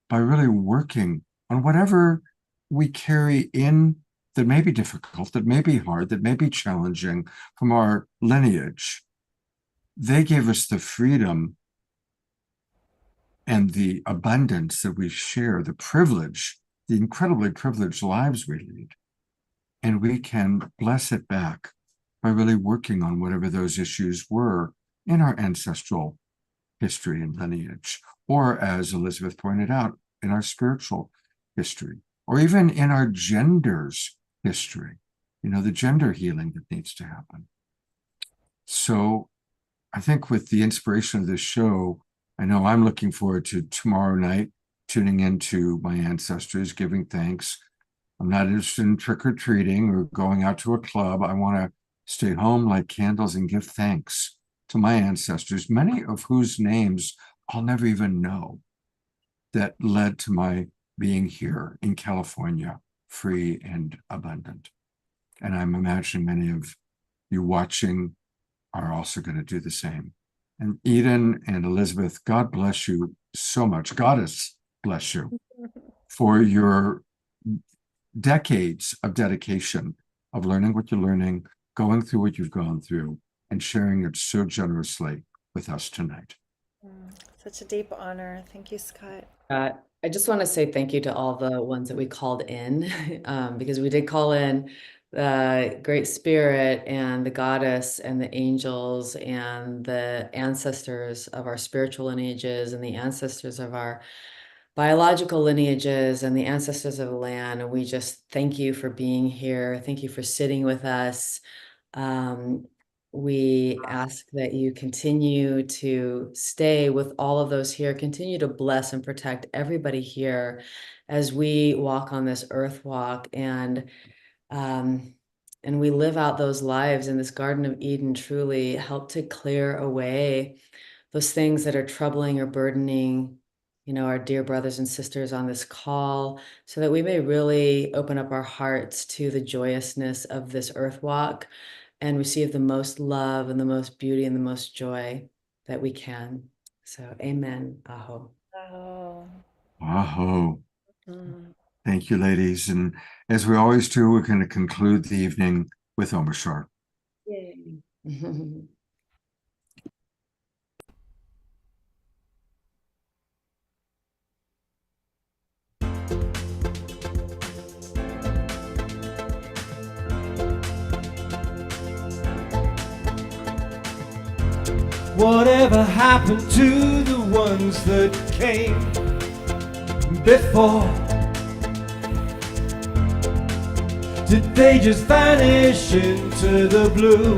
by really working on whatever we carry in that may be difficult, that may be hard, that may be challenging from our lineage. They gave us the freedom and the abundance that we share, the privilege, the incredibly privileged lives we lead. And we can bless it back by really working on whatever those issues were in our ancestral history and lineage, or as Elizabeth pointed out, in our spiritual history, or even in our gender's history, the gender healing that needs to happen. So I think with the inspiration of this show, I know I'm looking forward to tomorrow night, tuning into my ancestors, giving thanks. I'm not interested in trick-or-treating or going out to a club. I want to stay home, light candles, and give thanks to my ancestors, many of whose names I'll never even know, that led to my being here in California, free and abundant. And I'm imagining many of you watching are also going to do the same. And Eden and Elizabeth, God bless you so much. Goddess bless you for your decades of dedication of learning what you're learning, going through what you've gone through, and sharing it so generously with us tonight. Such a deep honor. Thank you, Scott. I just want to say thank you to all the ones that we called in, because we did call in the Great Spirit and the Goddess and the angels and the ancestors of our spiritual lineages and the ancestors of our biological lineages and the ancestors of the land. And we just thank you for being here. Thank you for sitting with us. We ask that you continue to stay with all of those here, continue to bless and protect everybody here as we walk on this earth walk, and we live out those lives in this Garden of Eden. Truly help to clear away those things that are troubling or burdening, our dear brothers and sisters on this call, so that we may really open up our hearts to the joyousness of this earth walk and receive the most love and the most beauty and the most joy that we can. So, amen. Aho. Oh. Aho. Thank you, ladies. And as we always do, we're going to conclude the evening with Omashar. Yay. Whatever happened to the ones that came before? Did they just vanish into the blue?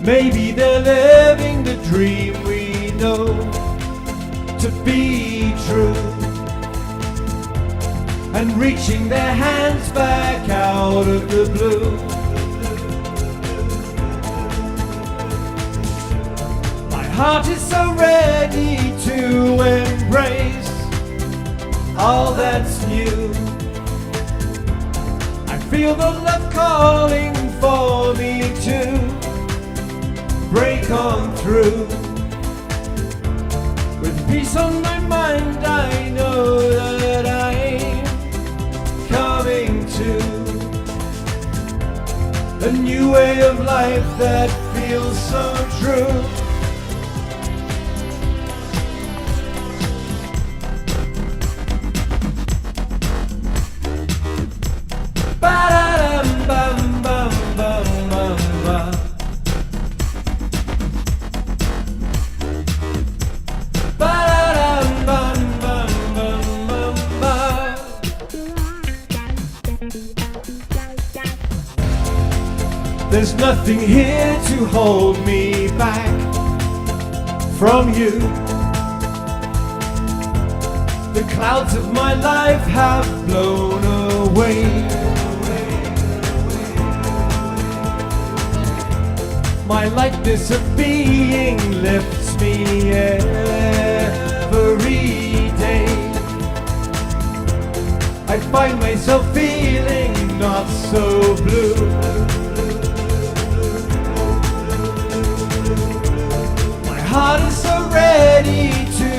Maybe they're living the dream we know to be true, and reaching their hands back out of the blue. My heart is so ready to embrace all that's new. I feel the love calling for me to break on through. With peace on my mind, I know that I'm coming to a new way of life that feels so true. There's nothing here to hold me back from you. The clouds of my life have blown away. My lightness of being lifts me every day. I find myself feeling not so blue. My heart is so ready to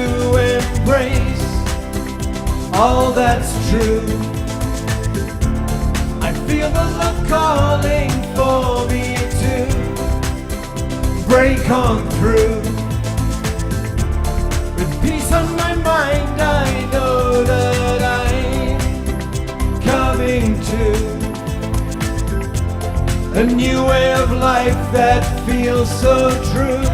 embrace all that's true. I feel the love calling for me to break on through. With peace on my mind, I know that I'm coming to a new way of life that feels so true.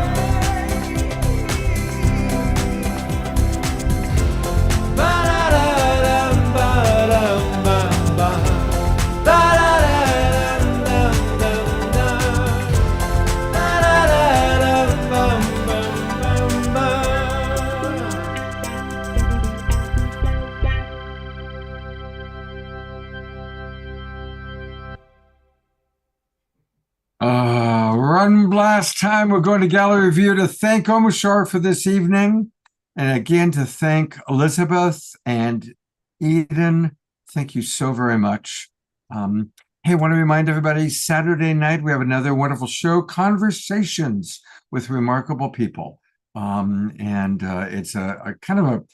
Run blast time. We're going to gallery view to thank Omashar for this evening. And again, to thank Elizabeth and Eden. Thank you so very much. Hey, I want to remind everybody, Saturday night, we have another wonderful show, Conversations with Remarkable People. It's a kind of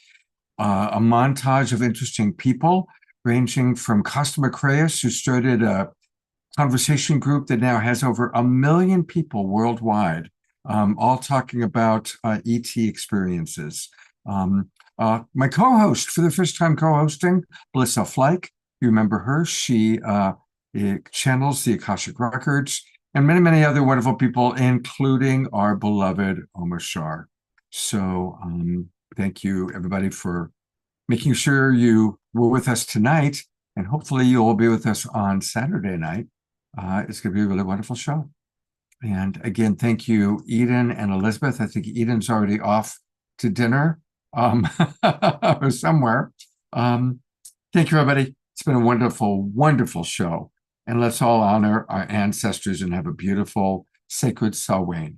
a montage of interesting people, ranging from Costa Macraeus, who started a conversation group that now has over 1 million people worldwide, all talking about ET experiences. My co-host, for the first time co-hosting, Melissa Fleich. You remember her? She channels the Akashic Records, and many, many other wonderful people, including our beloved Omashar. So thank you, everybody, for making sure you were with us tonight, and hopefully you'll be with us on Saturday night. It's going to be a really wonderful show. And again, thank you, Eden and Elizabeth. I think Eden's already off to dinner or somewhere. Thank you, everybody. It's been a wonderful, wonderful show. And let's all honor our ancestors and have a beautiful, sacred Samhain.